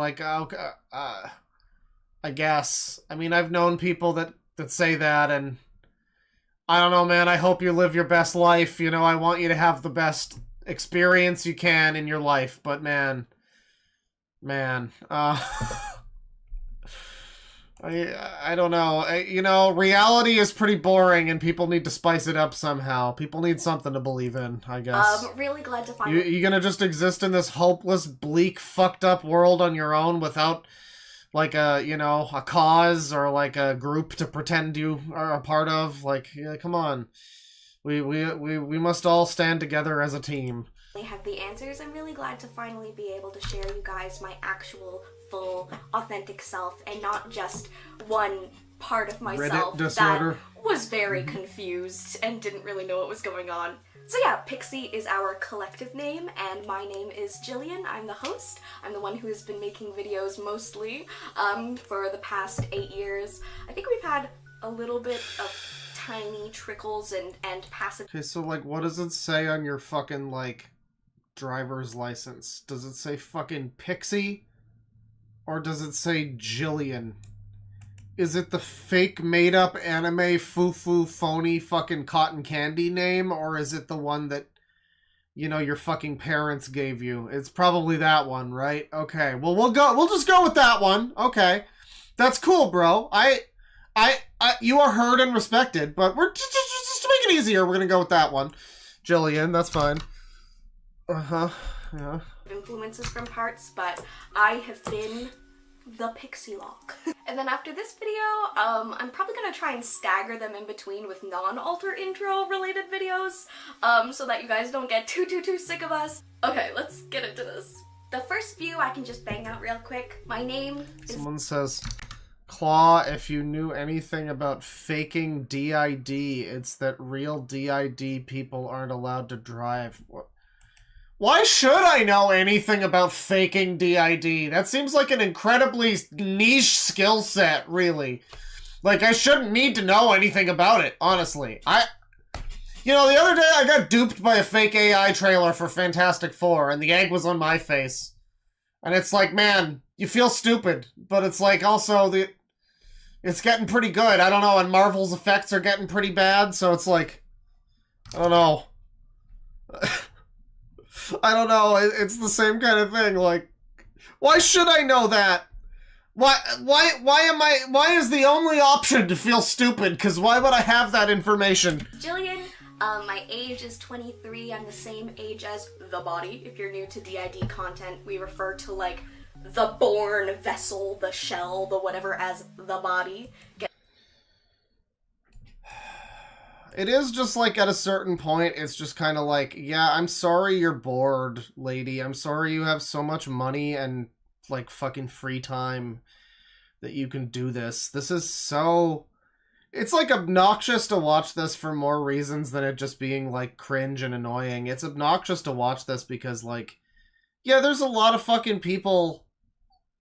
guess. I mean, I've known people that say that, and I don't know, man. I hope you live your best life. You know, I want you to have the best experience you can in your life, but man, I don't know. You know, reality is pretty boring, and people need to spice it up somehow. People need something to believe in, I guess. Really glad to find you gonna just exist in this hopeless, bleak, fucked up world on your own without, like, a cause or like a group to pretend you are a part of? Like, yeah, come on. We must all stand together as a team. Have the answers. I'm really glad to finally be able to share you guys my actual, full, authentic self, and not just one part of myself that was very confused and didn't really know what was going on. So yeah, Pixie is our collective name, and my name is Jillian. I'm the host. I'm the one who has been making videos mostly for the past 8 years. I think we've had a little bit of tiny trickles and passive. Okay, so, like, what does it say on your fucking, like, driver's license? Does it say fucking Pixie? Or does it say Jillian? Is it the fake made-up anime foo-foo phony fucking cotton candy name? Or is it the one that, you know, your fucking parents gave you? It's probably that one, right? Okay, well, we'll just go with that one. Okay. That's cool, bro. You are heard and respected, but we're just to make it easier, we're gonna go with that one. Jillian, that's fine. Yeah. Influences from parts, but I have been the Pixie Lock. And then after this video, I'm probably gonna try and stagger them in between with non-alter intro related videos, so that you guys don't get too sick of us. Okay, let's get into this. The first few I can just bang out real quick. My name is... Someone says, Claw, if you knew anything about faking DID, it's that real DID people aren't allowed to drive. What? Why should I know anything about faking DID? That seems like an incredibly niche skill set, really. Like, I shouldn't need to know anything about it, honestly. You know, the other day I got duped by a fake AI trailer for Fantastic Four, and the egg was on my face. And it's like, man, you feel stupid, but it's like, also, it's getting pretty good. I don't know, and Marvel's effects are getting pretty bad, so it's like, I don't know. I don't know, it's the same kind of thing, like, why should I know that? Why is the only option to feel stupid? Because why would I have that information? Jillian. My age is 23. I'm the same age as the body. If you're new to DID content, we refer to, like, the born vessel, the shell, the whatever as the body. It is just like at a certain point, it's just kind of like, yeah, I'm sorry you're bored, lady. I'm sorry you have so much money and, like, fucking free time that you can do this. This is so... It's, like, obnoxious to watch this for more reasons than it just being, like, cringe and annoying. It's obnoxious to watch this because, like, yeah, there's a lot of fucking people...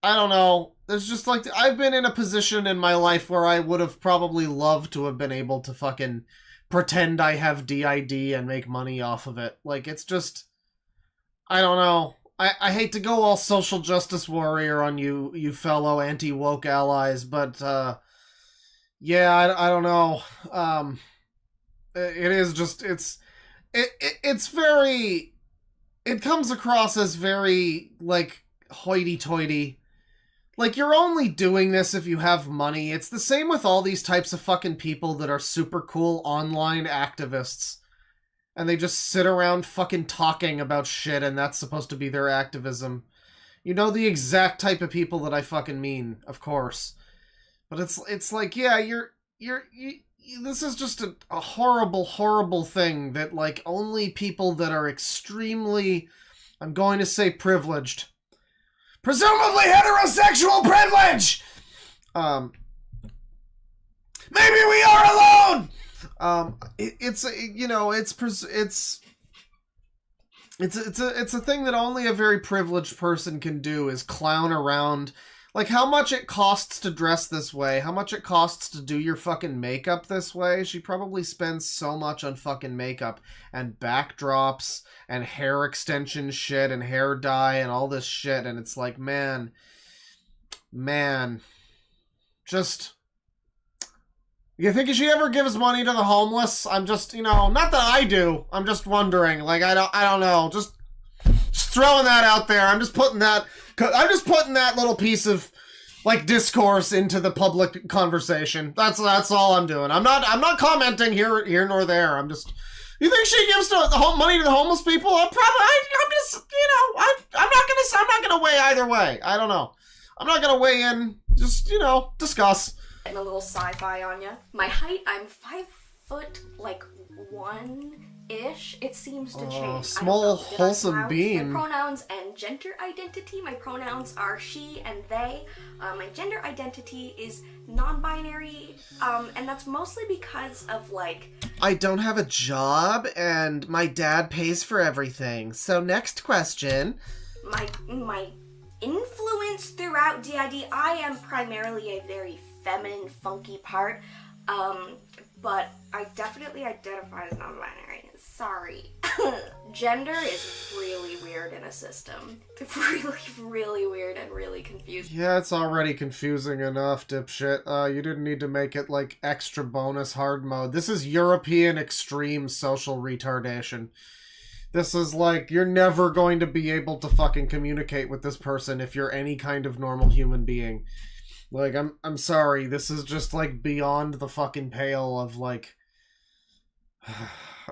I don't know. There's just, like, I've been in a position in my life where I would have probably loved to have been able to fucking pretend I have DID and make money off of it. Like, it's just... I don't know. I hate to go all social justice warrior on you fellow anti-woke allies, but, yeah, I don't know. It is just, it's very, it comes across as very, like, hoity-toity. Like, you're only doing this if you have money. It's the same with all these types of fucking people that are super cool online activists. And they just sit around fucking talking about shit, and that's supposed to be their activism. You know the exact type of people that I fucking mean, of course. But it's like, yeah, this is just a horrible, horrible thing that, like, only people that are extremely, I'm going to say privileged, presumably heterosexual privilege! Maybe we are alone! It's a thing that only a very privileged person can do, is clown around. Like, how much it costs to dress this way, how much it costs to do your fucking makeup this way. She probably spends so much on fucking makeup and backdrops and hair extension shit and hair dye and all this shit, and it's like, man, just... You think she ever gives money to the homeless? I'm just, not that I do. I'm just wondering. Like, I don't know. Just throwing that out there. I'm just putting that little piece of, like, discourse into the public conversation. That's all I'm doing. I'm not commenting here nor there. I'm just. You think she gives money to the homeless people? I'm not gonna weigh either way. I don't know. I'm not gonna weigh in. Just, discuss. And a little sci-fi on ya. My height, I'm 5'1"-ish. It seems to change. Small, wholesome bean. My pronouns and gender identity. My pronouns are she and they. My gender identity is non-binary, and that's mostly because of, like... I don't have a job, and my dad pays for everything. So next question. My influence throughout DID, I am primarily a very feminine, funky part, but I definitely identify as non-binary. Sorry. Gender is really weird in a system. Really, really weird and really confusing. Yeah, it's already confusing enough, dipshit. You didn't need to make it, like, extra bonus hard mode. This is European extreme social retardation. This is like, you're never going to be able to fucking communicate with this person if you're any kind of normal human being. Like, I'm sorry, this is just, like, beyond the fucking pale of, like...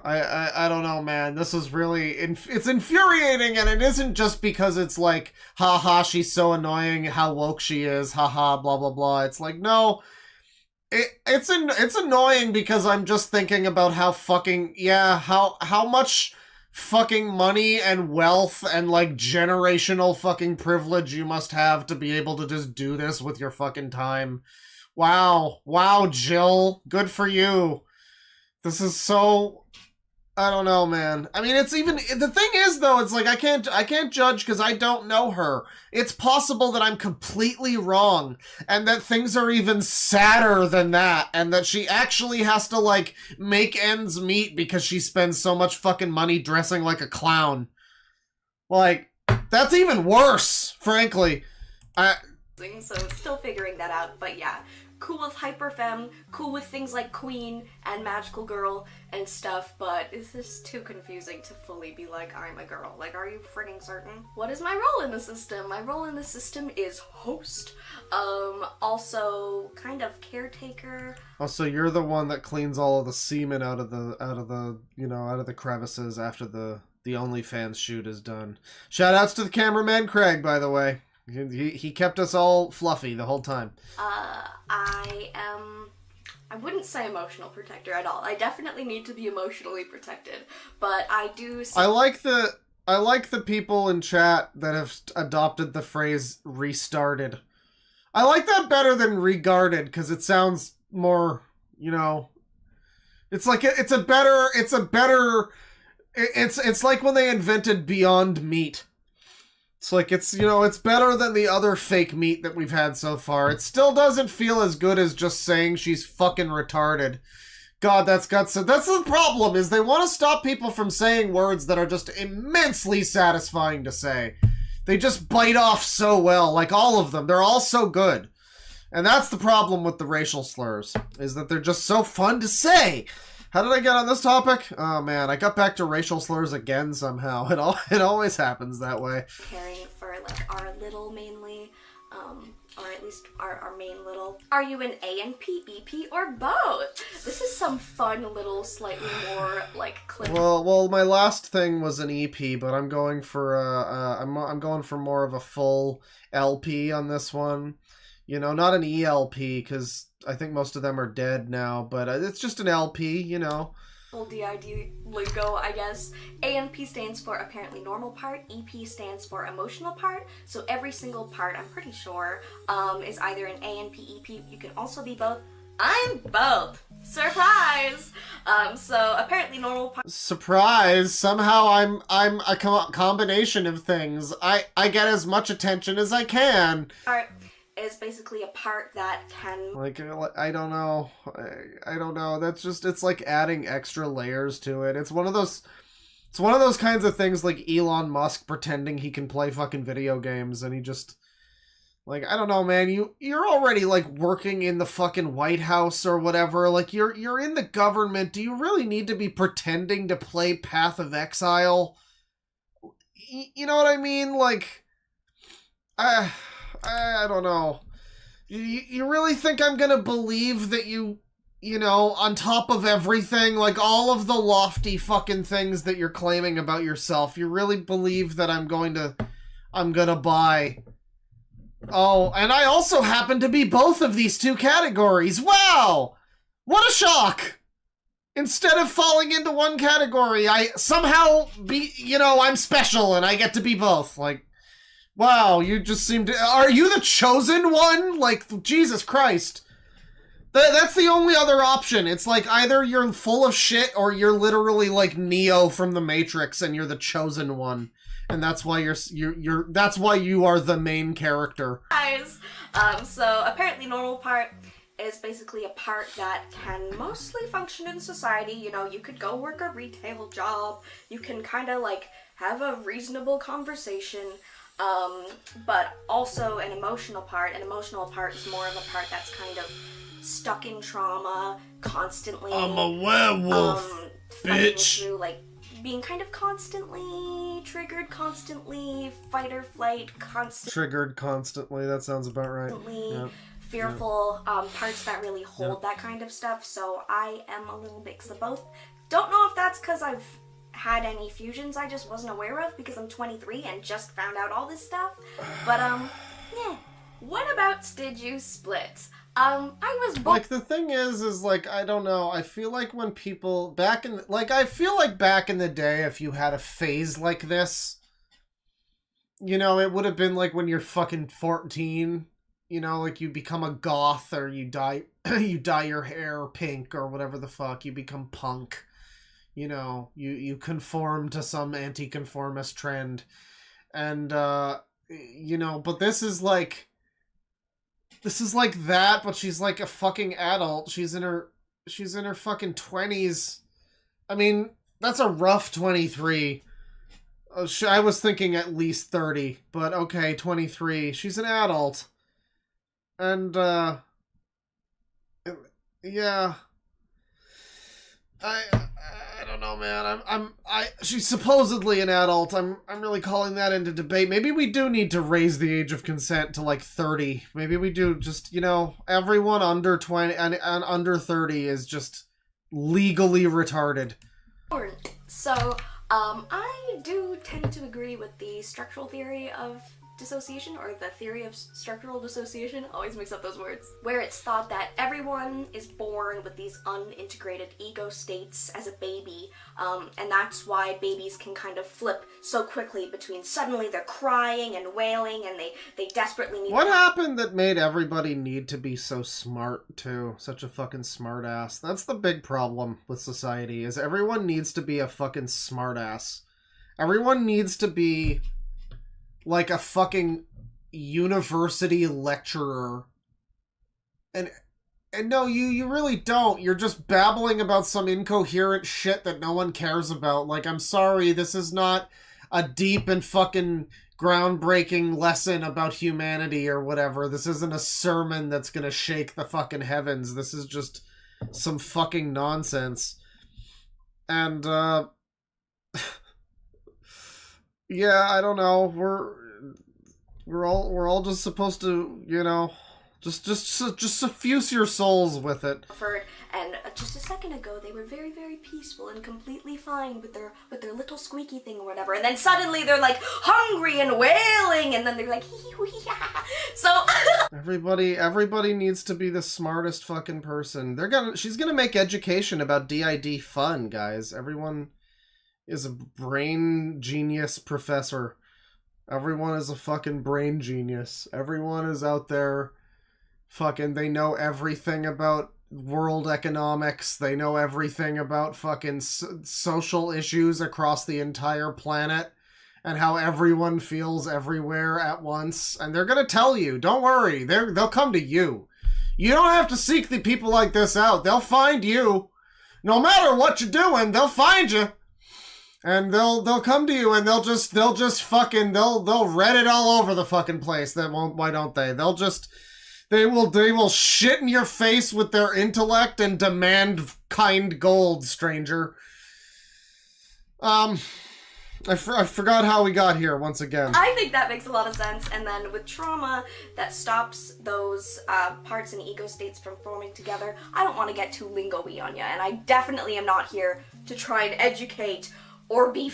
I don't know, man. This is really... It's infuriating, and it isn't just because it's like, haha, she's so annoying, how woke she is, haha, blah, blah, blah. It's like, no... It's annoying because I'm just thinking about how fucking... Yeah, how much fucking money and wealth and, like, generational fucking privilege you must have to be able to just do this with your fucking time. Wow. Wow, Jill. Good for you. This is so... I don't know, man. I mean, it's even... The thing is, though, it's like, I can't judge because I don't know her. It's possible that I'm completely wrong, and that things are even sadder than that, and that she actually has to, like, make ends meet because she spends so much fucking money dressing like a clown. Like, that's even worse, frankly. So still figuring that out, but yeah. Cool with hyperfemme, cool with things like queen and magical girl and stuff, but it's just too confusing to fully be like, I'm a girl. Like, are you frigging certain? What is my role in the system? My role in the system is host. Also kind of caretaker. Oh, so you're the one that cleans all of the semen out of the crevices after the OnlyFans shoot is done. Shout outs to the cameraman Craig, by the way. He kept us all fluffy the whole time. I wouldn't say emotional protector at all. I definitely need to be emotionally protected, but I do... I like the people in chat that have adopted the phrase restarted. I like that better than regarded, because it sounds more, you know... It's like, it's like when they invented Beyond Meat. It's like, it's, you know, it's better than the other fake meat that we've had so far. It still doesn't feel as good as just saying she's fucking retarded. God, that's the problem, is they want to stop people from saying words that are just immensely satisfying to say. They just bite off so well, like all of them. They're all so good. And that's the problem with the racial slurs, is that they're just so fun to say. How did I get on this topic? Oh man, I got back to racial slurs again somehow. It always happens that way. Caring for, like, our little mainly, or at least our main little. Are you an ANP, EP, or both? This is some fun little, slightly more, like, clip. Well, my last thing was an EP, but I'm going for I'm going for more of a full LP on this one. You know, not an ELP, because I think most of them are dead now, but it's just an LP, you know. Full DID lingo, I guess. ANP stands for apparently normal part, EP stands for emotional part, so every single part, I'm pretty sure, is either an ANP, EP. You can also be both. I'm both! Surprise! So apparently normal part. Surprise! Somehow I'm a combination of things. I get as much attention as I can. Part is basically a part that can... Like, I don't know. I don't know. That's just, it's like adding extra layers to it. It's one of those kinds of things like Elon Musk pretending he can play fucking video games, and he just... Like, I don't know, man. You're already, like, working in the fucking White House or whatever. Like, you're in the government. Do you really need to be pretending to play Path of Exile? You know what I mean? Like, I don't know. You really think I'm gonna believe that you know, on top of everything, like all of the lofty fucking things that you're claiming about yourself, you really believe that I'm gonna buy... Oh, and I also happen to be both of these two categories. Wow! What a shock! Instead of falling into one category, I somehow I'm special and I get to be both. Like, wow, you just seem to... Are you the chosen one? Like, Jesus Christ. That's the only other option. It's like either you're full of shit or you're literally like Neo from the Matrix and you're the chosen one. And that's why that's why you are the main character. Guys, so apparently normal part is basically a part that can mostly function in society. You know, you could go work a retail job. You can kind of like have a reasonable conversation. But also an emotional part. An emotional part is more of a part that's kind of stuck in trauma constantly. I'm a werewolf, bitch. Through, like, being kind of constantly triggered, constantly fight or flight, constantly triggered constantly. That sounds about right. Yep. Fearful, parts that really hold that kind of stuff. So I am a little mix of both. Don't know if that's because I've had any fusions I just wasn't aware of because I'm 23 and just found out all this stuff. But yeah. What about did you split? I was like, the thing is like, I don't know, I feel like when people back in the day, if you had a phase like this, you know, it would have been like when you're fucking 14, you know, like you become a goth, or you dye your hair pink or whatever the fuck, you become punk, you know, you conform to some anti-conformist trend, and you know, but this is like that, but she's like a fucking adult. She's in her fucking 20s. I mean, that's a rough 23. I was thinking at least 30, but okay, 23. She's an adult. And, yeah. I don't know, man. She's supposedly an adult. I'm really calling that into debate. Maybe we do need to raise the age of consent to like 30. Maybe we do. Just, you know, everyone under 20 and under 30 is just legally retarded. So, I do tend to agree with the structural theory of dissociation, or the theory of structural dissociation, always mix up those words, where it's thought that everyone is born with these unintegrated ego states as a baby, and that's why babies can kind of flip so quickly between suddenly they're crying and wailing and they desperately need What happened that made everybody need to be so smart too? Such a fucking smart ass. That's the big problem with society, is everyone needs to be a fucking smart ass. Everyone needs to be like a fucking university lecturer. And no, you really don't. You're just babbling about some incoherent shit that no one cares about. Like, I'm sorry, this is not a deep and fucking groundbreaking lesson about humanity or whatever. This isn't a sermon that's gonna shake the fucking heavens. This is just some fucking nonsense. And, yeah, I don't know. We're all just supposed to, you know, just suffuse your souls with it. And just a second ago, they were very, very peaceful and completely fine with their little squeaky thing or whatever. And then suddenly they're like hungry and wailing, and then they're like hee-hee-hee-ha. So everybody needs to be the smartest fucking person. She's gonna make education about DID fun, guys. Everyone is a brain genius professor. Everyone is a fucking brain genius. Everyone is out there fucking, they know everything about world economics. They know everything about fucking social issues across the entire planet and how everyone feels everywhere at once. And they're gonna tell you, don't worry, they'll come to you. You don't have to seek the people like this out. They'll find you. No matter what you're doing, they'll find you. And they'll come to you, and they'll just fucking they'll Reddit all over the fucking place. Why don't they? They will shit in your face with their intellect and demand kind gold, stranger. I forgot how we got here once again. I think that makes a lot of sense. And then with trauma that stops those parts and ego states from forming together, I don't want to get too lingo-y on you, and I definitely am not here to try and educate or be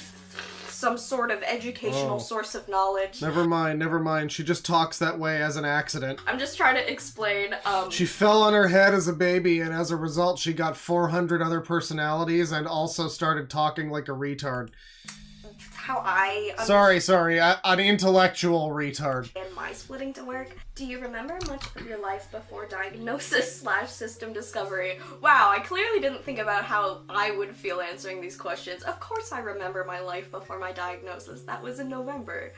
some sort of educational source of knowledge. Never mind. She just talks that way as an accident. I'm just trying to explain, She fell on her head as a baby, and as a result, she got 400 other personalities and also started talking like a retard. how I... Sorry, an intellectual retard. And my splitting to work. Do you remember much of your life before diagnosis / system discovery? Wow, I clearly didn't think about how I would feel answering these questions. Of course I remember my life before my diagnosis. That was in November.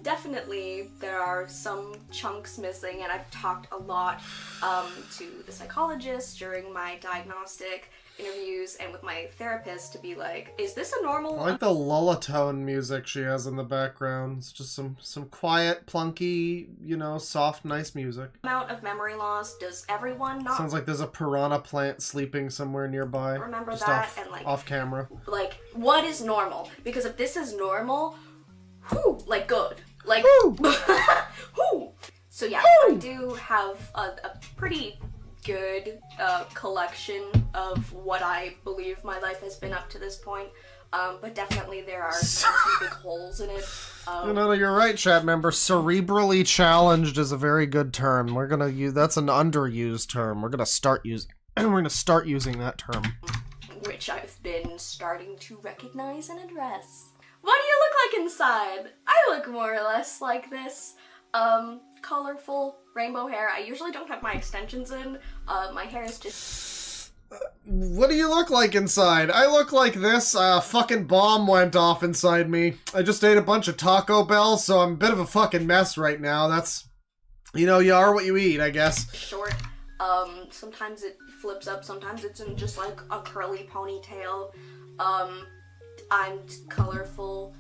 Definitely there are some chunks missing, and I've talked a lot to the psychologist during my diagnostic interviews and with my therapist to be like, is this a normal... I like the lullitone music she has in the background. It's just some quiet, plunky, you know, soft, nice music. amount of memory loss? Does everyone not... Sounds like there's a piranha plant sleeping somewhere nearby. Remember just that, and like... off camera. Like, what is normal? Because if this is normal, whew, like good. Like, whew. So yeah, I do have a pretty good collection of what I believe my life has been up to this point. But definitely there are some big holes in it. You know, you're right, chat member. Cerebrally challenged is a very good term. We're gonna use that's an underused term. We're gonna start using that term. Which I've been starting to recognize and address. What do you look like inside? I look more or less like this. Colorful rainbow hair. I usually don't have my extensions in. My hair is just... What do you look like inside? I look like this. Fucking bomb went off inside me. I just ate a bunch of Taco Bell, so I'm a bit of a fucking mess right now. That's... You know, you are what you eat, I guess. Short. Sometimes it flips up, sometimes it's in just like a curly ponytail. I'm colorful.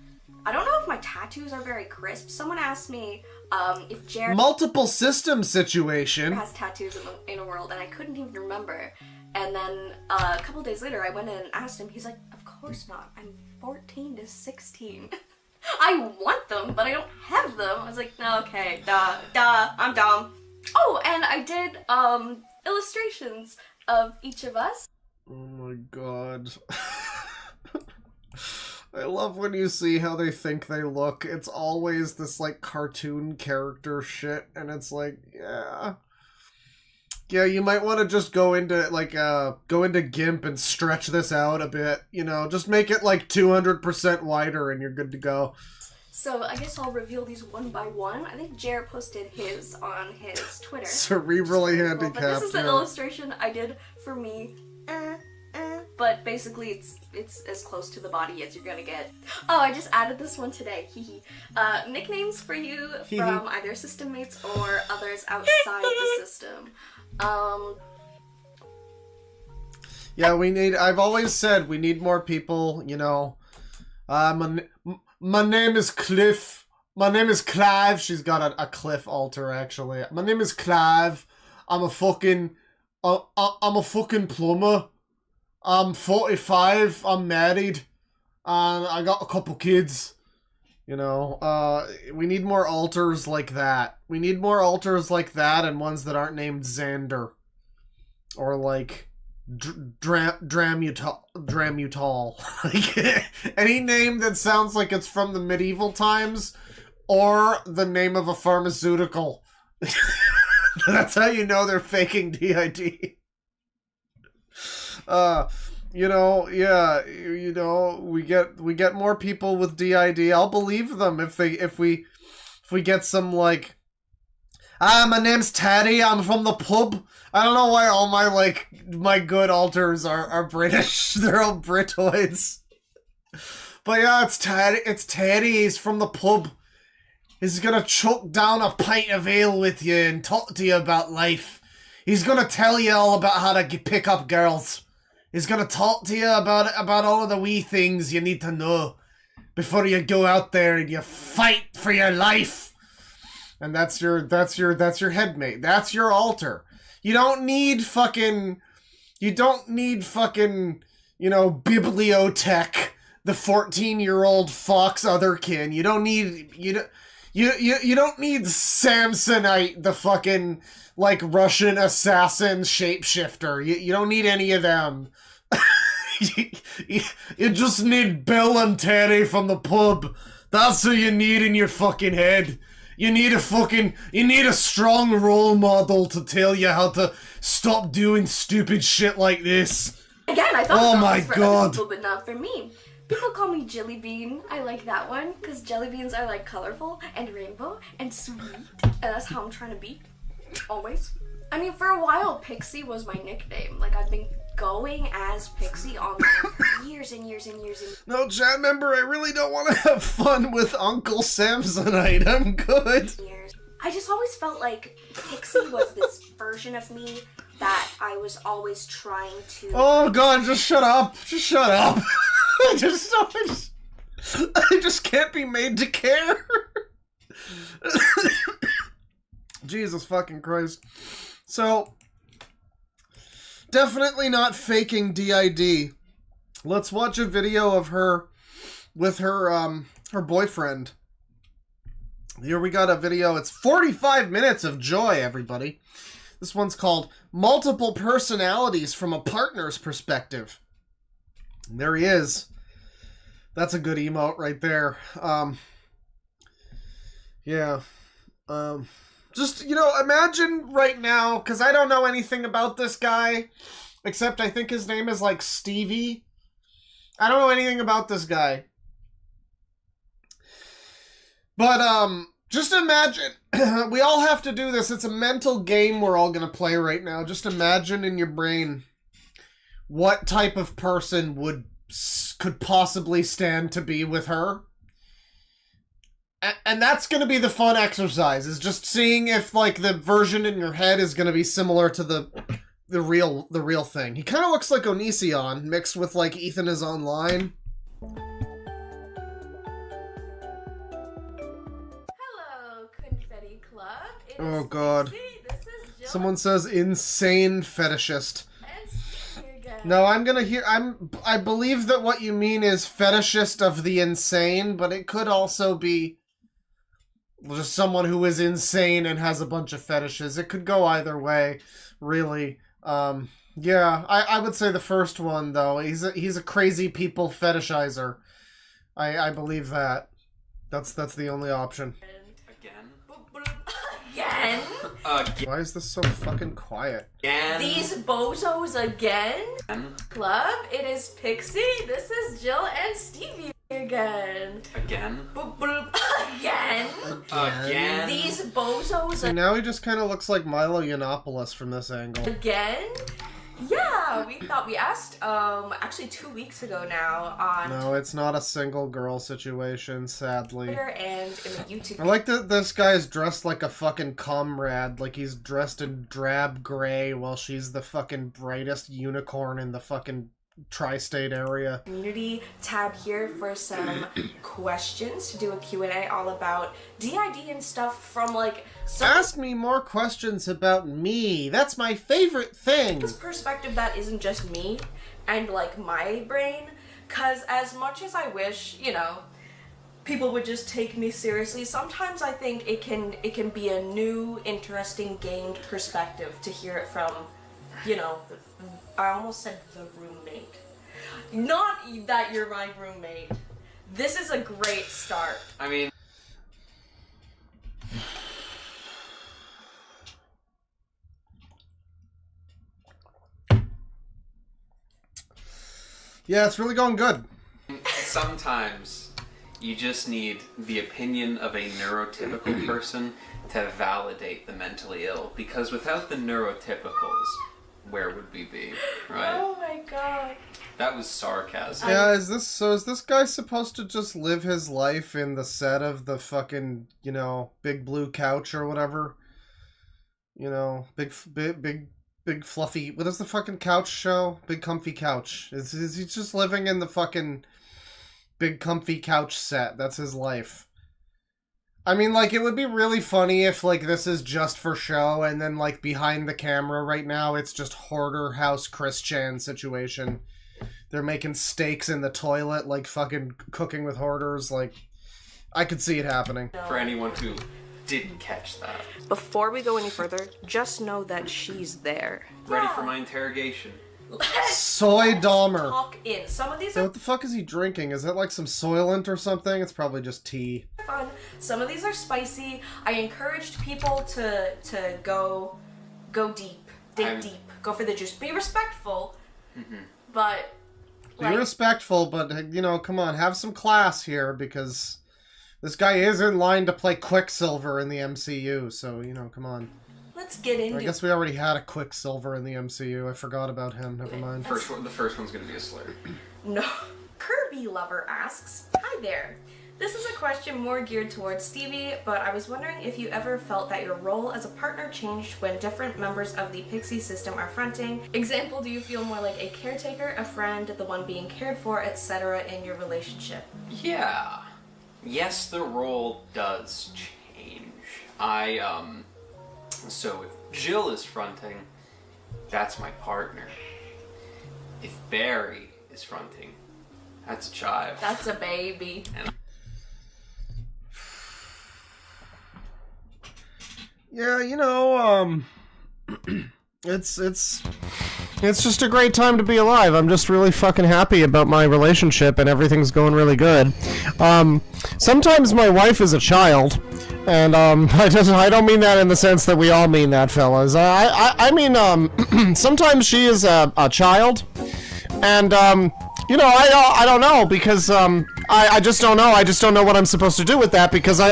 I don't know if my tattoos are very crisp. Someone asked me if Jared Multiple system situation. has tattoos in the world, and I couldn't even remember. And then a couple days later, I went in and asked him. He's like, "Of course not. I'm 14 to 16. I want them, but I don't have them." I was like, "No, okay, duh, I'm dumb." Oh, and I did illustrations of each of us. Oh my god. I love when you see how they think they look. It's always this, like, cartoon character shit, and it's like, yeah. Yeah, you might want to just go into, like, go into GIMP and stretch this out a bit, you know? Just make it, like, 200% wider and you're good to go. So I guess I'll reveal these one by one. I think Jared posted his on his Twitter. Cerebrally handicapped. But this is the yeah. illustration I did for me. But basically, it's as close to the body as you're gonna get. Oh, I just added this one today. Nicknames for you from either system mates or others outside the system. Yeah, I've always said we need more people, you know. My name is Cliff. My name is Clive. She's got a Cliff alter, actually. My name is Clive. I'm a fucking plumber. I'm 45, I'm married, and I got a couple kids, you know, we need more alters like that. We need more alters like that and ones that aren't named Xander. Or like, Dramutal. Like, any name that sounds like it's from the medieval times, or the name of a pharmaceutical. That's how you know they're faking DID. You know, yeah, you know, we get more people with DID. I'll believe them if we get some, like, my name's Teddy, I'm from the pub. I don't know why all my good alters are British. They're all Britoids. But yeah, it's Teddy, he's from the pub. He's gonna choke down a pint of ale with you and talk to you about life. He's gonna tell you all about how to pick up girls. He's gonna talk to you about all of the wee things you need to know before you go out there and you fight for your life. And that's your headmate. That's your alter. You don't need fucking, you know, Bibliotech, the 14-year-old Fox Otherkin. You don't need Samsonite, the fucking, like, Russian assassin shapeshifter. You don't need any of them. You just need Bill and Terry from the pub. That's who you need in your fucking head. You need a strong role model to tell you how to stop doing stupid shit like this. Again, I thought oh that my was for God. other people, but not for me. People call me Jelly Bean. I like that one, because jelly beans are, like, colorful and rainbow and sweet. And that's how I'm trying to be. Always. I mean, for a while, Pixie was my nickname. Like, I've been going as Pixie online for years and years and years and... No, chat member, I really don't want to have fun with Uncle Samsonite. I'm good. I just always felt like Pixie was this version of me that I was always trying to... Oh god, just shut up. Just shut up. I just can't be made to care. Jesus fucking Christ. So, definitely not faking DID. Let's watch a video of her with her boyfriend. Here we got a video. It's 45 minutes of joy, everybody. This one's called Multiple Personalities from a Partner's Perspective. And there he is. That's a good emote right there. Yeah. Just, you know, imagine right now, because I don't know anything about this guy, except I think his name is like Stevie. I don't know anything about this guy. But, just imagine, we all have to do this. It's a mental game we're all going to play right now. Just imagine in your brain what type of person could possibly stand to be with her. And that's going to be the fun exercise, is just seeing if, like, the version in your head is going to be similar to the real thing. He kind of looks like Onision, mixed with, like, Ethan is Online. Hello, Confetti Club. It Oh, is God. Pixie. This is Jill. Someone says insane fetishist. No, I'm gonna hear. I believe that what you mean is fetishist of the insane, but it could also be just someone who is insane and has a bunch of fetishes. It could go either way, really. Yeah, I would say the first one though. He's a crazy people fetishizer. I believe that. That's the only option. Again? Why is this so fucking quiet? These bozos again? Club, it is Pixie. This is Jill and Stevie again. Again? Again? These bozos See, now he just kind of looks like Milo Yiannopoulos from this angle. again? Yeah, we asked, actually 2 weeks ago now on No, it's not a single girl situation, sadly. Twitter and in the YouTube. I like that this guy's dressed like a fucking comrade, like he's dressed in drab gray while she's the fucking brightest unicorn in the fucking tri-state area. Community tab here for some questions to do a Q&A all about DID and stuff from like Ask me more questions about me. That's my favorite thing. This perspective that isn't just me and like my brain, cause as much as I wish, you know, people would just take me seriously, sometimes I think it can be a new, interesting, gained perspective to hear it from, you know, I almost said the roommate. Not that you're my roommate. This is a great start. I mean... Yeah, it's really going good. Sometimes you just need the opinion of a neurotypical person to validate the mentally ill, because without the neurotypicals, where would we be, right? Oh my god. That was sarcasm. Yeah, is this guy supposed to just live his life in the set of the fucking, you know, big blue couch or whatever? You know, big fluffy, what is the fucking couch show? Big comfy couch. Is he just living in the fucking big comfy couch set? That's his life. I mean, like, it would be really funny if, like, this is just for show, and then, like, behind the camera right now, it's just Hoarder House Chris Chan situation. They're making steaks in the toilet, like, fucking cooking with hoarders, like, I could see it happening. For anyone who didn't catch that. Before we go any further, just know that she's there. Ready for my interrogation. Soy Dahmer. Talk in. Some of these So are what the fuck is he drinking? Is that like some Soylent or something? It's probably just tea. fun. Some of these are spicy. I encouraged people to go deep, dig deep, go for the juice. Be respectful, but Be respectful, but, you know, come on, have some class here, because this guy is in line to play Quicksilver in the MCU, so, you know, come on. let's get into I guess we already had a Quicksilver in the MCU. I forgot about him. Never mind. The first one's gonna be a slur. No. Kirby Lover asks, hi there. This is a question more geared towards Stevie, but I was wondering if you ever felt that your role as a partner changed when different members of the Pixie system are fronting. Example, do you feel more like a caretaker, a friend, the one being cared for, etc. in your relationship? Yeah. Yes, the role does change. So if Jill is fronting, that's my partner. If Barry is fronting, that's a child. That's a baby. Yeah, you know, it's It's just a great time to be alive. I'm just really fucking happy about my relationship and everything's going really good. Sometimes my wife is a child, and I don't mean that in the sense that we all mean that, fellas. I mean sometimes she is a child, and you know, I don't know, because I just don't know. I just don't know what I'm supposed to do with that, because I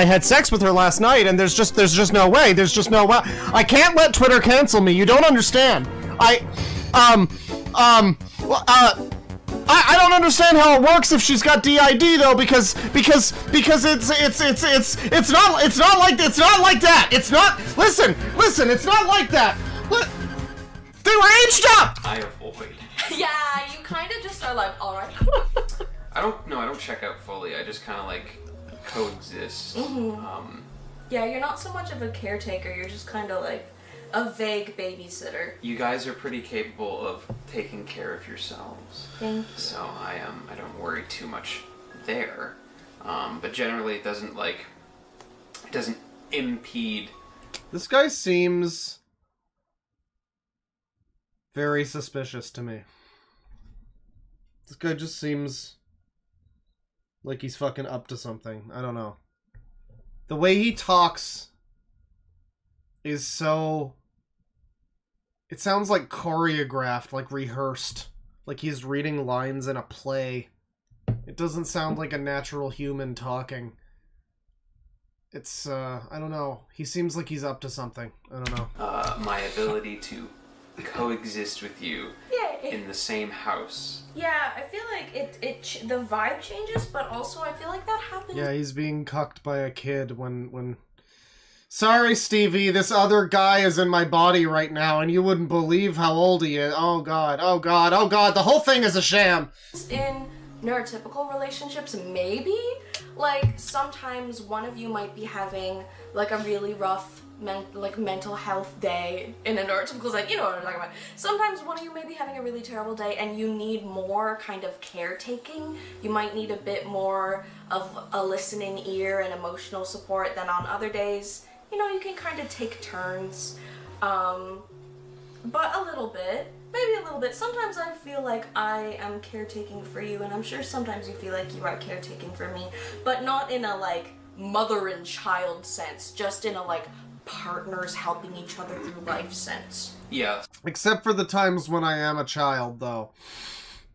had sex with her last night, and there's just no way. There's just no way. I can't let Twitter cancel me. You don't understand. I don't understand how it works if she's got DID though, because it's not like that. It's not. Listen. It's not like that. They were aged up. I avoid. Yeah, you kind of just are like, alright. I don't check out fully. I just kind of like coexist. Mm-hmm. Yeah, you're not so much of a caretaker. You're just kind of like a vague babysitter. You guys are pretty capable of taking care of yourselves. Thank you. So I don't worry too much there. But generally it doesn't impede. This guy seems very suspicious to me. This guy just seems like he's fucking up to something. I don't know. The way he talks is so... It sounds like choreographed, like rehearsed. Like he's reading lines in a play. It doesn't sound like a natural human talking. It's, I don't know. He seems like he's up to something. I don't know. My ability to coexist with you Yeah, in the same house. Yeah, I feel like the vibe changes, but also I feel like that happens. Yeah, he's being cucked by a kid when... Sorry, Stevie, this other guy is in my body right now, and you wouldn't believe how old he is. Oh god, oh god, oh god, the whole thing is a sham! In neurotypical relationships, maybe? Like, sometimes one of you might be having, like, a really rough mental health day in a neurotypical sense. You know what I'm talking about. Sometimes one of you may be having a really terrible day and you need more kind of caretaking. You might need a bit more of a listening ear and emotional support than on other days. You know, you can kind of take turns. But a little bit. Maybe a little bit. Sometimes I feel like I am caretaking for you, and I'm sure sometimes you feel like you are caretaking for me, but not in a, like, mother and child sense, just in a, like, partners helping each other through life sense. Yeah. Except for the times when I am a child, though.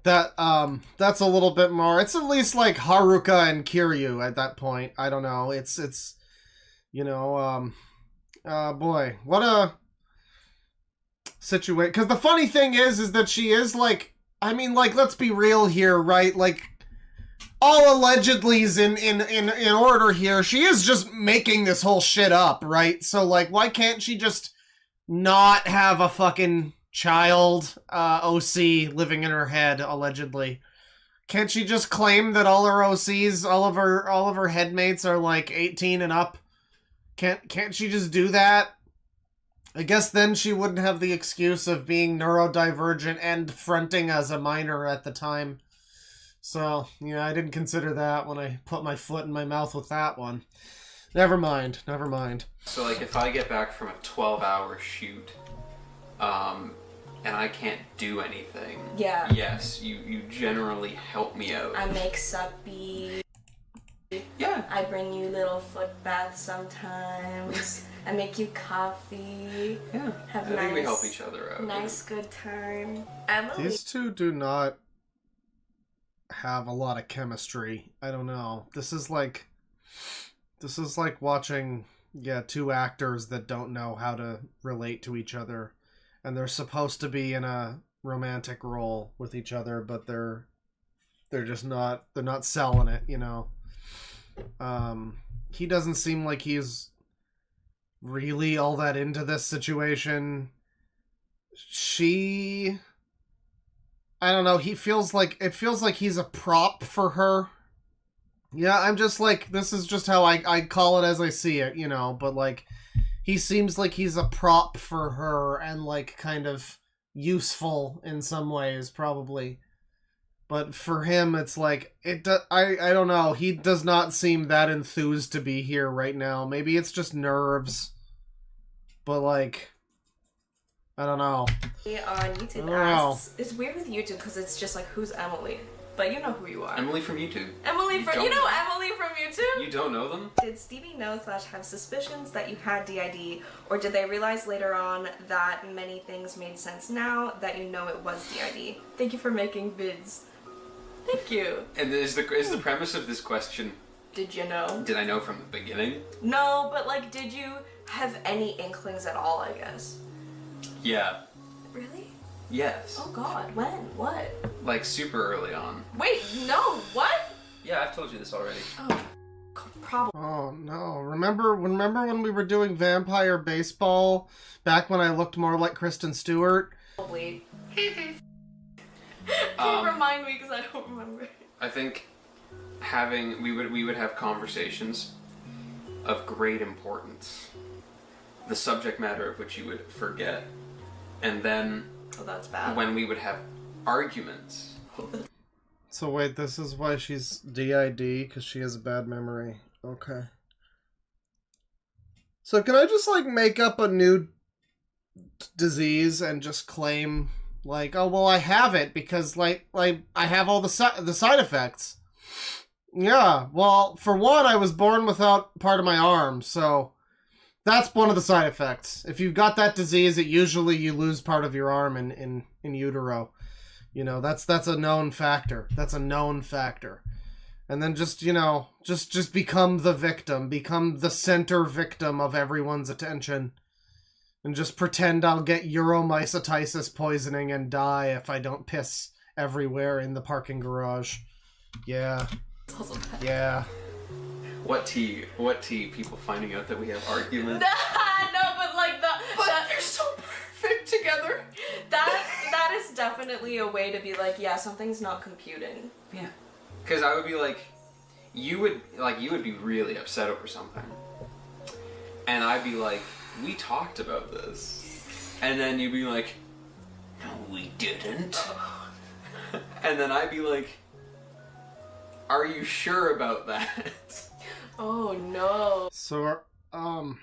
That's a little bit more... It's at least like Haruka and Kiryu at that point. I don't know. It's you know, boy, what a situation. Because the funny thing is that she is, like... I mean, like, let's be real here, right? Like... All allegedly's in order here. She is just making this whole shit up, right? So, like, why can't she just not have a fucking child OC living in her head, allegedly? Can't she just claim that all her OCs, all of her headmates are, like, 18 and up? Can't she just do that? I guess then she wouldn't have the excuse of being neurodivergent and fronting as a minor at the time. So, yeah, I didn't consider that when I put my foot in my mouth with that one. Never mind. So, like, if I get back from a 12-hour shoot, and I can't do anything, yeah. Yes, you generally help me out. I make suppy. Yeah. I bring you little foot baths sometimes. I make you coffee. Yeah. Have I think we help each other out. Nice, good time. Emily. These two do not have a lot of chemistry. I don't know. This is like watching, two actors that don't know how to relate to each other, and they're supposed to be in a romantic role with each other, but they're just not. They're not selling it, you know. He doesn't seem like he's really all that into this situation. I don't know, it feels like he's a prop for her. Yeah, I'm just like, this is just how I call it as I see it, you know, but like, he seems like he's a prop for her and like kind of useful in some ways, probably. But for him, it's like, I don't know, he does not seem that enthused to be here right now. Maybe it's just nerves. But like, I don't know. On YouTube Wow. asks, it's weird with YouTube because it's just like, who's Emily? But you know who you are. Emily from YouTube. Emily from, don't you know know. Emily from YouTube? You don't know them? Did Stevie know / have suspicions that you had DID, or did they realize later on that many things made sense now that you know it was DID? Thank you for making vids. Thank you. And is the premise of this question, Did you know? did I know from the beginning? No, but like, did you have any inklings at all, I guess? Yeah. Really? Yes. Oh god, when? What? Like super early on. Wait, no, what? Yeah, I've told you this already. Oh, probably. Oh no! Remember when we were doing vampire baseball back when I looked more like Kristen Stewart? Probably. Can you remind me because I don't remember. I think we would have conversations of great importance, the subject matter of which you would forget, and then Oh, that's bad. when we would have arguments. So wait, this is why she's DID, because she has a bad memory. Okay. So can I just like make up a new disease and just claim like, oh well, I have it because like I have all the side effects. Yeah, well, for one, I was born without part of my arm, so that's one of the side effects. If you've got that disease, it usually you lose part of your arm in utero. You know, that's a known factor. That's a known factor. And then just, you know, just become the victim, become the center victim of everyone's attention. And just pretend I'll get uromycetitis poisoning and die if I don't piss everywhere in the parking garage. Yeah. Yeah. What tea? People finding out that we have arguments? No, but like They're so perfect together. That is definitely a way to be like, yeah, something's not computing. Yeah. Because I would be like, you would be really upset over something, and I'd be like, we talked about this, and then you'd be like, no, we didn't, and then I'd be like, are you sure about that? Oh no. So, on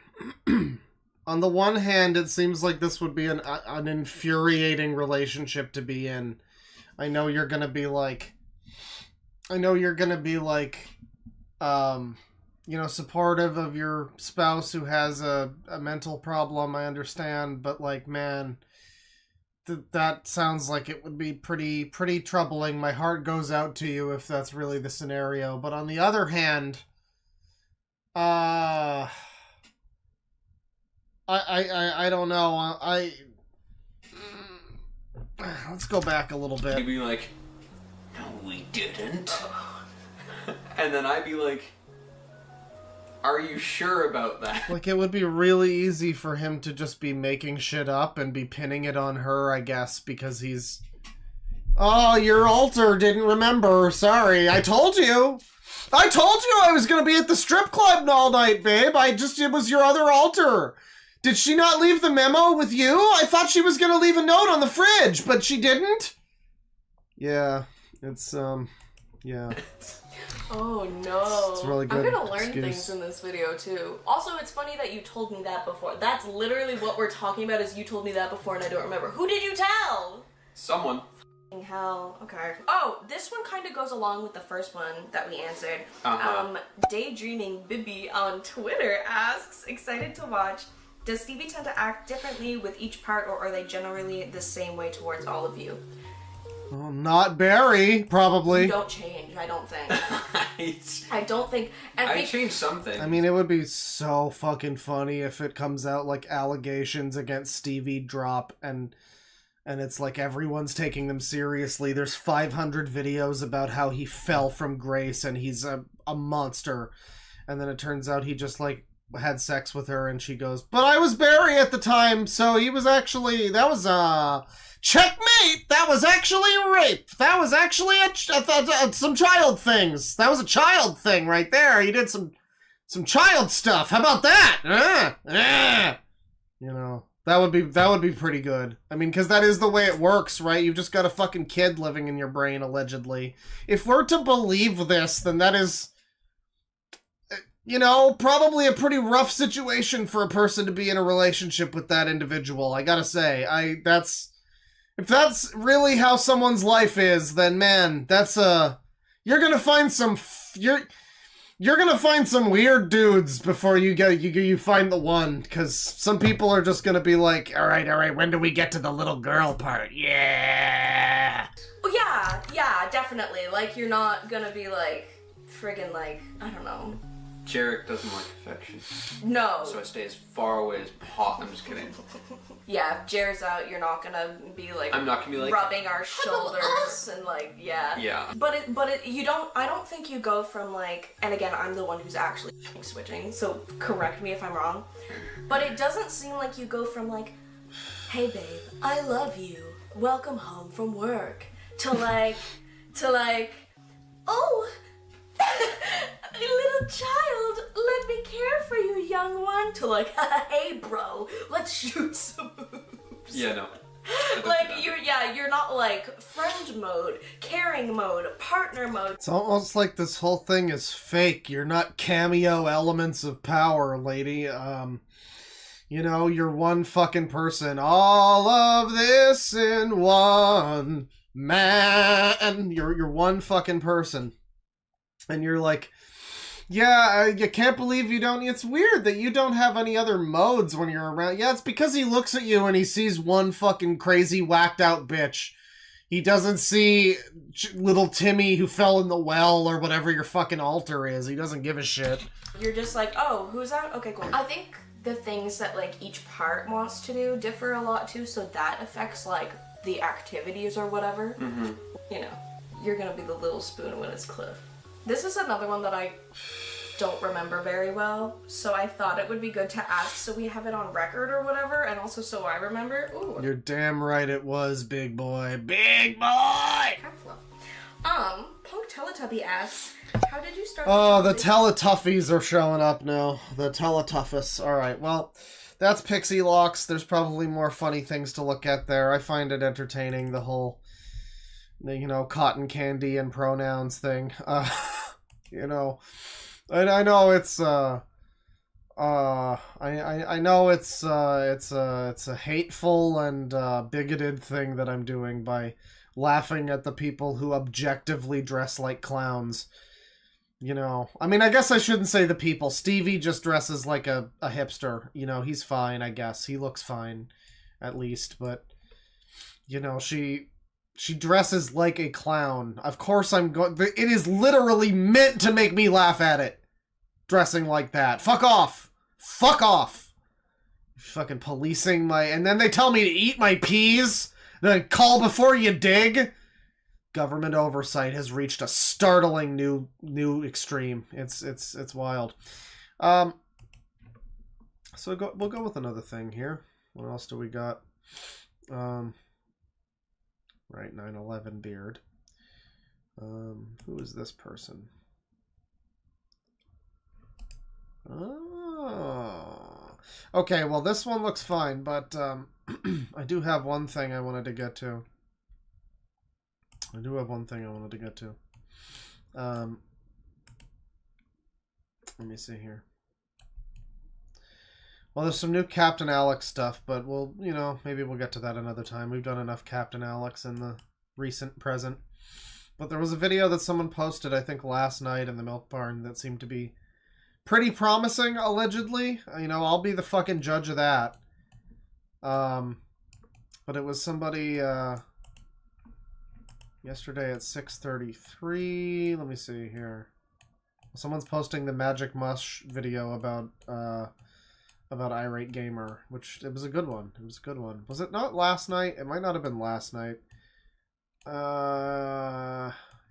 the one hand, it seems like this would be an infuriating relationship to be in. I know you're gonna be like, you know, supportive of your spouse who has a mental problem, I understand, but like, man, that sounds like it would be pretty troubling. My heart goes out to you if that's really the scenario. But on the other hand, I don't know. Let's go back a little bit. You'd be like, no, we didn't, and then I'd be like, are you sure about that? Like, it would be really easy for him to just be making shit up and be pinning it on her, I guess, because he's... Oh, your alter didn't remember. Sorry, I told you. I was gonna be at the strip club all night, babe. It was your other alter. Did she not leave the memo with you? I thought she was gonna leave a note on the fridge, but she didn't? Yeah, it's, yeah. Oh no. It's really good I'm gonna learn excuse. things in this video too. Also, it's funny that you told me that before. That's literally what we're talking about, is you told me that before and I don't remember. Who did you tell? Someone. F***ing hell. Okay. Oh, this one kind of goes along with the first one that we answered. Daydreaming Bibi on Twitter asks, excited to watch, does Stevie tend to act differently with each part, or are they generally the same way towards all of you? Well, not Barry, probably. You don't change, I don't think. I don't think. And I changed something. I mean, it would be so fucking funny if it comes out like allegations against Stevie drop and it's like everyone's taking them seriously. There's 500 videos about how he fell from grace and he's a monster. And then it turns out he just like had sex with her and she goes, but I was Barry at the time, so he was actually, that was checkmate! That was actually rape! That was actually some child things. That was a child thing right there. He did some child stuff. How about that? You know, that would be pretty good. I mean, because that is the way it works, right? You've just got a fucking kid living in your brain, allegedly. If we're to believe this, then that is... you know, probably a pretty rough situation for a person to be in a relationship with that individual. I gotta say, if that's really how someone's life is, then man, that's you're gonna find some you're gonna find some weird dudes before you find the one, because some people are just gonna be like, all right, when do we get to the little girl part? Yeah. Oh, yeah, definitely. Like, you're not gonna be like, friggin' like, I don't know. Jarek doesn't like affection. No. So I stay as far away as possible. I'm just kidding. Yeah, if Jared's out, you're not gonna be like, I'm not gonna be like rubbing our shoulders and like, yeah. Yeah. But I don't think you go from like, and again, I'm the one who's actually switching, so correct me if I'm wrong. But it doesn't seem like you go from like, hey babe, I love you, welcome home from work, to like, oh, little child, let me care for you, young one, to like, hey bro, let's shoot some moves. Yeah, no. Like, you're not like friend mode, caring mode, partner mode. It's almost like this whole thing is fake. You're not cameo elements of power, lady. You know, you're one fucking person. All of this in one man. You're one fucking person. And you're like, yeah, you can't believe you don't. It's weird that you don't have any other modes when you're around. Yeah, it's because he looks at you and he sees one fucking crazy whacked out bitch. He doesn't see little Timmy who fell in the well or whatever your fucking altar is. He doesn't give a shit. You're just like, oh, who's that? Okay, cool. I think the things that like each part wants to do differ a lot too, so that affects like the activities or whatever. Mm-hmm. You know, you're gonna be the little spoon when it's Cliff. This is another one that I don't remember very well, so I thought it would be good to ask so we have it on record or whatever, and also so I remember. Ooh. You're damn right it was, big boy. Big boy! Punk Teletubby asks, how did you start? Oh, the Teletuffies are showing up now. The Teletuffus. Alright, well, that's Pixie Locks. There's probably more funny things to look at there. I find it entertaining, the whole, you know, cotton candy and pronouns thing. You know, I know it's I know it's a hateful and bigoted thing that I'm doing by laughing at the people who objectively dress like clowns. You know, I mean, I guess I shouldn't say the people. Stevie just dresses like a hipster. You know, he's fine, I guess. He looks fine, at least. But, you know, she dresses like a clown. Of course I'm going... It is literally meant to make me laugh at it. Dressing like that. Fuck off! Fuck off! Fucking policing my... And then they tell me to eat my peas? Then call before you dig? Government oversight has reached a startling new extreme. It's wild. So we'll go with another thing here. What else do we got? Right, 9/11 beard. Who is this person? Oh. Okay, well this one looks fine, but I do have one thing I wanted to get to. Let me see here. Well, there's some new Captain Alex stuff, but we'll, you know, maybe we'll get to that another time. We've done enough Captain Alex in the recent present. But there was a video that someone posted, I think, last night in the Milk Barn that seemed to be pretty promising, allegedly. You know, I'll be the fucking judge of that. But it was somebody, yesterday at 6:33. Let me see here. Someone's posting the Magic Mush video about Irate Gamer, which it was a good one. It was a good one. Was it not last night? It might not have been last night.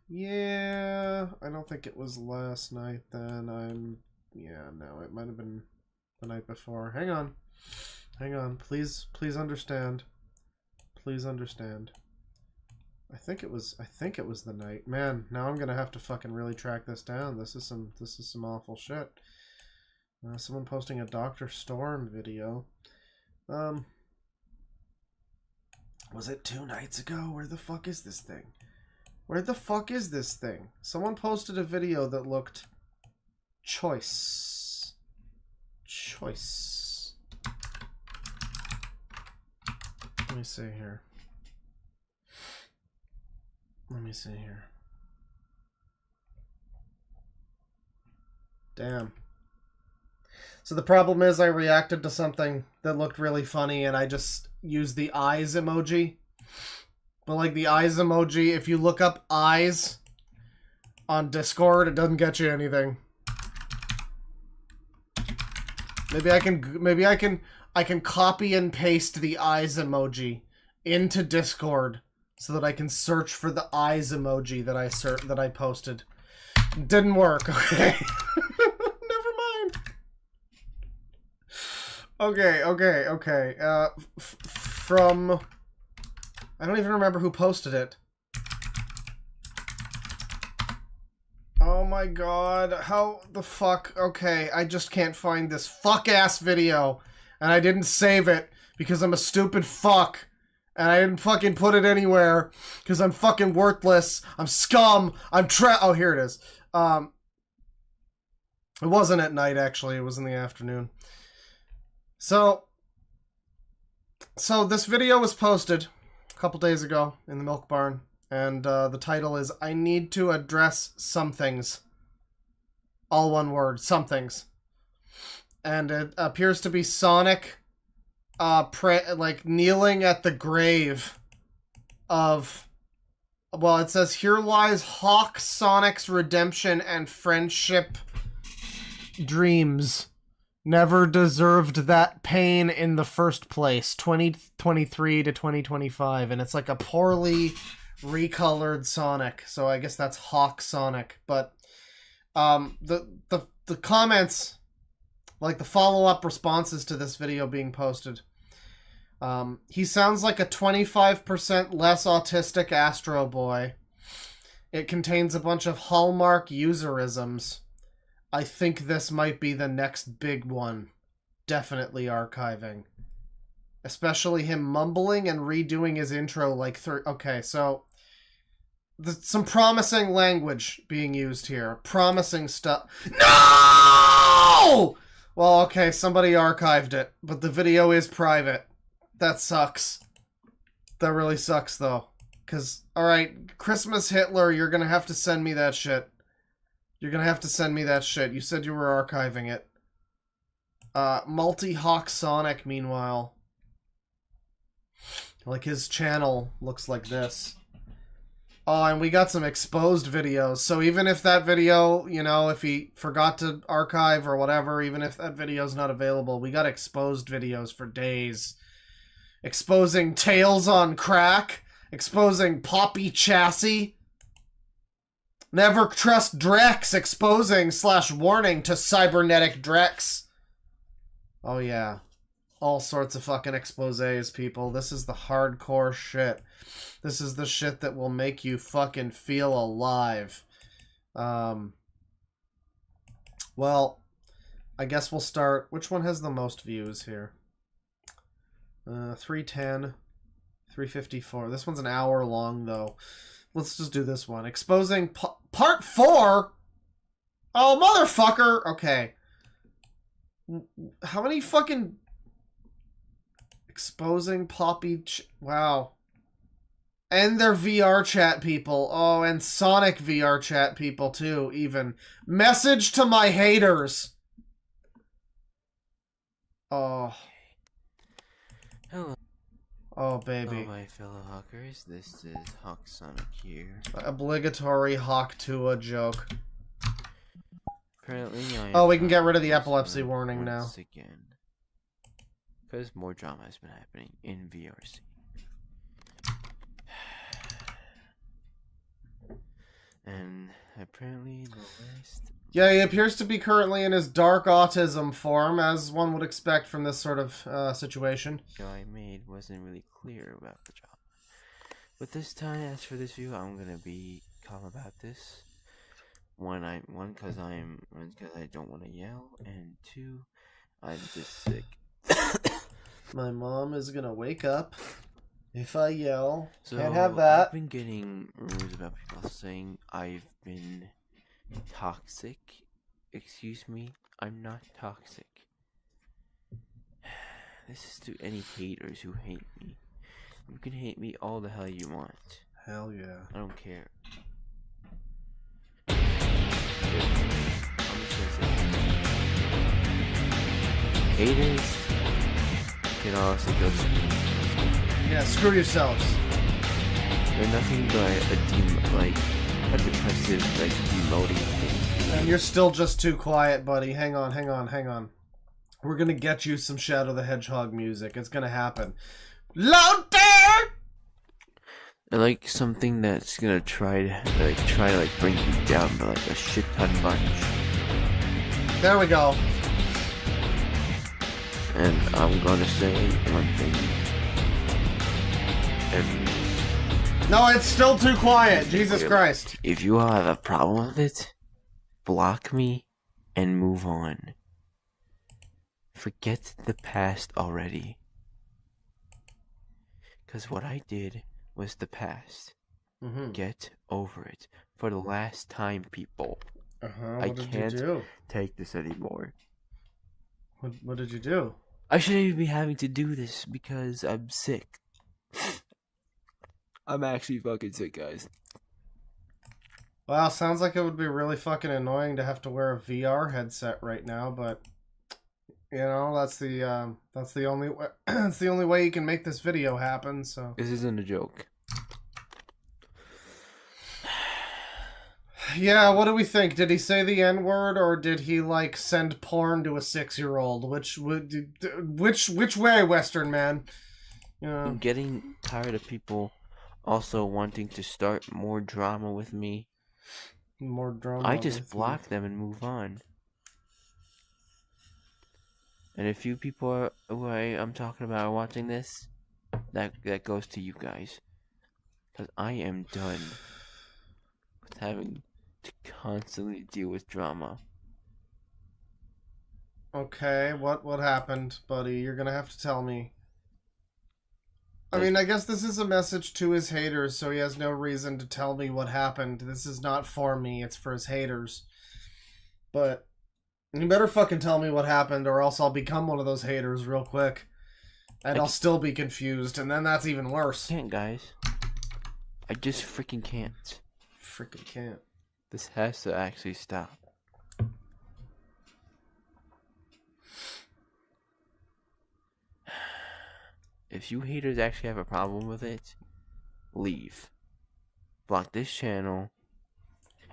Yeah, I don't think it was last night then. Yeah, no, it might have been the night before. Hang on. Please understand. Please understand. I think it was the night. Man, now I'm gonna have to fucking really track this down. This is some awful shit. Someone posting a Dr. Storm video. Was it 2 nights ago? Where the fuck is this thing? Someone posted a video that looked Choice. Choice. Let me see here. Let me see here. Damn. So the problem is I reacted to something that looked really funny and I just used the eyes emoji. But like the eyes emoji, if you look up eyes on Discord, it doesn't get you anything. Maybe I can copy and paste the eyes emoji into Discord so that I can search for the eyes emoji that I posted. Didn't work, okay. Never mind. Okay. From... I don't even remember who posted it. Oh my god, how the fuck? Okay, I just can't find this fuck-ass video. And I didn't save it because I'm a stupid fuck. And I didn't fucking put it anywhere because I'm fucking worthless. I'm scum. Oh, here it is. It wasn't at night, actually. It was in the afternoon. So this video was posted a couple days ago in the Milk Barn. And the title is, I need to address some things. All one word, some things. And it appears to be Sonic, kneeling at the grave of... Well, it says, here lies Hawk Sonic's redemption and friendship dreams. Never deserved that pain in the first place. 2023 to 2025. And it's like a poorly recolored Sonic. So I guess that's Hawk Sonic. But the comments, like the follow-up responses to this video being posted, he sounds like a 25% less autistic Astro Boy. It contains a bunch of Hallmark userisms. I think this might be the next big one. Definitely archiving. Especially him mumbling and redoing his intro like okay, so... some promising language being used here. Promising stuff. No! Well, okay, somebody archived it, but the video is private. That sucks. That really sucks, though. Because, alright, Christmas Hitler, you're gonna have to send me that shit. You're gonna have to send me that shit. You said you were archiving it. Multi-Hawk Sonic, meanwhile. Like, his channel looks like this. Oh, and we got some exposed videos. So even if that video, you know, if he forgot to archive or whatever, even if that video's not available, we got exposed videos for days. Exposing Tails on Crack. Exposing Poppy Chassis. Never trust Drex. Exposing / warning to cybernetic Drex. Oh yeah. All sorts of fucking exposés, people. This is the hardcore shit. This is the shit that will make you fucking feel alive. Well, I guess we'll start... Which one has the most views here? 310, 354. This one's an hour long, though. Let's just do this one. Exposing... Part 4? Oh, motherfucker! Okay. How many fucking... Exposing Poppy... Wow. And their VR chat people. Oh, and Sonic VR chat people, too, even. Message to my haters. Oh. Hello. Oh, baby. Hello, my fellow Hawkers. This is Hawk Sonic here. Obligatory Hawk Tua joke. Apparently, oh, we can get rid of the epilepsy warning now. Once again. Because more drama has been happening in VRC. And apparently the last... Yeah, he appears to be currently in his dark autism form, as one would expect from this sort of situation. The video I made wasn't really clear about the job. But this time, as for this view, I'm gonna be calm about this. One, because I don't want to yell, and two, I'm just sick. My mom is gonna wake up if I yell. So, can't have that. I've been getting rumors about people saying I've been toxic Excuse me, I'm not toxic. This is to any haters who hate me. You can hate me all the hell you want. Hell yeah. I don't care. Haters can also go screw. Yeah, screw yourselves. They're nothing but a depressive, like, demoting thing. And you're still just too quiet, buddy. Hang on. We're gonna get you some Shadow the Hedgehog music. It's gonna happen. Louder! I like something that's gonna try to bring you down by like a shit ton bunch. There we go. And I'm gonna say one thing. And no, it's still too quiet. Jesus Christ. If you have a problem with it, block me and move on. Forget the past already. Because what I did was the past. Get over it. For the last time, people. I can't take this anymore. What did you do? I shouldn't even be having to do this because I'm sick. I'm actually fucking sick, guys. Wow, sounds like it would be really fucking annoying to have to wear a VR headset right now, but you know, that's the only way that's the only way you can make this video happen, so. This isn't a joke. Yeah, what do we think? Did he say the N-word, or did he, like, send porn to a 6-year-old? Which way, Western man? I'm getting tired of people also wanting to start more drama with me. More drama. I just block them and move on. And if you people who I'm talking about are watching this, that goes to you guys. Because I am done with having to constantly deal with drama. Okay, what happened, buddy? You're gonna have to tell me. I mean, I guess this is a message to his haters, so he has no reason to tell me what happened. This is not for me, it's for his haters. But you better fucking tell me what happened, or else I'll become one of those haters real quick. And I'll still be confused, and then that's even worse. I can't, guys. I just freaking can't. Freaking can't. This has to actually stop. If you haters actually have a problem with it, leave. Block this channel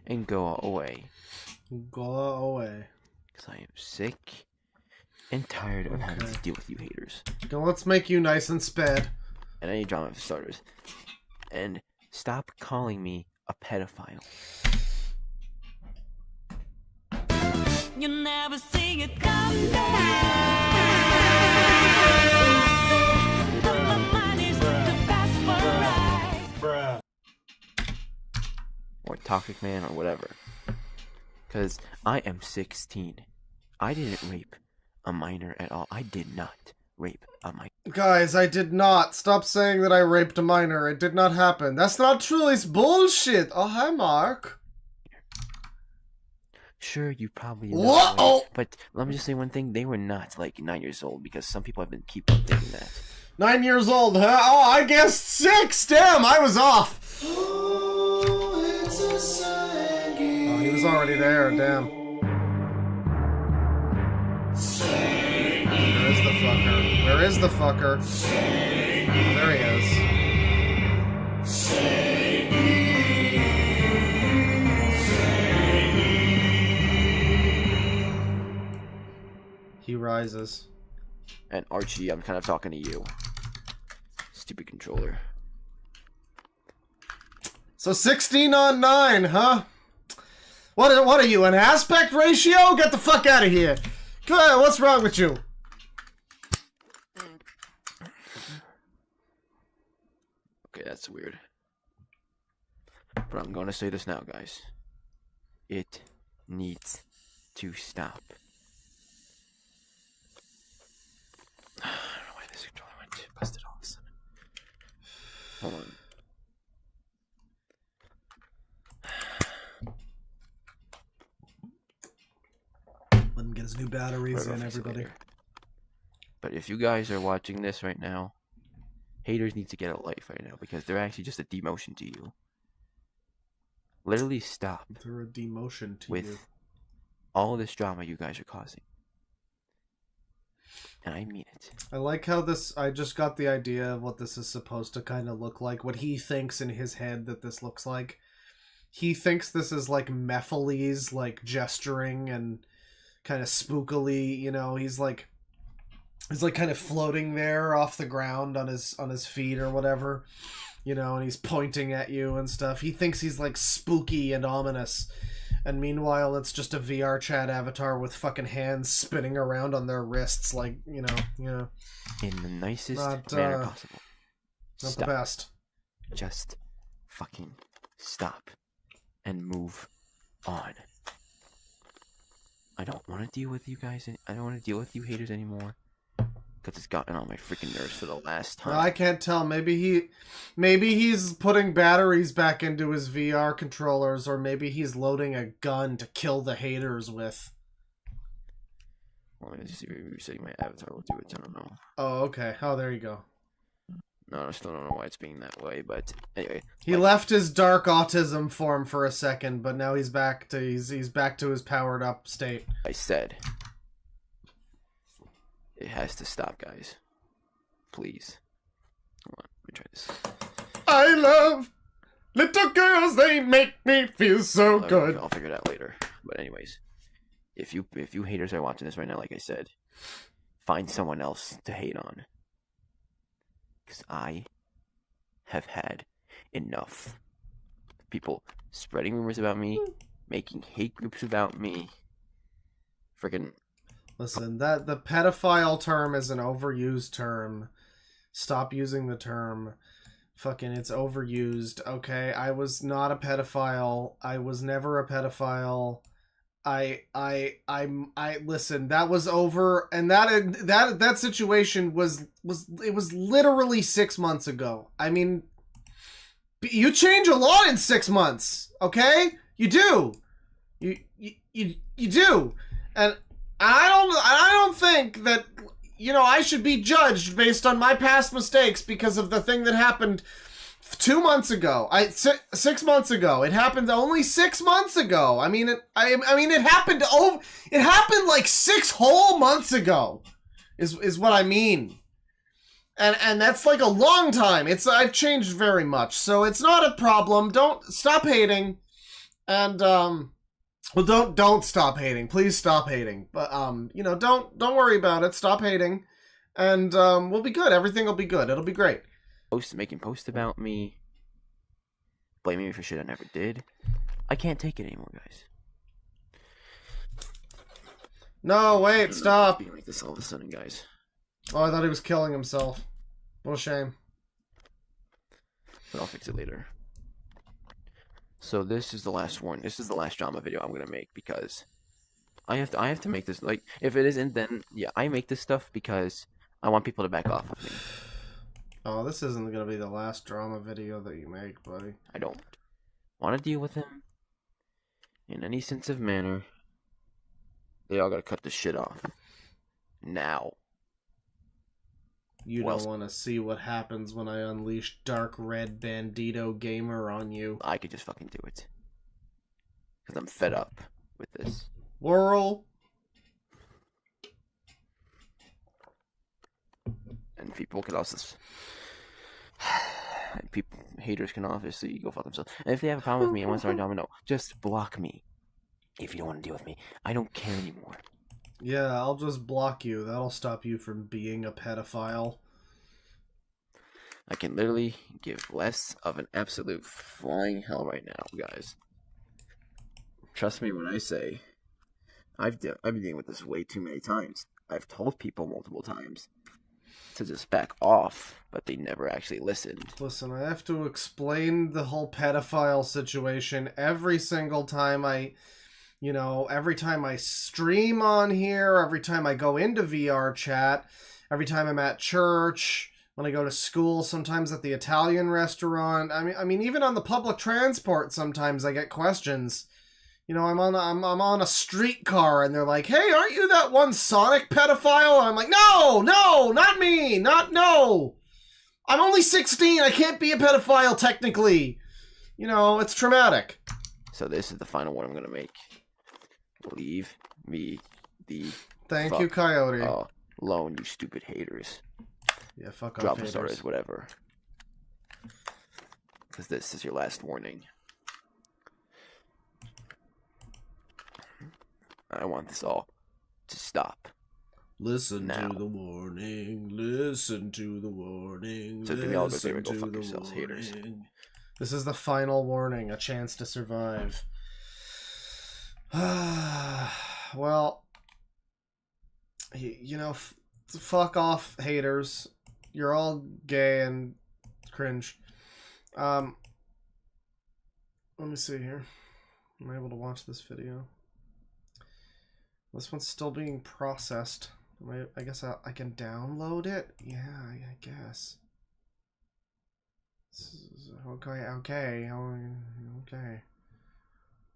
and go away. Go away. Because I am sick and tired of having to deal with you haters. Now let's make you nice and sped. And any drama for starters. And stop calling me a pedophile. You never see it come back. Bruh. Or toxic man or whatever. Because I am 16. I didn't rape a minor at all. I did not rape a minor. Guys, I did not. Stop saying that I raped a minor. It did not happen. That's not true. It's bullshit. Oh, hi, Mark. Sure, you probably know. Whoa! But let me just say one thing. They were not, like, 9 years old, because some people have been keep on thinking that. 9 years old, huh? Oh, I guessed 6! Damn, I was off! Oh, he was already there, damn. Where is the fucker? Where is the fucker? There he is. He rises. And Archie, I'm kind of talking to you. Stupid controller. So 16 on 9, huh? What are you, an aspect ratio? Get the fuck out of here. Go ahead, what's wrong with you? Okay, that's weird. But I'm going to say this now, guys. It needs to stop. I don't know why this controller went busted all of a sudden. Hold on. Two batteries Whatever in, I'll fix it everybody. later. But if you guys are watching this right now, haters need to get a life right now because they're actually just a demotion to you. Literally stop. They're a demotion to with you. all this drama you guys are causing. And I mean it. I like how this, I just got the idea of what this is supposed to kind of look like, what he thinks in his head that this looks like. He thinks this is like Mephiles, like gesturing and kind of spookily, you know, he's like kind of floating there off the ground on his feet or whatever, you know, and he's pointing at you and stuff. He thinks he's like spooky and ominous. And meanwhile, it's just a VR chat avatar with fucking hands spinning around on their wrists, like, you know. In the nicest manner possible. Not Stop. the best. Just fucking stop and move on. I don't want to deal with you guys. I don't want to deal with you haters anymore. Because it's gotten on my freaking nerves for the last time. I can't tell. Maybe he's putting batteries back into his VR controllers, or maybe he's loading a gun to kill the haters with. Well, let me just see if resetting my avatar will do it. I don't know. Oh, okay. Oh, there you go. No, I still don't know why it's being that way, but anyway. He left his dark autism form for a second, but now he's back to he's back to his powered up state. I said it has to stop, guys. Please. Hold on, let me try this. I love little girls, they make me feel so good. I'll figure it out later. But anyways, if you haters are watching this right now, like I said, find someone else to hate on. Because I have had enough. People spreading rumors about me, making hate groups about me. Freaking. Listen, the pedophile term is an overused term. Stop using the term. Fucking, it's overused. Okay, I was not a pedophile. I was never a pedophile. I listen, that was over, and that situation was literally 6 months ago. I mean, you change a lot in 6 months, okay? You do. You do. And I don't think that, you know, I should be judged based on my past mistakes because of the thing that happened 2 months ago. 6 months ago. It happened only 6 months ago. I mean, it happened like 6 whole months ago. Is what I mean. And that's like a long time. I've changed very much, so it's not a problem. Don't stop hating. And well, don't stop hating. Please stop hating. But you know, don't worry about it. Stop hating, and we'll be good. Everything will be good. It'll be great. Making posts about me, blaming me for shit I never did. I can't take it anymore, guys. No, wait, stop. Being like this all of a sudden, guys. Oh, I thought he was killing himself. What a shame. But I'll fix it later. So this is the last one. This is the last drama video I'm gonna make because I have to make this. Like, if it isn't, then yeah, I make this stuff because I want people to back off of me. Oh, this isn't gonna be the last drama video that you make, buddy. I don't want to deal with him in any sense of manner. They all gotta cut this shit off now. You don't want to see what happens when I unleash Dark Red Bandito Gamer on you. I could just fucking do it. Because I'm fed up with this. Whirl. And people could also... haters can obviously go fuck themselves. And if they have a problem with me and want to start domino, just block me. If you don't want to deal with me. I don't care anymore. Yeah, I'll just block you. That'll stop you from being a pedophile. I can literally give less of an absolute flying hell right now, guys. Trust me when I say I've been dealing with this way too many times. I've told people multiple times to just back off, but they never actually listened. Listen, I have to explain the whole pedophile situation every single time every time I stream on here, every time I go into VR chat, every time I'm at church, when I go to school, sometimes at the Italian restaurant. I mean, even on the public transport, sometimes I get questions. You know, I'm on a streetcar and they're like, hey, aren't you that one Sonic pedophile? And I'm like, no, not me, no. I'm only 16, I can't be a pedophile technically. You know, it's traumatic. So this is the final one I'm gonna make. Leave me the Thank you, Coyote. Alone, you stupid haters. Yeah, fuck off, Drop haters. a stars, whatever. Because this is your last warning. I want this all to stop. Listen now. to the warning. Listen to the warning. So can we all go listen there and go to fuck the yourselves, haters? warning. This is the final warning. A chance to survive. Well, you know, fuck off, haters. You're all gay and cringe. Let me see here. Am I able to watch this video? This one's still being processed. I guess I can download it? Yeah, I guess. Okay.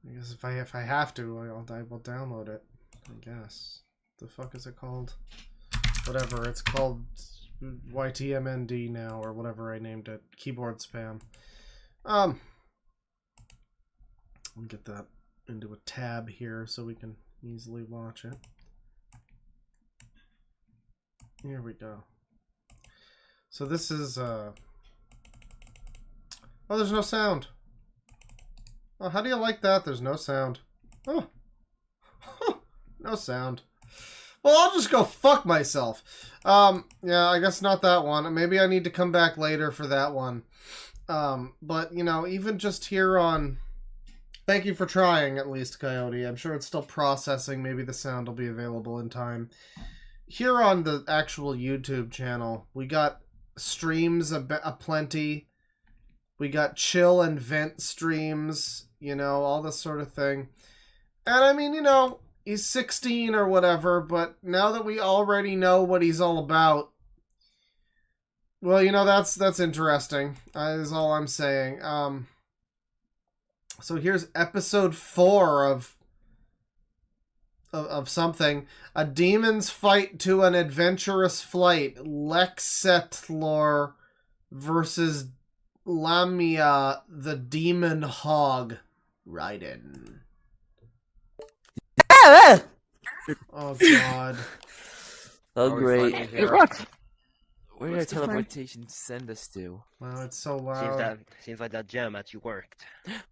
I guess if I have to, I will download it. I guess. The fuck is it called? Whatever, it's called YTMND now, or whatever I named it. Keyboard spam. I'll get that into a tab here so we can easily watch it. Here we go. So this is oh, there's no sound. Oh, how do you like that? There's no sound. Oh. No sound. Well, I'll just go fuck myself. Yeah, I guess not that one. Maybe I need to come back later for that one. But, you know, even just here on... Thank you for trying, at least, Coyote. I'm sure it's still processing. Maybe the sound will be available in time. Here on the actual YouTube channel, we got streams aplenty. We got chill and vent streams, you know, all this sort of thing. And I mean, you know, he's 16 or whatever, but now that we already know what he's all about, well, you know, that's interesting, is all I'm saying. So here's episode 4 of something. A demon's fight to an adventurous flight. Lexetlor versus Lamia the demon hog. Raiden. Oh god. Oh great. Where did our What's the fun? teleportation send us to? Wow, it's so loud. Seems like that gem at you worked.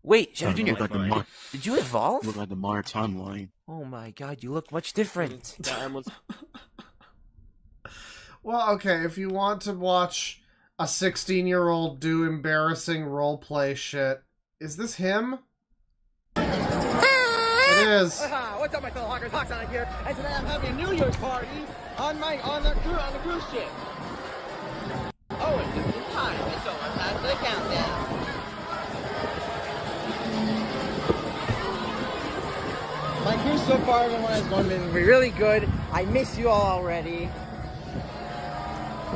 Wait, Sounds Shadow Jr. like the Mar- Did you evolve? Look like the Mar timeline. Oh my god, you look much different. Well, okay, if you want to watch a 16-year-old do embarrassing roleplay shit, is this him? It is. What's up, my fellow hawkers? Hawksonic here, and today I'm having a New Year's party on the cruise ship. Oh, it's just in time, and so I'm time for the countdown. My cruise so far, everyone has been really good. I miss you all already.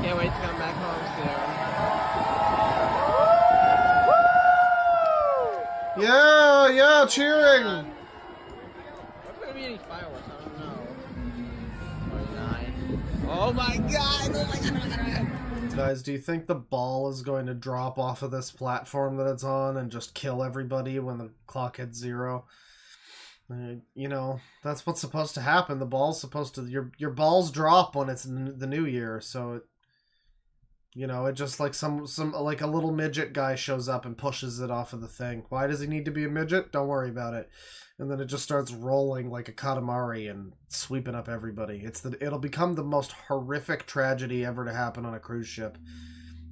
Can't wait to come back home soon. Yeah, cheering. Are there gonna be any fireworks? I don't know. 29. Oh my god! Oh my god! Guys, do you think the ball is going to drop off of this platform that it's on and just kill everybody when the clock hits 0? You know, that's what's supposed to happen. The ball's supposed to... Your balls drop when it's the new year, so... You know, it just like some like a little midget guy shows up and pushes it off of the thing. Why does he need to be a midget? Don't worry about it. And then it just starts rolling like a Katamari and sweeping up everybody. It'll become the most horrific tragedy ever to happen on a cruise ship,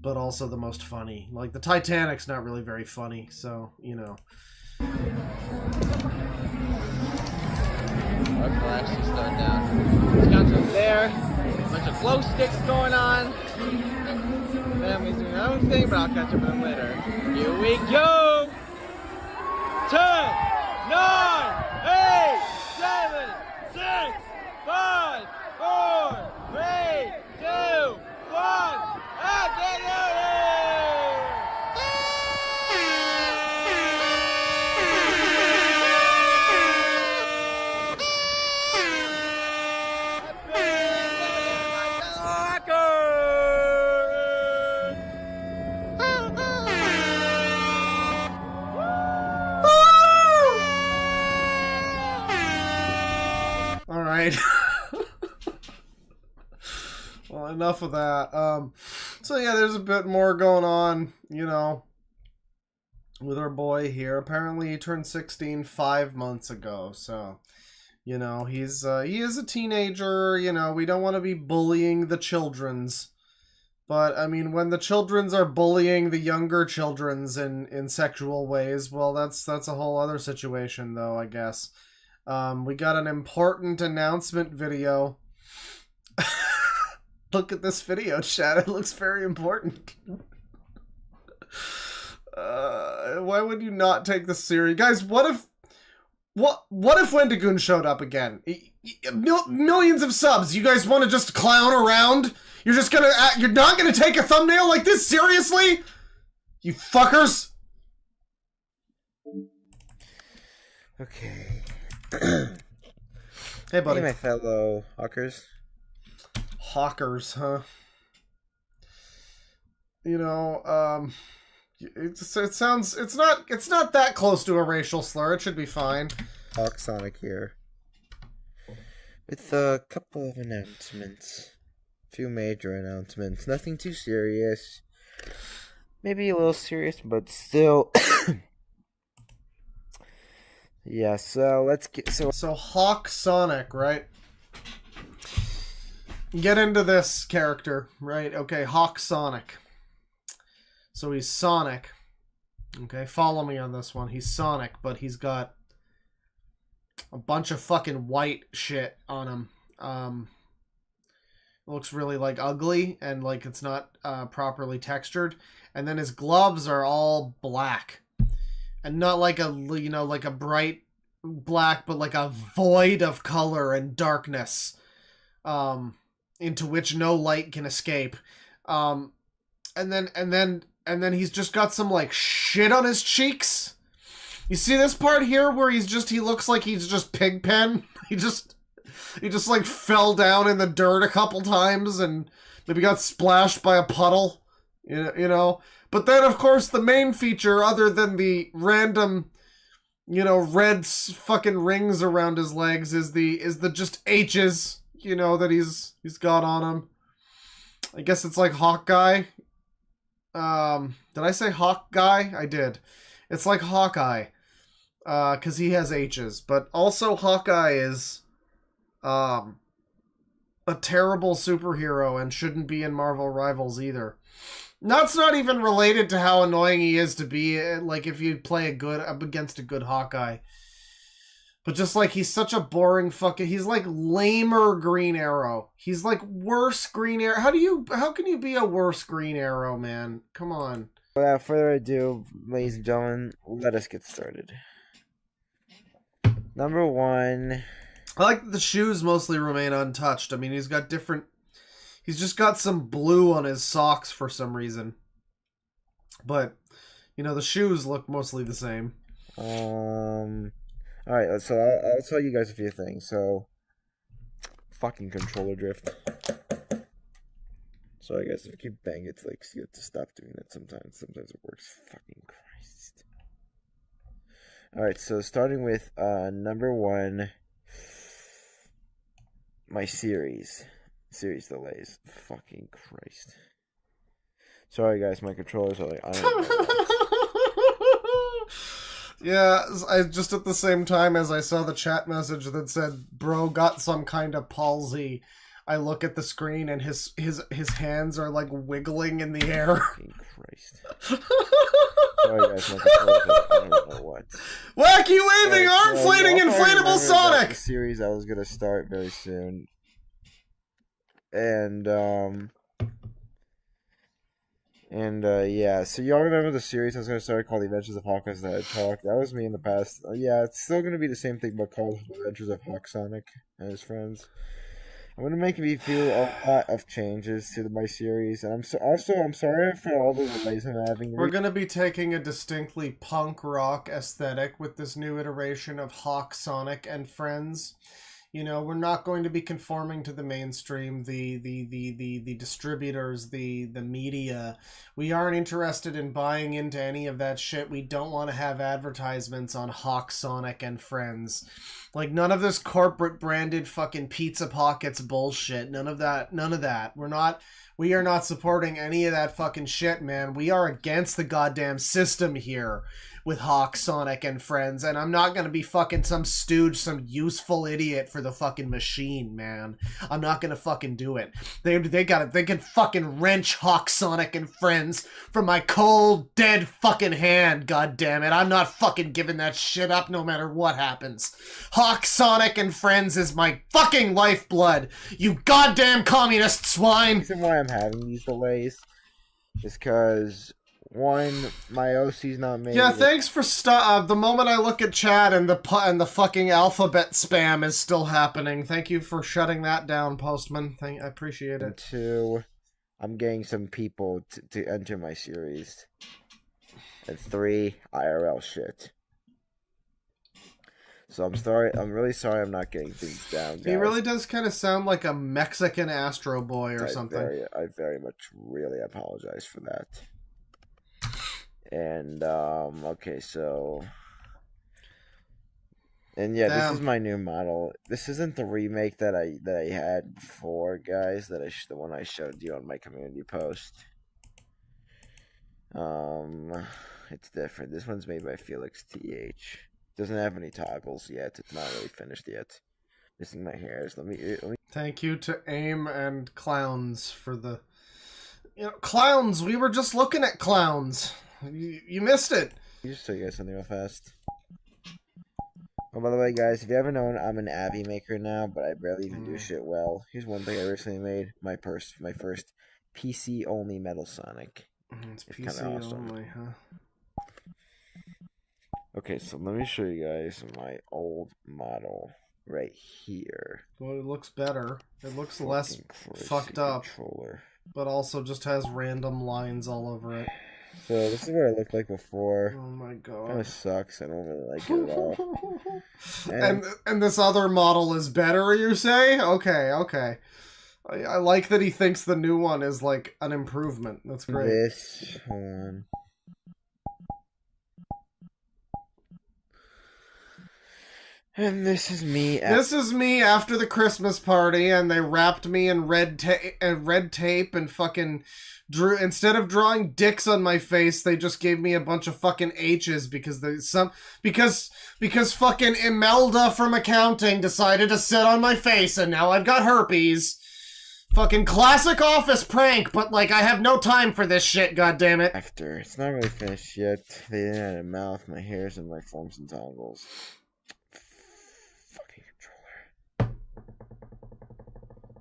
but also the most funny. Like the Titanic's not really very funny, so you know. Okay, we'll actually start down. Countdown there. A bunch of glow sticks going on. Family's doing their own thing, but I'll catch up with them later. Here we go! 10, 9, 8, 7, 6, 5, 4, 3, 2, 1, get out of here! Well, enough of that. So yeah, there's a bit more going on, you know, with our boy here. Apparently he turned 16 5 months ago, so, you know, he is a teenager, you know, we don't want to be bullying the children's. But, I mean, when the children's are bullying the younger children's in sexual ways, well, that's a whole other situation, though, I guess. We got an important announcement video. Look at this video, chat. It looks very important. Why would you not take this serious? Guys, what if Wendigoon showed up again? Millions of subs. You guys want to just clown around? You're not gonna take a thumbnail like this? Seriously? You fuckers? Okay. Hey, buddy. Hey, my fellow hawkers. Hawkers, huh? You know, it sounds, it's not that close to a racial slur. It should be fine. Hawk Sonic here. With a couple of announcements. A few major announcements. Nothing too serious. Maybe a little serious, but still. Yeah, so let's get... So Hawk Sonic, right? Get into this character, right? Okay, Hawk Sonic. So he's Sonic. Okay, follow me on this one. He's Sonic, but he's got a bunch of fucking white shit on him. Looks really, like, ugly, and, like, it's not properly textured. And then his gloves are all black. And not like a, you know, like a bright black, but like a void of color and darkness. Into which no light can escape. And then he's just got some, like, shit on his cheeks. You see this part here where he looks like he's just Pigpen? He just like fell down in the dirt a couple times and maybe got splashed by a puddle. You know? But then, of course, the main feature, other than the random, you know, red fucking rings around his legs, is the just H's, you know, that he's got on him. I guess it's like Hawkeye. Did I say Hawk Guy? I did. It's like Hawkeye. 'Cause he has H's. But also Hawkeye is, a terrible superhero and shouldn't be in Marvel Rivals either. That's not even related to how annoying he is to be, like, if you play up against a good Hawkeye. But just, like, he's such a boring fucking... He's, like, lamer Green Arrow. He's, like, worse Green Arrow. How can you be a worse Green Arrow, man? Come on. Without further ado, ladies and gentlemen, let us get started. Number one... I like that the shoes mostly remain untouched. I mean, he's got different... He's just got some blue on his socks for some reason. But, you know, the shoes look mostly the same. Alright, so I'll tell you guys a few things. So, fucking controller drift. Sorry guys, if I keep banging it, like, you have to stop doing that sometimes. Sometimes it works. Fucking Christ. Alright, so starting with number one, my series delays. Fucking Christ. Sorry guys, my controllers are like, I don't know. Yeah, I just at the same time as I saw the chat message that said, bro got some kind of palsy, I look at the screen and his hands are like wiggling in the air. Fucking Christ. Sorry guys, my controllers are like, I don't know what. Wacky waving arm flating inflatable Sonic! The series I was gonna start very soon. And yeah, so y'all remember the series I was going to start called The Adventures of Hawk as the Hedgehog? That was me in the past. Yeah, it's still going to be the same thing, but called The Adventures of Hawk Sonic and his friends. I'm going to make me feel a lot of changes to my series, and I'm sorry for all the delays I'm having. We're going to be taking a distinctly punk rock aesthetic with this new iteration of Hawk Sonic and friends. You know, we're not going to be conforming to the mainstream, the distributors, the media. We aren't interested in buying into any of that shit. We don't want to have advertisements on Hawk Sonic and friends. Like, none of this corporate branded fucking Pizza Pockets bullshit. None of that. We are not supporting any of that fucking shit, man. We are against the goddamn system here with Hawk, Sonic, and friends, and I'm not gonna be fucking some stooge, some useful idiot for the fucking machine, man. I'm not gonna fucking do it. They can fucking wrench Hawk, Sonic, and friends from my cold, dead fucking hand, goddammit. I'm not fucking giving that shit up no matter what happens. Hawk, Sonic, and friends is my fucking lifeblood, you goddamn communist swine! The reason why I'm having these delays is because, one, my OC's not made. Yeah, thanks for the moment I look at chat and the fucking alphabet spam is still happening. Thank you for shutting that down, Postman. I appreciate it. And two, I'm getting some people to enter my series. And three, IRL shit. So I'm really sorry I'm not getting things down, guys. He really does kind of sound like a Mexican Astro Boy or something. I very much really apologize for that. And okay, so, and yeah, This is my new model. This isn't the remake that I had before, guys. The one I showed you on my community post. It's different. This one's made by Felix TH. Doesn't have any toggles yet. It's not really finished yet. Missing my hairs. Let me. Thank you to AIM and Clowns for the. Clowns. We were just looking at Clowns. You missed it. You just show you guys something real fast. Oh, by the way, guys, if you haven't known, I'm an Abby maker now, but I barely even do shit well. Here's one thing I recently made: my first PC only Metal Sonic. It's PC only, huh? Okay, so let me show you guys my old model right here. Well, it looks better. It looks less fucked up, but also just has random lines all over it. So this is what I looked like before. Oh my god. Kind of sucks. I don't really like it at all. And this other model is better, you say? Okay. I like that he thinks the new one is like an improvement. That's great. Hold on. And this is me. This is me after the Christmas party, and they wrapped me in red tape and fucking drew. Instead of drawing dicks on my face, they just gave me a bunch of fucking H's because fucking Imelda from accounting decided to sit on my face, and now I've got herpes. Fucking classic office prank, but like I have no time for this shit. Goddammit. After it's not really finished yet. They didn't have a mouth, my hairs, and my forms and toggles.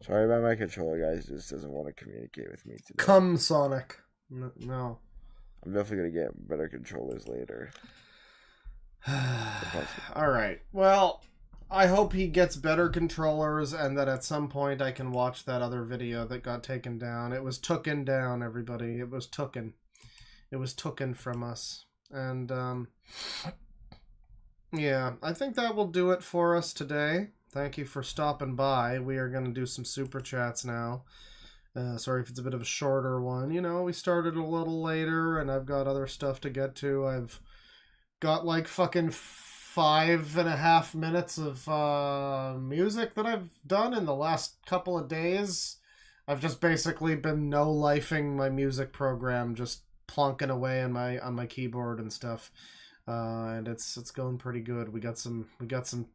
Sorry about my controller, guys. It just doesn't want to communicate with me today. Come, Sonic. No. I'm definitely going to get better controllers later. Alright. Well, I hope he gets better controllers and that at some point I can watch that other video that got taken down. It was tooken down, everybody. It was tooken. It was tooken from us. And, yeah, I think that will do it for us today. Thank you for stopping by. We are going to do some super chats now. Sorry if it's a bit of a shorter one. You know, we started a little later and I've got other stuff to get to. I've got like fucking 5.5 minutes of music that I've done in the last couple of days. I've just basically been no-lifing my music program, just plonking away on my keyboard and stuff. And it's going pretty good. We got some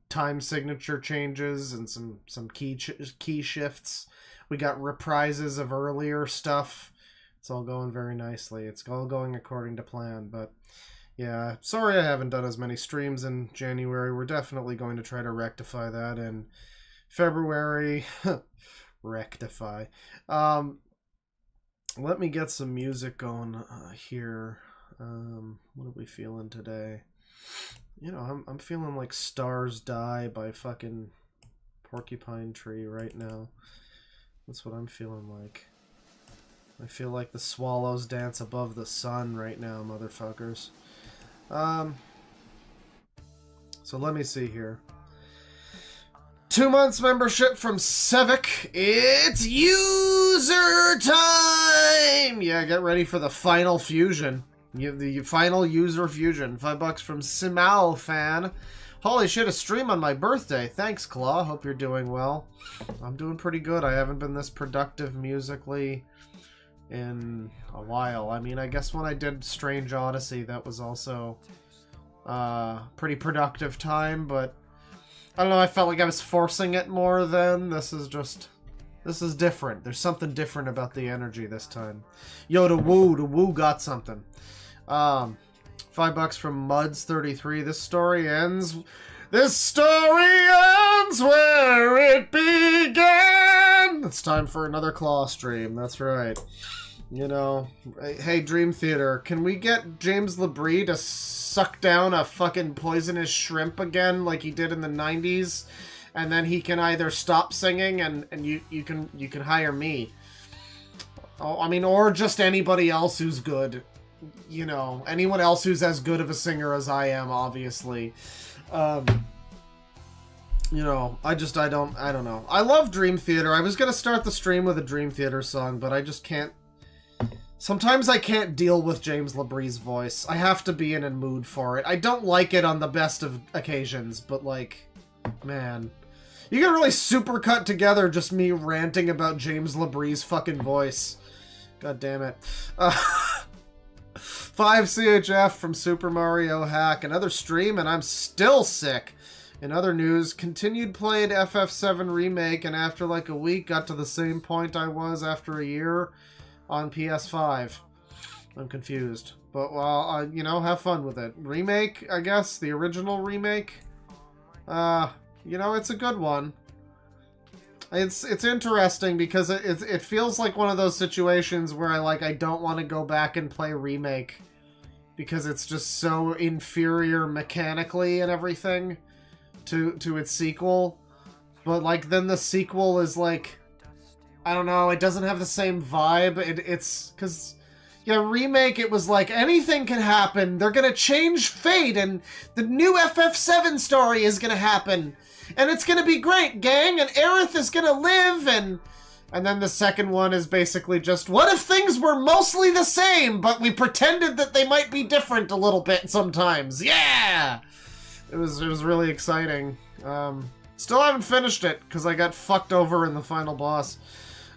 time signature changes and some key shifts. We got reprises of earlier stuff. It's all going very nicely. It's all going according to plan. But yeah, sorry I haven't done as many streams in January. We're definitely going to try to rectify that in February. Rectify. Let me get some music going here. What are we feeling today? You know, I'm feeling like Stars Die by fucking Porcupine Tree right now. That's what I'm feeling like. I feel like the swallows dance above the sun right now, motherfuckers. So let me see here. 2 months membership from Sevic. It's user time! Yeah, get ready for the final fusion. The final user fusion. $5 from Simao fan. Holy shit, a stream on my birthday. Thanks, Claw. Hope you're doing well. I'm doing pretty good. I haven't been this productive musically in a while. I mean, I guess when I did Strange Odyssey, that was also pretty productive time, but I don't know, I felt like I was forcing it more then. This is different. There's something different about the energy this time. Yo, the woo got something. $5 from Muds33. This story ends where it began. It's time for another Claw stream. That's right. You know, hey, Dream Theater, can we get James LeBrie to suck down a fucking poisonous shrimp again like he did in the 90s? And then he can either stop singing and you can hire me. Oh, I mean, or just anybody else who's good. You know, anyone else who's as good of a singer as I am, obviously. You know, I don't know. I love Dream Theater. I was gonna start the stream with a Dream Theater song, but I just can't. Sometimes I can't deal with James LeBrie's voice. I have to be in a mood for it. I don't like it on the best of occasions, but like, man. You can really supercut together just me ranting about James LeBrie's fucking voice. God damn it. 5 CHF from Super Mario Hack. Another stream and I'm still sick. In other news, continued played FF7 Remake and after like a week got to the same point I was after a year on PS5. I'm confused. But, well, you know, have fun with it. Remake, I guess? The original remake? You know, it's a good one. It's interesting because it feels like one of those situations where I don't want to go back and play Remake because it's just so inferior mechanically and everything to its sequel. But like then the sequel is like, I don't know, it doesn't have the same vibe. It's because Remake, it was like anything can happen. They're gonna change fate and the new FF7 story is gonna happen. And it's gonna be great, gang, and Aerith is gonna live, and then the second one is basically just, what if things were mostly the same, but we pretended that they might be different a little bit sometimes? Yeah! It was really exciting. Still haven't finished it, because I got fucked over in the final boss.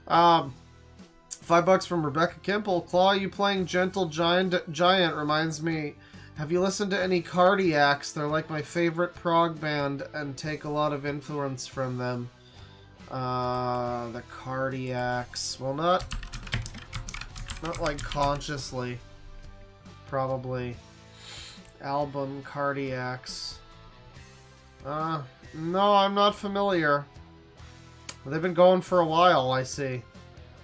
$5 from Rebecca Kimple. Claw, you playing Gentle Giant reminds me... Have you listened to any Cardiacs? They're like my favorite prog band and take a lot of influence from them. The Cardiacs. Well, not like consciously. Probably. Album Cardiacs. No, I'm not familiar. They've been going for a while, I see.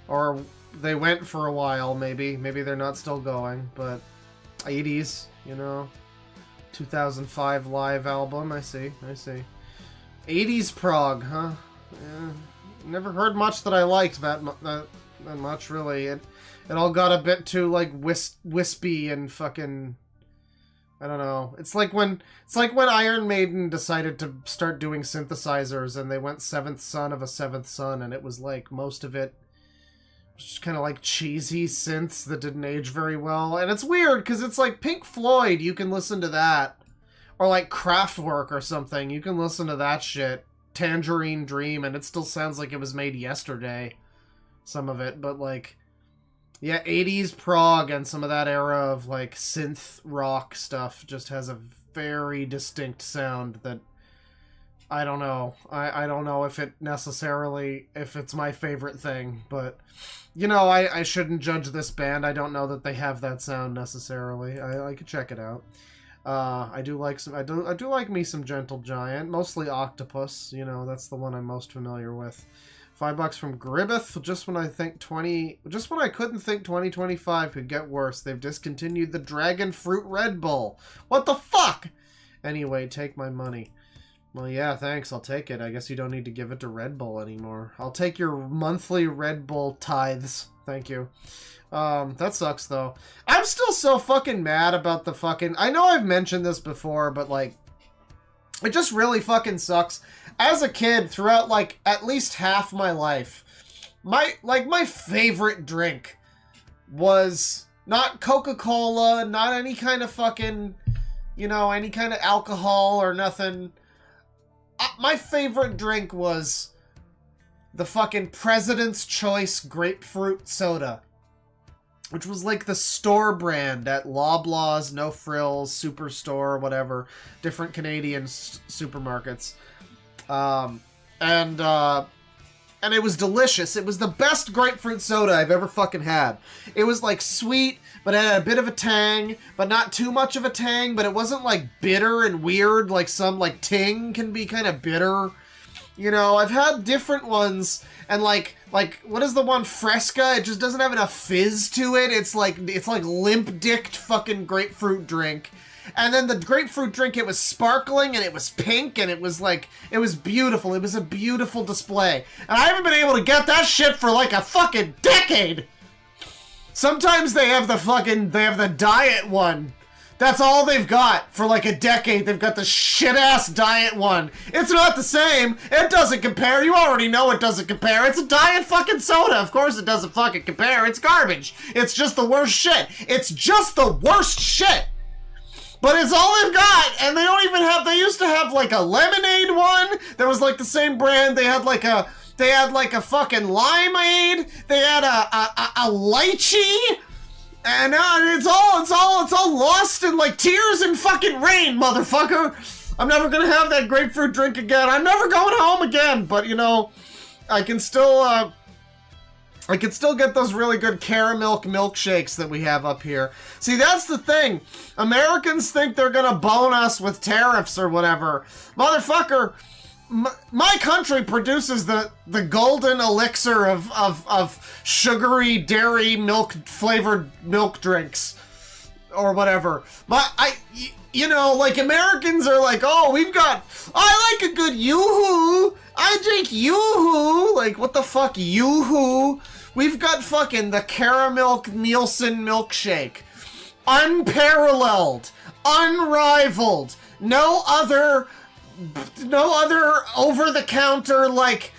Or they went for a while, maybe. Maybe they're not still going, but 80s. You know, 2005 live album. I see. 80s prog, huh? Yeah, never heard much that I liked that much, really. It all got a bit too like wispy and fucking. I don't know. It's like when Iron Maiden decided to start doing synthesizers and they went Seventh Son of a Seventh Son, and it was like most of it. Just kind of like cheesy synths that didn't age very well. And it's weird because it's like Pink Floyd, you can listen to that. Or like Kraftwerk or something, you can listen to that shit. Tangerine Dream, and it still sounds like it was made yesterday. Some of it, but like... Yeah, 80s prog and some of that era of like synth rock stuff just has a very distinct sound that... I don't know. I don't know if it's my favorite thing, but you know, I shouldn't judge this band. I don't know that they have that sound necessarily. I could check it out. I do like me some Gentle Giant, mostly Octopus. You know, that's the one I'm most familiar with. $5 from Gribbeth. Just when I couldn't think 2025 could get worse, they've discontinued the Dragon Fruit Red Bull. What the fuck? Anyway, take my money. Well, yeah, thanks. I'll take it. I guess you don't need to give it to Red Bull anymore. I'll take your monthly Red Bull tithes. Thank you. That sucks, though. I'm still so fucking mad about the fucking... I know I've mentioned this before, but, like... It just really fucking sucks. As a kid, throughout, like, at least half my life, my favorite drink was not Coca-Cola, not any kind of fucking... you know, any kind of alcohol or nothing. My favorite drink was the fucking President's Choice grapefruit soda, which was like the store brand at Loblaws, No Frills, Superstore, whatever, different Canadian supermarkets. And it was delicious. It was the best grapefruit soda I've ever fucking had. It was like sweet, but it had a bit of a tang, but not too much of a tang, but it wasn't like bitter and weird like some like Ting can be kind of bitter. You know, I've had different ones, and like what is the one, Fresca? It just doesn't have enough fizz to it. It's like limp-dicked fucking grapefruit drink. And then the grapefruit drink, it was sparkling and it was pink and it was beautiful. It was a beautiful display. And I haven't been able to get that shit for like a fucking decade. Sometimes they have the diet one. That's all they've got for like a decade. They've got the shit-ass diet one. It's not the same. It doesn't compare. You already know it doesn't compare. It's a diet fucking soda. Of course it doesn't fucking compare. It's garbage. It's just the worst shit. It's just the worst shit. But it's all they've got, and they don't even have, they used to have like a lemonade one that was like the same brand. They had like a fucking limeade. They had a lychee. And now it's all lost in like tears and fucking rain, motherfucker. I'm never gonna have that grapefruit drink again. I'm never going home again, but you know, I can still get those really good caramel milkshakes that we have up here. See, that's the thing. Americans think they're gonna bone us with tariffs or whatever. Motherfucker, my country produces the golden elixir of sugary dairy milk flavored milk drinks or whatever. You know, like Americans are like, oh, I like a good Yoo-hoo. I drink Yoo-hoo. Like, what the fuck, Yoo-hoo? We've got fucking the Caramel Nielsen milkshake. Unparalleled. Unrivaled. No other over-the-counter, like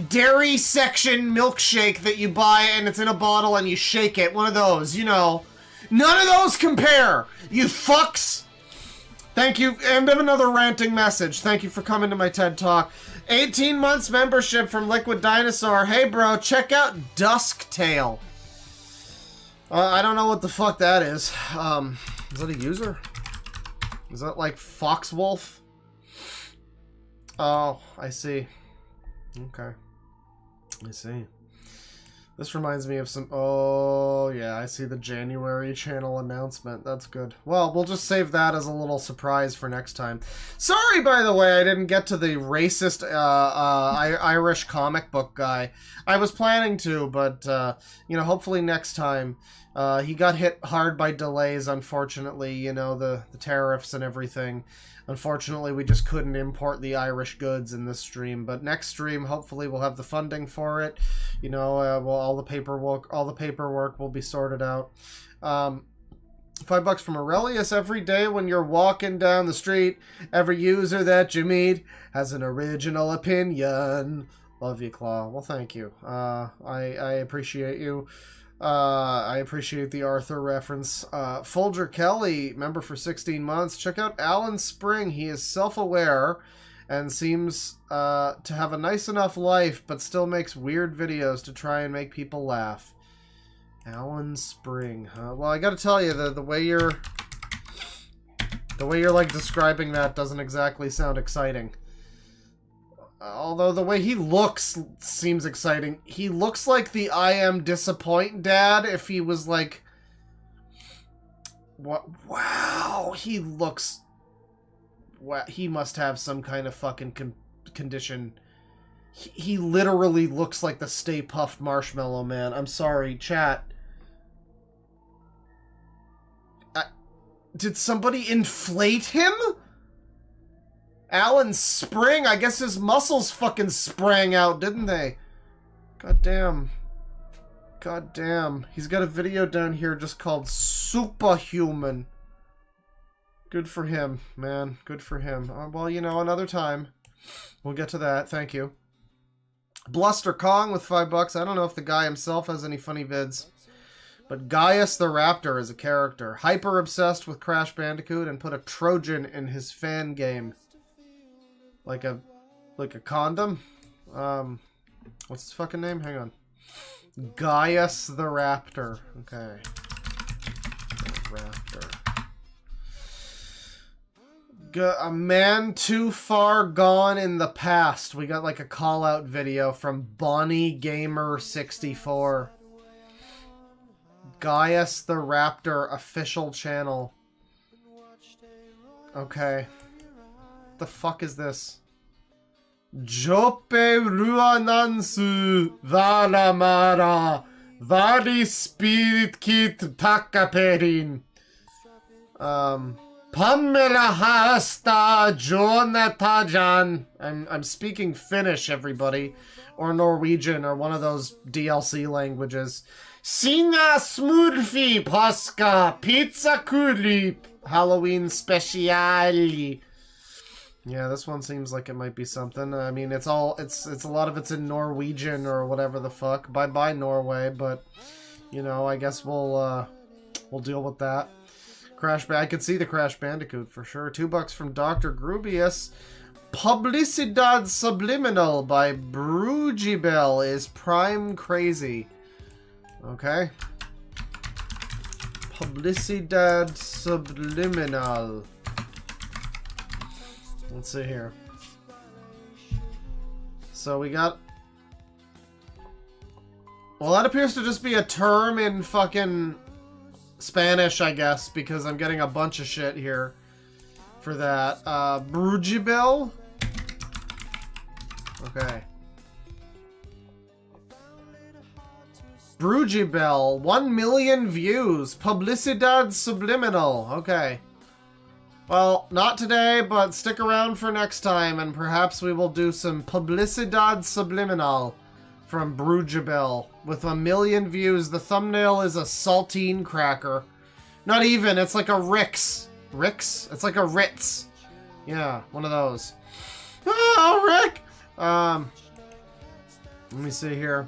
dairy section milkshake that you buy and it's in a bottle and you shake it. One of those, you know. None of those compare. You fucks. Thank you. End of another ranting message. Thank you for coming to my TED Talk. 18 months membership from Liquid Dinosaur. Hey, bro, check out Dusktail. I don't know what the fuck that is. Is that a user? Is that like Foxwolf? Oh, I see. Okay. I see. This reminds me of some... Oh, yeah, I see the January channel announcement. That's good. Well, we'll just save that as a little surprise for next time. Sorry, by the way, I didn't get to the racist Irish comic book guy. I was planning to, but, you know, hopefully next time. He got hit hard by delays, unfortunately, you know, the tariffs and everything. Unfortunately, we just couldn't import the Irish goods in this stream, but next stream, hopefully, we'll have the funding for it. You know, well, all the paperwork will be sorted out. $5 from Aurelius. Every day when you're walking down the street, every user that you meet has an original opinion. Love you, Claw. Well, thank you. I appreciate you. I appreciate the Arthur reference. Folger Kelly, member for 16 months. Check out Alan Spring. He is self-aware and seems to have a nice enough life, but still makes weird videos to try and make people laugh. Alan Spring, huh? Well, I gotta tell you, the way you're like describing that doesn't exactly sound exciting. Although the way he looks seems exciting. He looks like the I am disappoint dad if he was like... What? Wow, he looks... Wow, he must have some kind of fucking condition. He literally looks like the Stay Puft Marshmallow Man. I'm sorry, chat. Did somebody inflate him? Alan Spring, I guess his muscles fucking sprang out, didn't they? God damn. God damn. He's got a video down here just called Superhuman. Good for him, man. Good for him. Well, you know, another time. We'll get to that. Thank you. Bluster Kong with $5. I don't know if the guy himself has any funny vids. But Gaius the Raptor is a character. Hyper obsessed with Crash Bandicoot and put a Trojan in his fan game. Like a condom? What's his fucking name? Hang on. Gaius the Raptor. Okay. Raptor. A man too far gone in the past. We got like a call out video from Bonnie Gamer 64. Gaius the Raptor official channel. Okay. What the fuck is this? Jope ruanansu valamara vari spirit kit takaperin. Pamela hasta Jonatajan. I'm speaking Finnish, everybody. Or Norwegian, or one of those DLC languages. Sina smurfi paska pizza kulip. Halloween speciali. Yeah, this one seems like it might be something. I mean, it's a lot of it's in Norwegian or whatever the fuck. Bye-bye, Norway, but, you know, I guess we'll deal with that. I could see the Crash Bandicoot for sure. $2 from Dr. Grubius. Publicidad Subliminal by Brugibel is prime crazy. Okay. Publicidad Subliminal. Let's see here. So we got... Well, that appears to just be a term in fucking Spanish, I guess, because I'm getting a bunch of shit here for that. Brugibel? Okay. Brugibel, 1 million views. Publicidad Subliminal. Okay. Well, not today, but stick around for next time, and perhaps we will do some Publicidad Subliminal from Brugibel. With 1 million views, the thumbnail is a saltine cracker. Not even, it's like a Rix. Rix? It's like a Ritz. Yeah, one of those. Oh, Rick! Let me see here.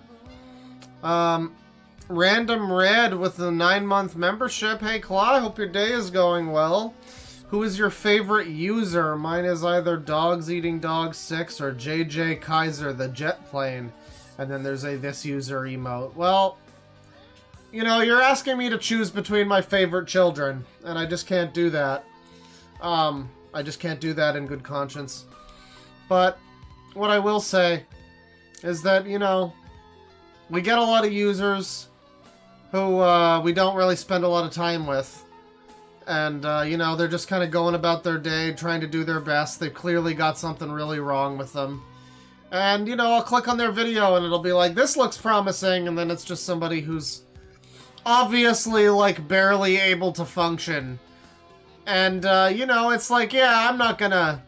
Random Red with the 9-month membership. Hey, Claw, I hope your day is going well. Who is your favorite user? Mine is either Dogs Eating Dogs 6 or JJ Kaiser, the jet plane. And then there's a this user emote. Well, you know, you're asking me to choose between my favorite children, and I just can't do that. I just can't do that in good conscience. But what I will say is that, you know, we get a lot of users who we don't really spend a lot of time with. And, you know, they're just kind of going about their day, trying to do their best. They've clearly got something really wrong with them. And, you know, I'll click on their video and it'll be like, this looks promising, and then it's just somebody who's obviously, like, barely able to function. And, you know, it's like, yeah, I'm not gonna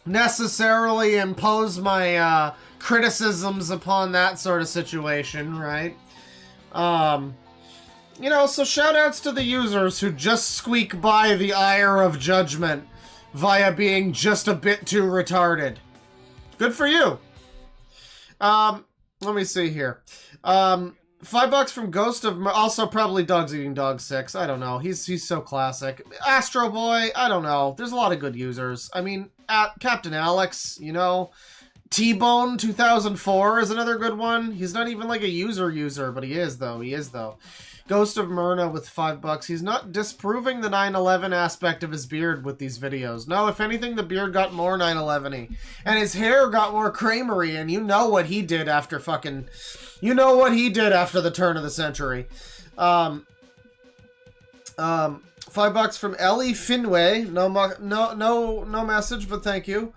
necessarily impose my, criticisms upon that sort of situation, right? You know, so shoutouts to the users who just squeak by the ire of judgment via being just a bit too retarded. Good for you. Let me see here. $5 from Ghost of... Also, probably Dogs Eating Dogs 6. I don't know. He's so classic. Astro Boy, I don't know. There's a lot of good users. I mean, Captain Alex, you know. T-Bone 2004 is another good one. He's not even like a user, but he is, though. He is, though. Ghost of Myrna with $5. He's not disproving the 9/11 aspect of his beard with these videos. No, if anything, the beard got more 9/11-y. And his hair got more Kramery, and you know what he did after fucking... You know what he did after the turn of the century. $5 from Ellie Finway. No message, but thank you.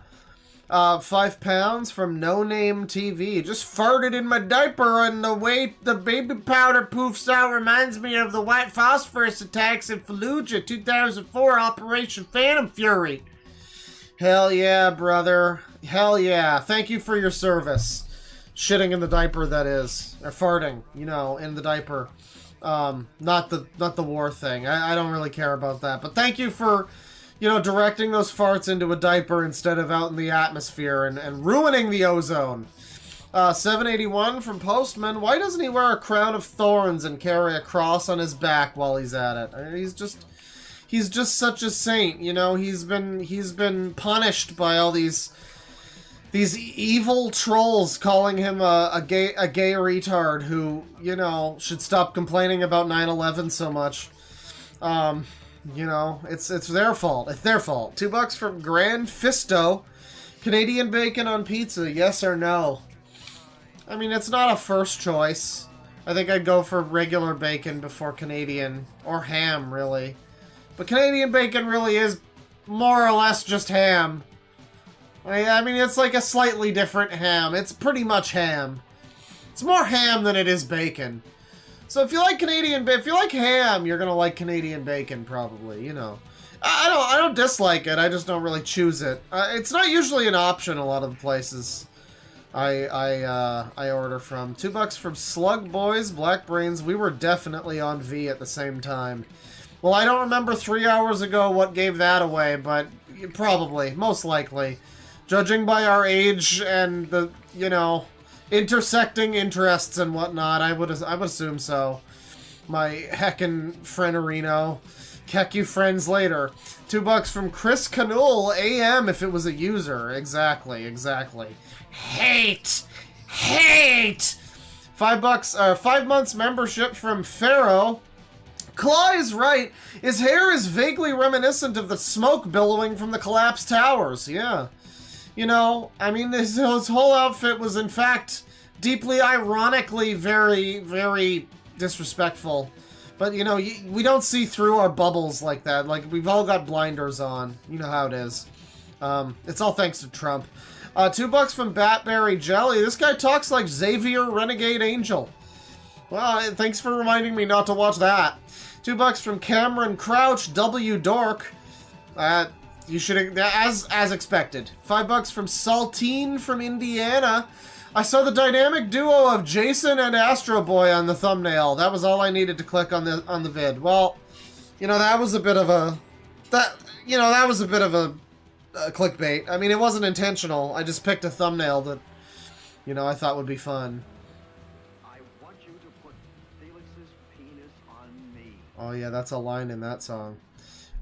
£5 from No Name TV. Just farted in my diaper, and the way the baby powder poofs out reminds me of the white phosphorus attacks in Fallujah 2004 Operation Phantom Fury. Hell yeah, brother. Hell yeah. Thank you for your service. Shitting in the diaper, that is. Or farting, you know, in the diaper. Not the war thing. I don't really care about that. But thank you for... You know, directing those farts into a diaper instead of out in the atmosphere and ruining the ozone. 781 from Postman. Why doesn't he wear a crown of thorns and carry a cross on his back while he's at it? I mean, he's just such a saint, you know. He's been punished by all these evil trolls calling him a gay retard who, you know, should stop complaining about 9/11 so much. You know, it's their fault. It's their fault. $2 from Grand Fisto. Canadian bacon on pizza, yes or no? I mean, it's not a first choice. I think I'd go for regular bacon before Canadian, or ham, really. But Canadian bacon really is more or less just ham. I mean, it's like a slightly different ham. It's pretty much ham. It's more ham than it is bacon. So if you like if you like ham, you're gonna like Canadian bacon, probably, you know. I don't dislike it, I just don't really choose it. It's not usually an option a lot of the places I order from. $2 from Slug Boys, Black Brains. We were definitely on V at the same time. Well, I don't remember 3 hours ago what gave that away, but probably, most likely. Judging by our age and the, you know, intersecting interests and whatnot, I would assume so. My heckin' Frienderino. Heck you friends later. $2 from Chris Canul, AM if it was a user. Exactly. Hate! 5 months membership from Pharaoh. Claw is right. His hair is vaguely reminiscent of the smoke billowing from the collapsed towers. Yeah. You know, I mean, his whole outfit was, in fact, deeply ironically very, very disrespectful. But, you know, we don't see through our bubbles like that. Like, we've all got blinders on. You know how it is. It's all thanks to Trump. $2 from Batberry Jelly. This guy talks like Xavier Renegade Angel. Well, thanks for reminding me not to watch that. $2 from Cameron Crouch, DeadwingDork. You should, as expected. $5 from Saltine from Indiana. I saw the dynamic duo of Jason and Astro Boy on the thumbnail. That was all I needed to click on the vid. Well, you know, that was a bit of a clickbait. I mean, it wasn't intentional. I just picked a thumbnail that, you know, I thought would be fun. I want you to put Felix's penis on me. Oh yeah, that's a line in that song.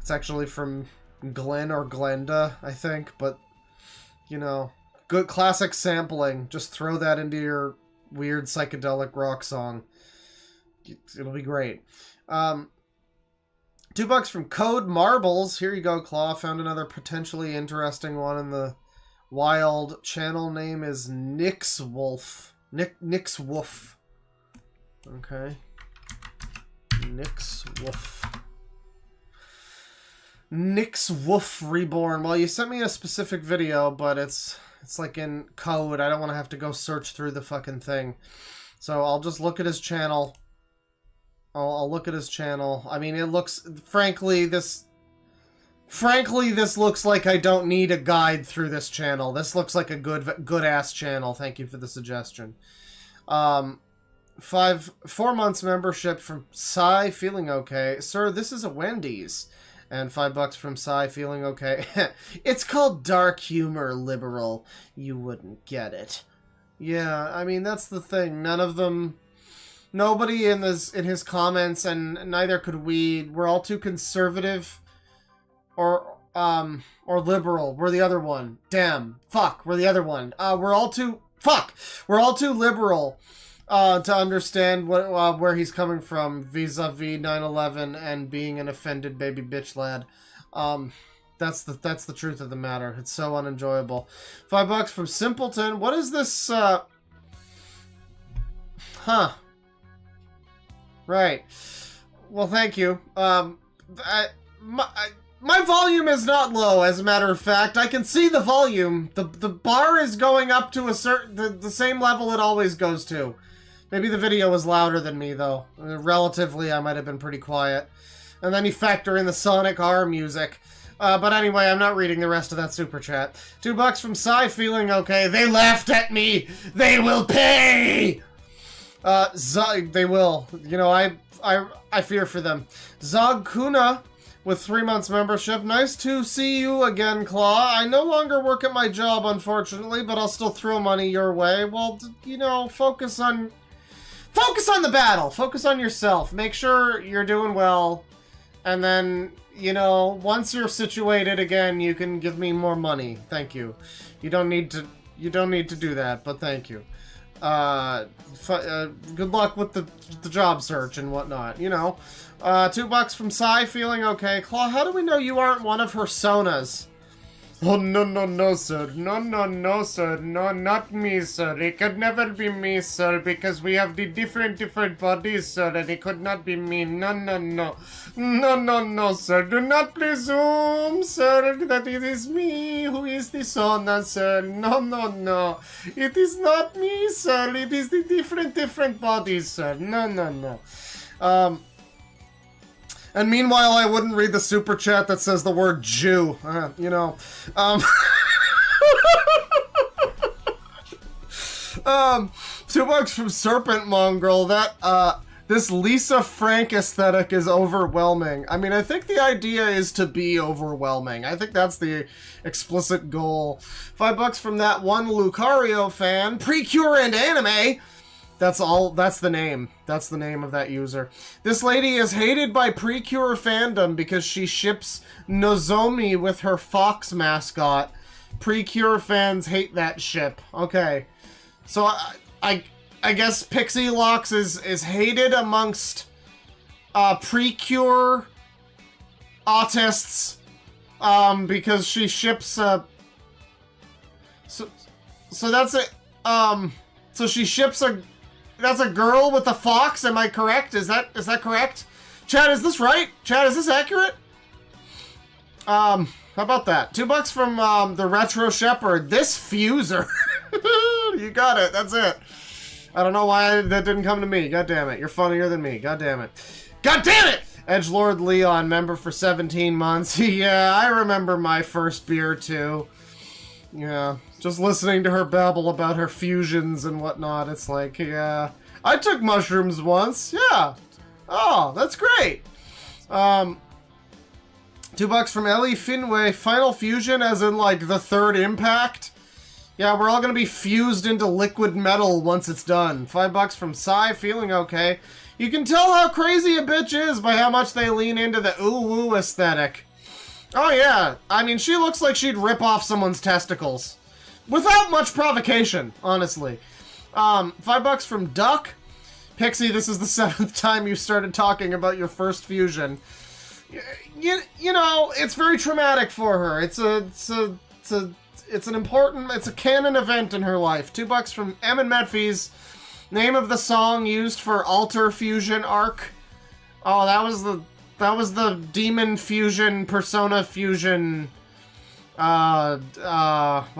It's actually from Glenn or Glenda, I think, but, you know, good classic sampling. Just throw that into your weird psychedelic rock song. It'll be great. $2 from Code Marbles. Here you go, Claw. Found another potentially interesting one in the wild. Channel name is Nick's Wolf. Nick's Wolf. Okay. Nick's Wolf. Nick's Wolf Reborn. Well, you sent me a specific video, but it's like in code. I don't want to have to go search through the fucking thing. So I'll just look at his channel. I'll look at his channel. I mean, it looks... Frankly, this looks like I don't need a guide through this channel. This looks like a good-ass channel. Thank you for the suggestion. 4 months membership from Psy, feeling okay. Sir, this is a Wendy's. And $5 from Psy, feeling okay. It's called dark humor, liberal. You wouldn't get it. Yeah, I mean, that's the thing. None of them... Nobody in his comments, and neither could we. We're all too conservative or liberal. We're the other one. Damn. Fuck. We're the other one. We're all too liberal to understand where he's coming from vis-a-vis 9/11 and being an offended baby bitch lad. That's the truth of the matter. It's so unenjoyable. $5 from Simpleton. What is this? Right. Well, thank you. My volume is not low, as a matter of fact. I can see the volume. The bar is going up to a certain... the same level it always goes to. Maybe the video was louder than me, though. Relatively, I might have been pretty quiet. And then you factor in the Sonic R music. But anyway, I'm not reading the rest of that super chat. $2 from Psy, feeling okay. They laughed at me! They will pay! They will. You know, I fear for them. Zog Kuna, with 3 months membership. Nice to see you again, Claw. I no longer work at my job, unfortunately, but I'll still throw money your way. Well, you know, focus on the battle. Focus on yourself. Make sure you're doing well. And then, you know, once you're situated again, you can give me more money. Thank you. You don't need to do that, but thank you. Good luck with the job search and whatnot, you know. $2 from Psy, feeling okay. Claw, how do we know you aren't one of her sonas? Oh, no, sir. No, sir. No, not me, sir. It could never be me, sir, because we have the different bodies, sir, and it could not be me. No. No, sir. Do not presume, sir, that it is me who is the sona, sir. No. It is not me, sir. It is the different bodies, sir. No. And meanwhile, I wouldn't read the super chat that says the word Jew. You know. $2 from Serpent Mongrel. This Lisa Frank aesthetic is overwhelming. I mean, I think the idea is to be overwhelming. I think that's the explicit goal. $5 from that one Lucario fan. Precure and anime. That's the name. That's the name of that user. This lady is hated by Precure fandom because she ships Nozomi with her fox mascot. Precure fans hate that ship. Okay. So I guess Pixie Locks is hated amongst Precure autists because she ships so that's it. So she ships that's a girl with a fox, am I correct? Is that correct? Chad, is this right? Chad, is this accurate? How about that? $2 from the Retro Shepherd. This Fuser. You got it, that's it. I don't know why that didn't come to me. God damn it. You're funnier than me. God damn it. God damn it! Edgelord Leon, member for 17 months. Yeah, I remember my first beer too. Yeah. Just listening to her babble about her fusions and whatnot, it's like, yeah. I took mushrooms once, yeah. Oh, that's great. $2 from Ellie Finway. Final fusion as in, like, the third impact? Yeah, we're all gonna be fused into liquid metal once it's done. $5 from Psy, feeling okay. You can tell how crazy a bitch is by how much they lean into the ooh-woo aesthetic. Oh, yeah. I mean, she looks like she'd rip off someone's testicles. Without much provocation, honestly. $5 from Duck. Pixie, this is the 7th time you started talking about your first fusion. You know, it's very traumatic for her. It's a canon event in her life. $2 from M and Medfies. Name of the song used for Alter Fusion arc. Oh, that was the Demon Fusion, Persona Fusion. What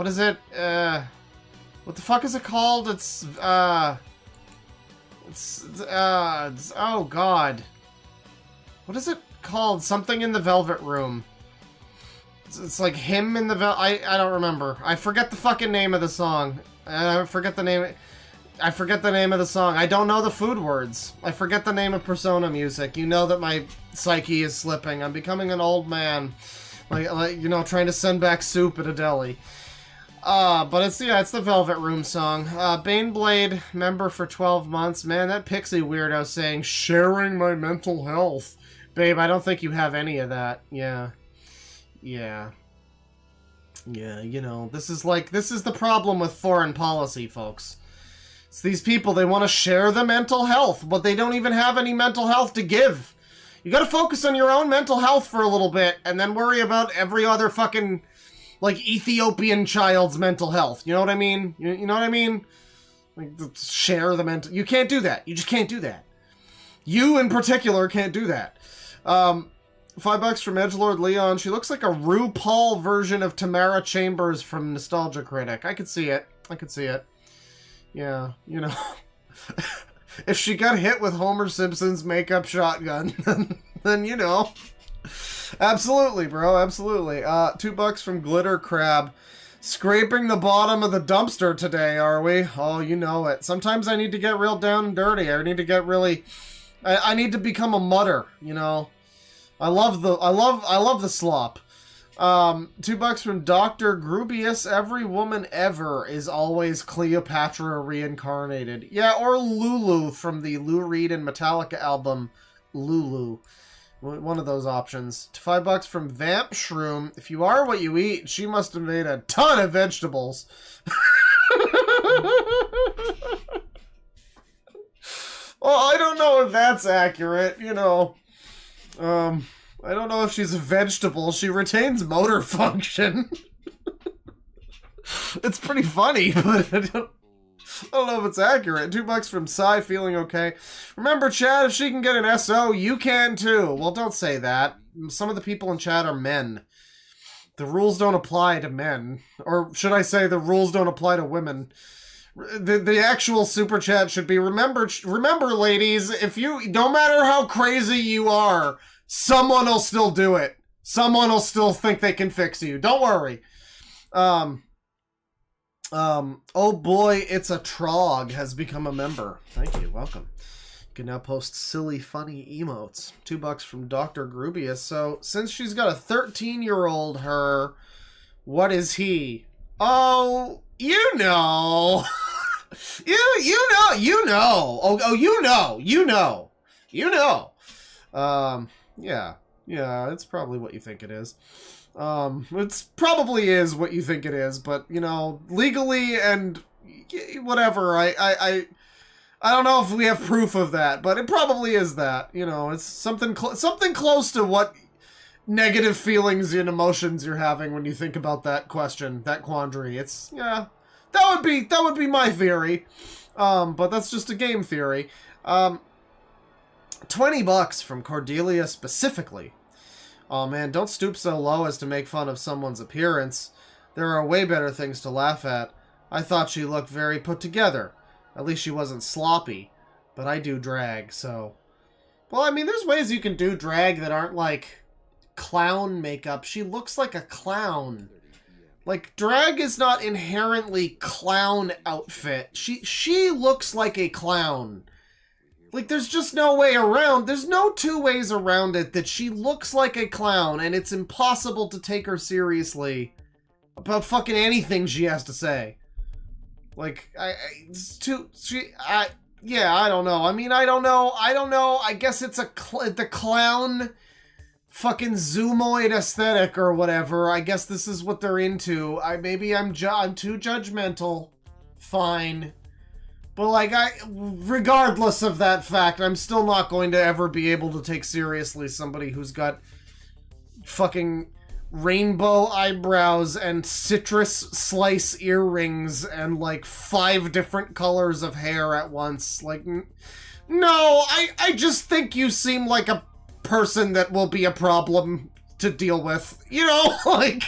is it? What the fuck is it called? It's oh god. What is it called? Something in the Velvet Room. It's like him in the I don't remember. I forget the fucking name of the song. I forget the name of the song. I don't know the food words. I forget the name of Persona music. You know that my psyche is slipping. I'm becoming an old man. Like, you know, trying to send back soup at a deli. But it's the Velvet Room song. Baneblade, member for 12 months. Man, that Pixie weirdo saying, sharing my mental health. Babe, I don't think you have any of that. Yeah, you know, this is the problem with foreign policy, folks. It's these people, they want to share the mental health, but they don't even have any mental health to give. You gotta focus on your own mental health for a little bit, and then worry about every other fucking, like, Ethiopian child's mental health. You know what I mean? You know what I mean? Like, share the mental... You can't do that. You just can't do that. You, in particular, can't do that. $5 from Edgelord Leon. She looks like a RuPaul version of Tamara Chambers from Nostalgia Critic. I could see it. Yeah, you know... If she got hit with Homer Simpson's makeup shotgun, then you know. Absolutely, bro, absolutely. $2 from Glitter Crab. Scraping the bottom of the dumpster today, are we? Oh, you know it. Sometimes I need to get real down and dirty. I need to get really... I need to become a mutter, you know. I love the slop. $2 from Dr. Grubius. Every woman ever is always Cleopatra reincarnated. Yeah, or Lulu from the Lou Reed and Metallica album, Lulu. One of those options. $5 from Vamp Shroom. If you are what you eat, she must have made a ton of vegetables. Well, I don't know if that's accurate, you know. I don't know if she's a vegetable. She retains motor function. It's pretty funny, but I don't know if it's accurate. $2 from Psy, feeling okay. Remember, Chad, if she can get an SO, you can too. Well, don't say that. Some of the people in chat are men. The rules don't apply to men. Or should I say the rules don't apply to women. The actual super chat should be, remember ladies, if you, no matter how crazy you are, someone will still do it. Someone will still think they can fix you. Don't worry. Oh boy, it's a Trog has become a member. Thank you, welcome. You can now post silly, funny emotes. $2 from Dr. Grubius. So, since she's got a 13-year-old her, what is he? Oh, you know. you know. Oh, you know. Yeah, it's probably what you think it is. It's probably is what you think it is, but, you know, legally and whatever, I don't know if we have proof of that, but it probably is that, you know, it's something close to what negative feelings and emotions you're having when you think about that question, that quandary. It's, yeah, that would be my theory, but that's just a game theory. $20 from Cordelia specifically. Oh man, don't stoop so low as to make fun of someone's appearance. There are way better things to laugh at. I thought she looked very put together. At least she wasn't sloppy. But I do drag, so... Well, I mean, there's ways you can do drag that aren't, like, clown makeup. She looks like a clown. Like, drag is not inherently clown outfit. She looks like a clown. Like, there's just no way around. There's no two ways around it that she looks like a clown, and it's impossible to take her seriously about fucking anything she has to say. Like, yeah, I don't know. I mean, I don't know. I guess it's the clown fucking zoomoid aesthetic or whatever. I guess this is what they're into. Maybe I'm too judgmental. Fine. But, like, regardless of that fact, I'm still not going to ever be able to take seriously somebody who's got fucking rainbow eyebrows and citrus slice earrings and, like, 5 different colors of hair at once. Like, no, I just think you seem like a person that will be a problem to deal with. You know, like,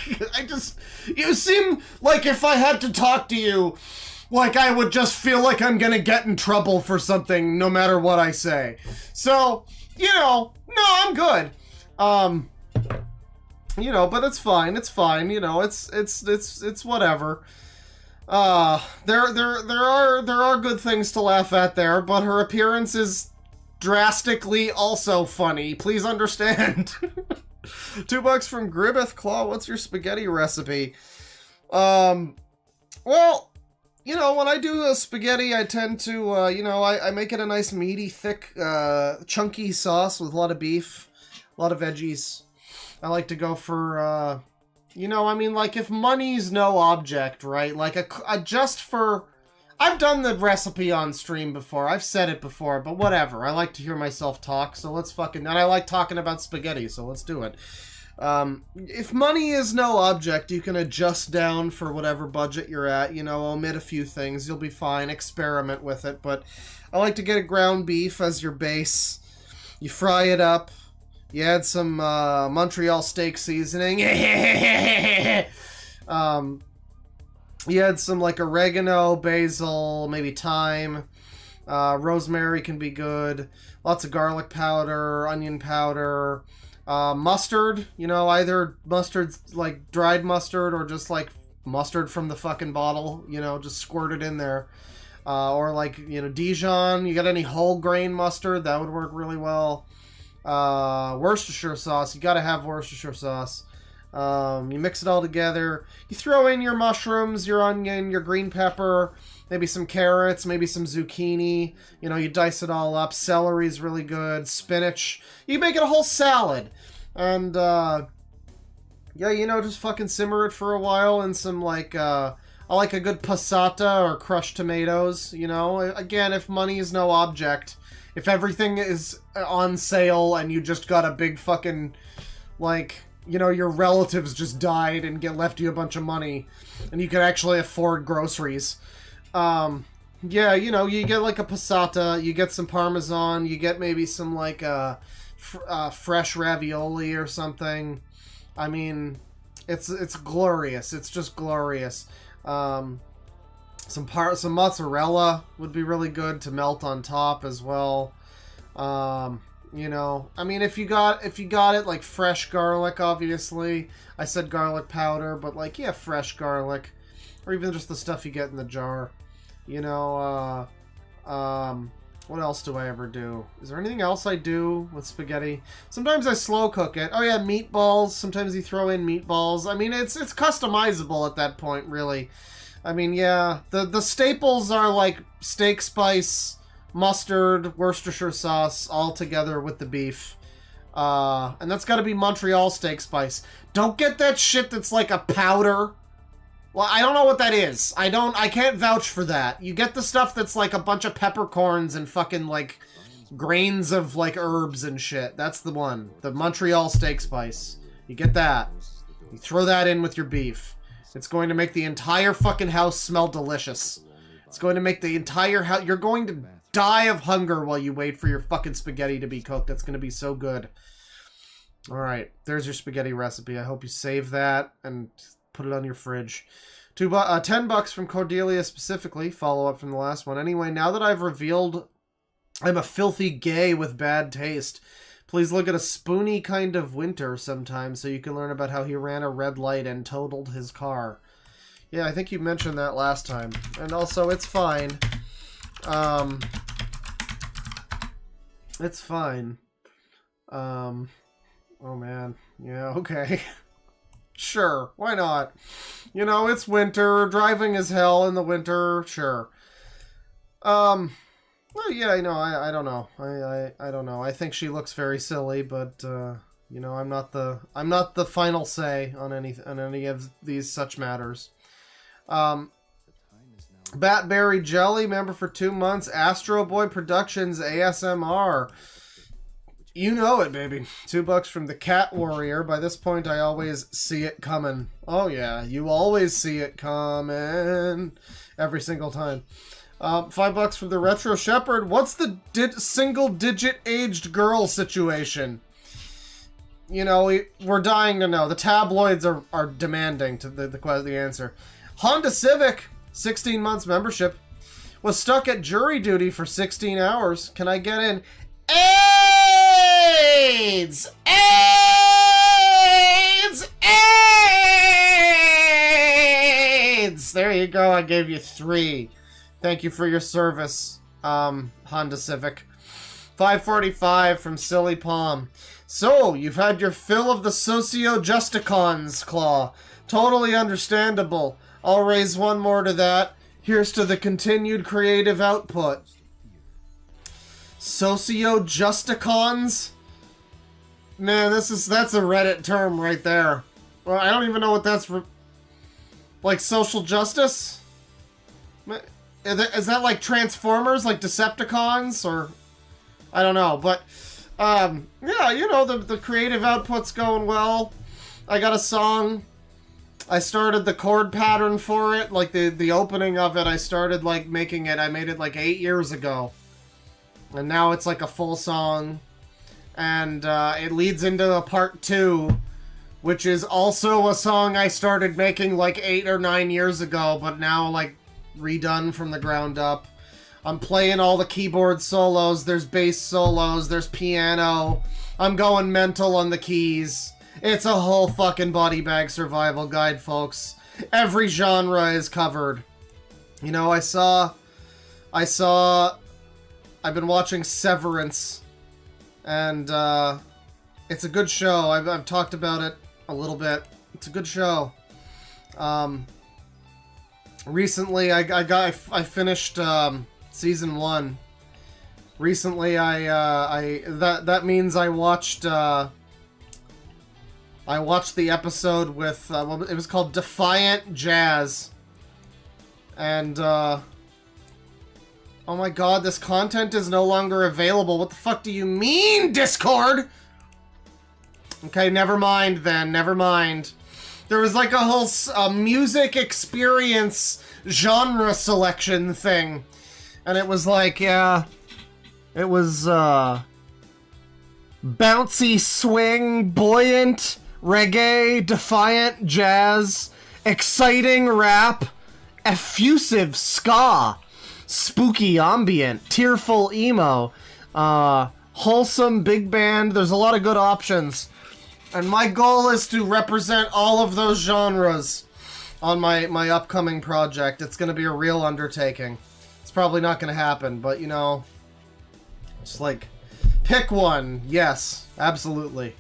you seem like if I had to talk to you, like, I would just feel like I'm gonna get in trouble for something no matter what I say. So, you know, no, I'm good. You know, but it's fine, you know, it's whatever. There are good things to laugh at there, but her appearance is drastically also funny. Please understand. $2 from Gribbeth Claw, what's your spaghetti recipe? Well, you know, when I do a spaghetti, I tend to, you know, I make it a nice meaty, thick, chunky sauce with a lot of beef, a lot of veggies. I like to go for, you know, I mean, like, if money's no object, right? Like, I've done the recipe on stream before. I've said it before, but whatever. I like to hear myself talk, so let's and I like talking about spaghetti, so let's do it. If money is no object, you can adjust down for whatever budget you're at, you know, omit a few things, you'll be fine, experiment with it, but I like to get a ground beef as your base, you fry it up, you add some, Montreal steak seasoning, you add some, like, oregano, basil, maybe thyme, rosemary can be good, lots of garlic powder, onion powder, mustard, you know, either mustard, like dried mustard, or just like mustard from the fucking bottle, you know, just squirt it in there. Or like, you know, Dijon, you got any whole grain mustard, that would work really well. Worcestershire sauce. You gotta have Worcestershire sauce. You mix it all together. You throw in your mushrooms, your onion, your green pepper, maybe some carrots, maybe some zucchini. You know, you dice it all up. Celery's really good. Spinach. You make it a whole salad. And, yeah, you know, just fucking simmer it for a while in some, like, I like a good passata or crushed tomatoes, you know? Again, if money is no object, if everything is on sale and you just got a big fucking, like, you know, your relatives just died and left you a bunch of money and you could actually afford groceries. Yeah, you know, you get like a passata, you get some Parmesan, you get maybe some, like, fresh ravioli or something. I mean, it's glorious. It's just glorious. Some mozzarella would be really good to melt on top as well. You know, I mean, if you got it, like, fresh garlic, obviously. I said garlic powder, but, like, yeah, fresh garlic. Or even just the stuff you get in the jar. You know, what else do I ever do? Is there anything else I do with spaghetti? Sometimes I slow cook it. Oh yeah, meatballs. Sometimes you throw in meatballs. I mean, it's customizable at that point, really. I mean, yeah, the staples are like steak spice, mustard, Worcestershire sauce, all together with the beef. And that's got to be Montreal steak spice. Don't get that shit that's like a powder. Well, I don't know what that is. I can't vouch for that. You get the stuff that's like a bunch of peppercorns and fucking, like, grains of, like, herbs and shit. That's the one. The Montreal steak spice. You get that. You throw that in with your beef. It's going to make the entire fucking house smell delicious. It's going to make the entire house... You're going to die of hunger while you wait for your fucking spaghetti to be cooked. That's going to be so good. Alright, there's your spaghetti recipe. I hope you save that and... put it on your fridge. $10 from Cordelia specifically. Follow up from the last one. Anyway, now that I've revealed I'm a filthy gay with bad taste, please look at A Spoony Kind of Winter sometime so you can learn about how he ran a red light and totaled his car. Yeah, I think you mentioned that last time. And also, it's fine. It's fine. Oh man. Yeah, okay. Sure, why not? You know, it's winter, driving is hell in the winter, sure. Well, yeah, you know, I don't know. I don't know. I think she looks very silly, but, you know, I'm not the final say on any of these such matters. Batberry Jelly, member for 2 months, Astro Boy Productions, ASMR. You know it, baby. $2 from the Cat Warrior. By this point, I always see it coming. Oh, yeah. You always see it coming. Every single time. $5 from the Retro Shepherd. What's the single-digit aged girl situation? You know, we're dying to know. The tabloids are demanding to the answer. Honda Civic, 16 months membership. Was stuck at jury duty for 16 hours. Can I get in? AIDS! AIDS! AIDS! There you go, I gave you 3. Thank you for your service, Honda Civic. $5.45 from Silly Palm. So, you've had your fill of the socio-justicons, Claw. Totally understandable. I'll raise one more to that. Here's to the continued creative output. Socio-justicons? Man, that's a Reddit term right there. Well, I don't even know what that's... like social justice? Is that like Transformers? Like Decepticons? Or... I don't know, but... yeah, you know, the creative output's going well. I got a song. I started the chord pattern for it. Like, the opening of it, I started, like, making it. I made it, like, 8 years ago. And now it's like a full song. And it leads into a part 2, which is also a song I started making like 8 or 9 years ago, but now like redone from the ground up. I'm playing all the keyboard solos, there's bass solos, there's piano. I'm going mental on the keys. It's a whole fucking body bag survival guide, folks. Every genre is covered. You know, I've been watching Severance, And it's a good show. I've talked about it a little bit. It's a good show. Recently I finished season 1. Recently that means I watched the episode with it was called Defiant Jazz. And oh my god, this content is no longer available. What the fuck do you mean, Discord? Okay, never mind then. Never mind. There was like a whole music experience genre selection thing. And it was like, yeah, it was bouncy swing, buoyant reggae, defiant jazz, exciting rap, effusive ska, spooky ambient, tearful emo, wholesome big band. There's a lot of good options. And my goal is to represent all of those genres on my upcoming project. It's going to be a real undertaking. It's probably not going to happen, but you know, just like, pick one. Yes, absolutely.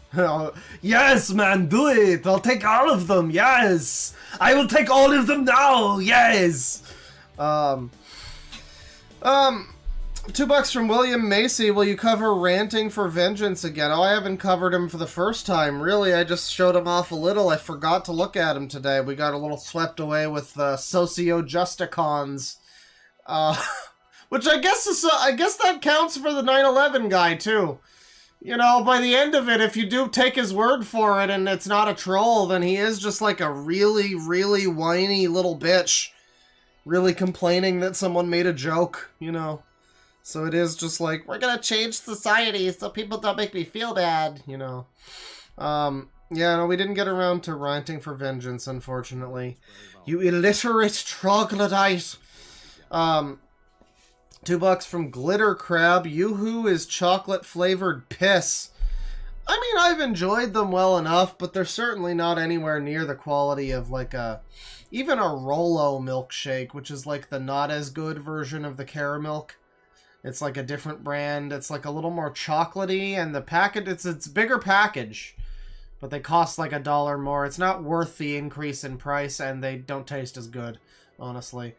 Yes, man, do it. I'll take all of them. Yes. I will take all of them now. Yes. $2 from William Macy. Will you cover Ranting for Vengeance again? Oh, I haven't covered him for the first time. Really, I just showed him off a little. I forgot to look at him today. We got a little swept away with Socio-Justicons. Which I guess that counts for the 9/11 guy, too. You know, by the end of it, if you do take his word for it and it's not a troll, then he is just like a really, really whiny little bitch. Really complaining that someone made a joke, you know. So it is just like, we're gonna change society so people don't make me feel bad, you know. Yeah, no, we didn't get around to Ranting for Vengeance, unfortunately. You illiterate troglodyte. $2 from Glitter Crab. Yoo-hoo is chocolate-flavored piss. I mean, I've enjoyed them well enough, but they're certainly not anywhere near the quality of, like, even a Rolo milkshake, which is, like, the not-as-good version of the Caramilk. It's, like, a different brand. It's, like, a little more chocolatey, and the package, it's a bigger package, but they cost, like, $1 more. It's not worth the increase in price, and they don't taste as good, honestly.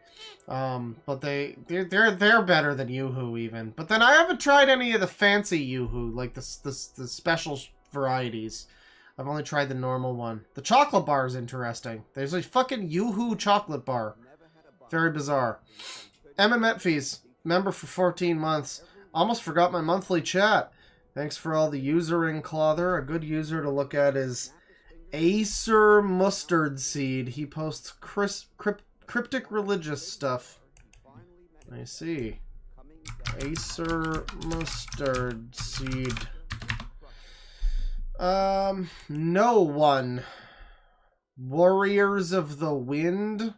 But they're better than Yoo-hoo, even. But then I haven't tried any of the fancy Yoo-hoo, like the special varieties. I've only tried the normal one. The chocolate bar is interesting. There's a fucking Yoo-hoo chocolate bar. Very bizarre. Emma Metfees, member for 14 months. Almost forgot my monthly chat. Thanks for all the usering, Clother. A good user to look at is Acer Mustard Seed. He posts cryptic religious stuff. I see. Acer Mustard Seed. No one. Warriors of the Wind.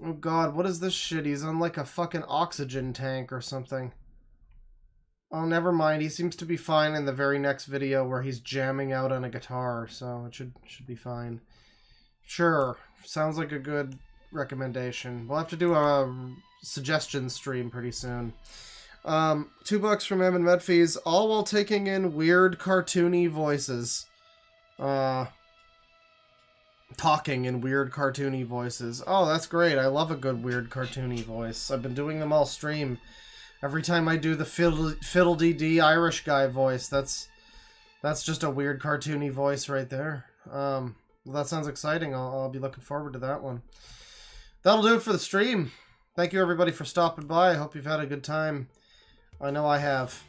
Oh god, what is this shit? He's on like a fucking oxygen tank or something. Oh, never mind. He seems to be fine in the very next video where he's jamming out on a guitar, so it should be fine. Sure. Sounds like a good recommendation. We'll have to do a suggestion stream pretty soon. $2 from Evan Medfees, all while taking in weird cartoony voices. Talking in weird cartoony voices. Oh, that's great. I love a good weird cartoony voice. I've been doing them all stream. Every time I do the fiddle-dee-dee Irish guy voice, that's just a weird cartoony voice right there. Well, that sounds exciting. I'll be looking forward to that one. That'll do it for the stream. Thank you everybody for stopping by. I hope you've had a good time. I know I have.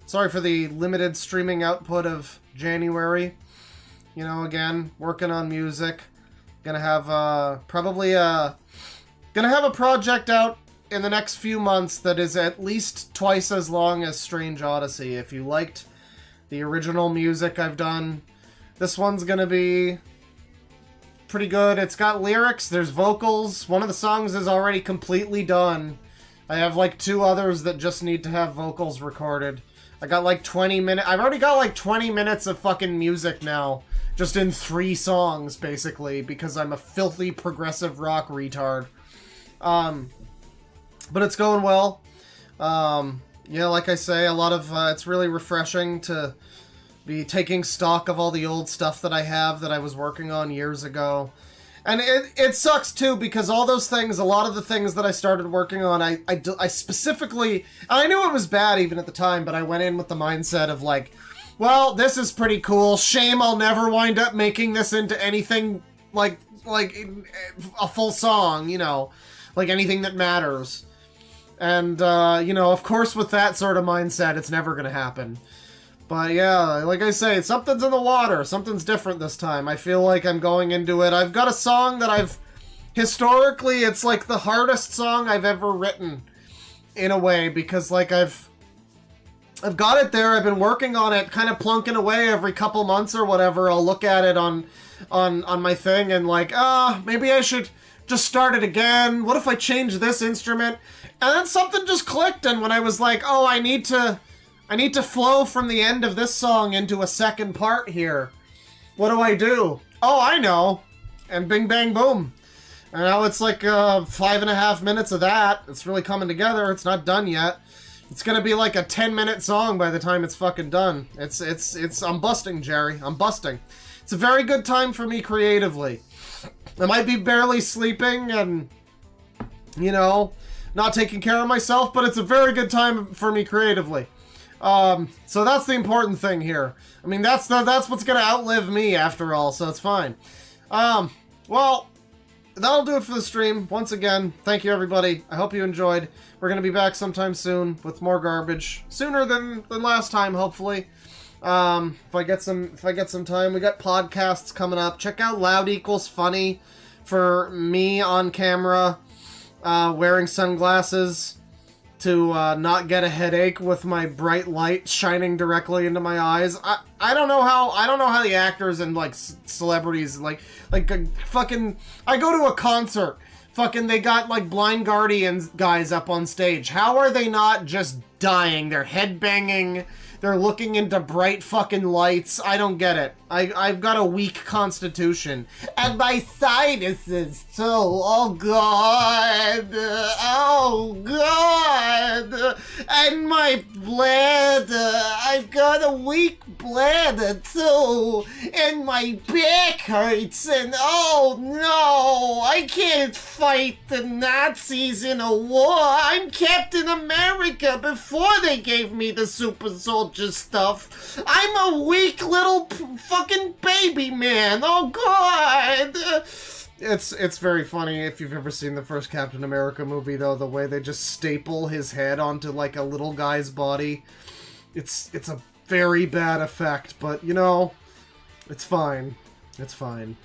Sorry for the limited streaming output of January. You know, again, working on music. Gonna have probably gonna have a project out in the next few months that is at least twice as long as Strange Odyssey. If you liked the original music I've done, this one's gonna be pretty good. It's got lyrics, there's vocals. One of the songs is already completely done. I have like 2 others that just need to have vocals recorded. I got like 20 minutes. I've already got like 20 minutes of fucking music now. Just in 3 songs, basically, because I'm a filthy progressive rock retard. But it's going well. yeah, like I say, a lot of, it's really refreshing to be taking stock of all the old stuff that I have that I was working on years ago. And it sucks too, because all those things, a lot of the things that I started working on, I specifically, I knew it was bad even at the time, but I went in with the mindset of like, well, this is pretty cool. Shame I'll never wind up making this into anything like a full song, you know, like anything that matters. And, you know, of course with that sort of mindset, it's never gonna happen. But yeah, like I say, something's in the water. Something's different this time. I feel like I'm going into it. I've got a song that historically, it's like the hardest song I've ever written, in a way, because like I've got it there. I've been working on it, kind of plunking away every couple months or whatever. I'll look at it on my thing and like, maybe I should just start it again. What if I change this instrument? And then something just clicked, and when I was like, oh, I need to flow from the end of this song into a second part here. What do? Oh, I know. And bing, bang, boom. And now it's like 5.5 minutes of that. It's really coming together. It's not done yet. It's gonna be like a 10-minute song by the time it's fucking done. I'm busting, Jerry. I'm busting. It's a very good time for me creatively. I might be barely sleeping and, you know, not taking care of myself, but it's a very good time for me creatively. So that's the important thing here. I mean, that's what's gonna outlive me after all, so it's fine. Well, that'll do it for the stream. Once again, thank you everybody. I hope you enjoyed. We're gonna be back sometime soon with more garbage. Sooner than last time, hopefully. If I get some time. We got podcasts coming up. Check out Loud Equals Funny for me on camera, wearing sunglasses to not get a headache with my bright light shining directly into my eyes. I don't know how the actors and like celebrities like fucking, I go to a concert, fucking they got like Blind Guardian guys up on stage. How are they not just dying? They're headbanging. They're looking into bright fucking lights. I don't get it. I've got a weak constitution. And my sinuses too. Oh god. Oh god. And my bladder. I've got a weak bladder too. And my back hurts. And oh no. I can't fight the Nazis in a war. I'm Captain America before they gave me the super soldier stuff. I'm a weak little fucking baby man. Oh god. It's very funny if you've ever seen the first Captain America movie, though, the way they just staple his head onto like a little guy's body. It's a very bad effect, but you know, it's fine. It's fine.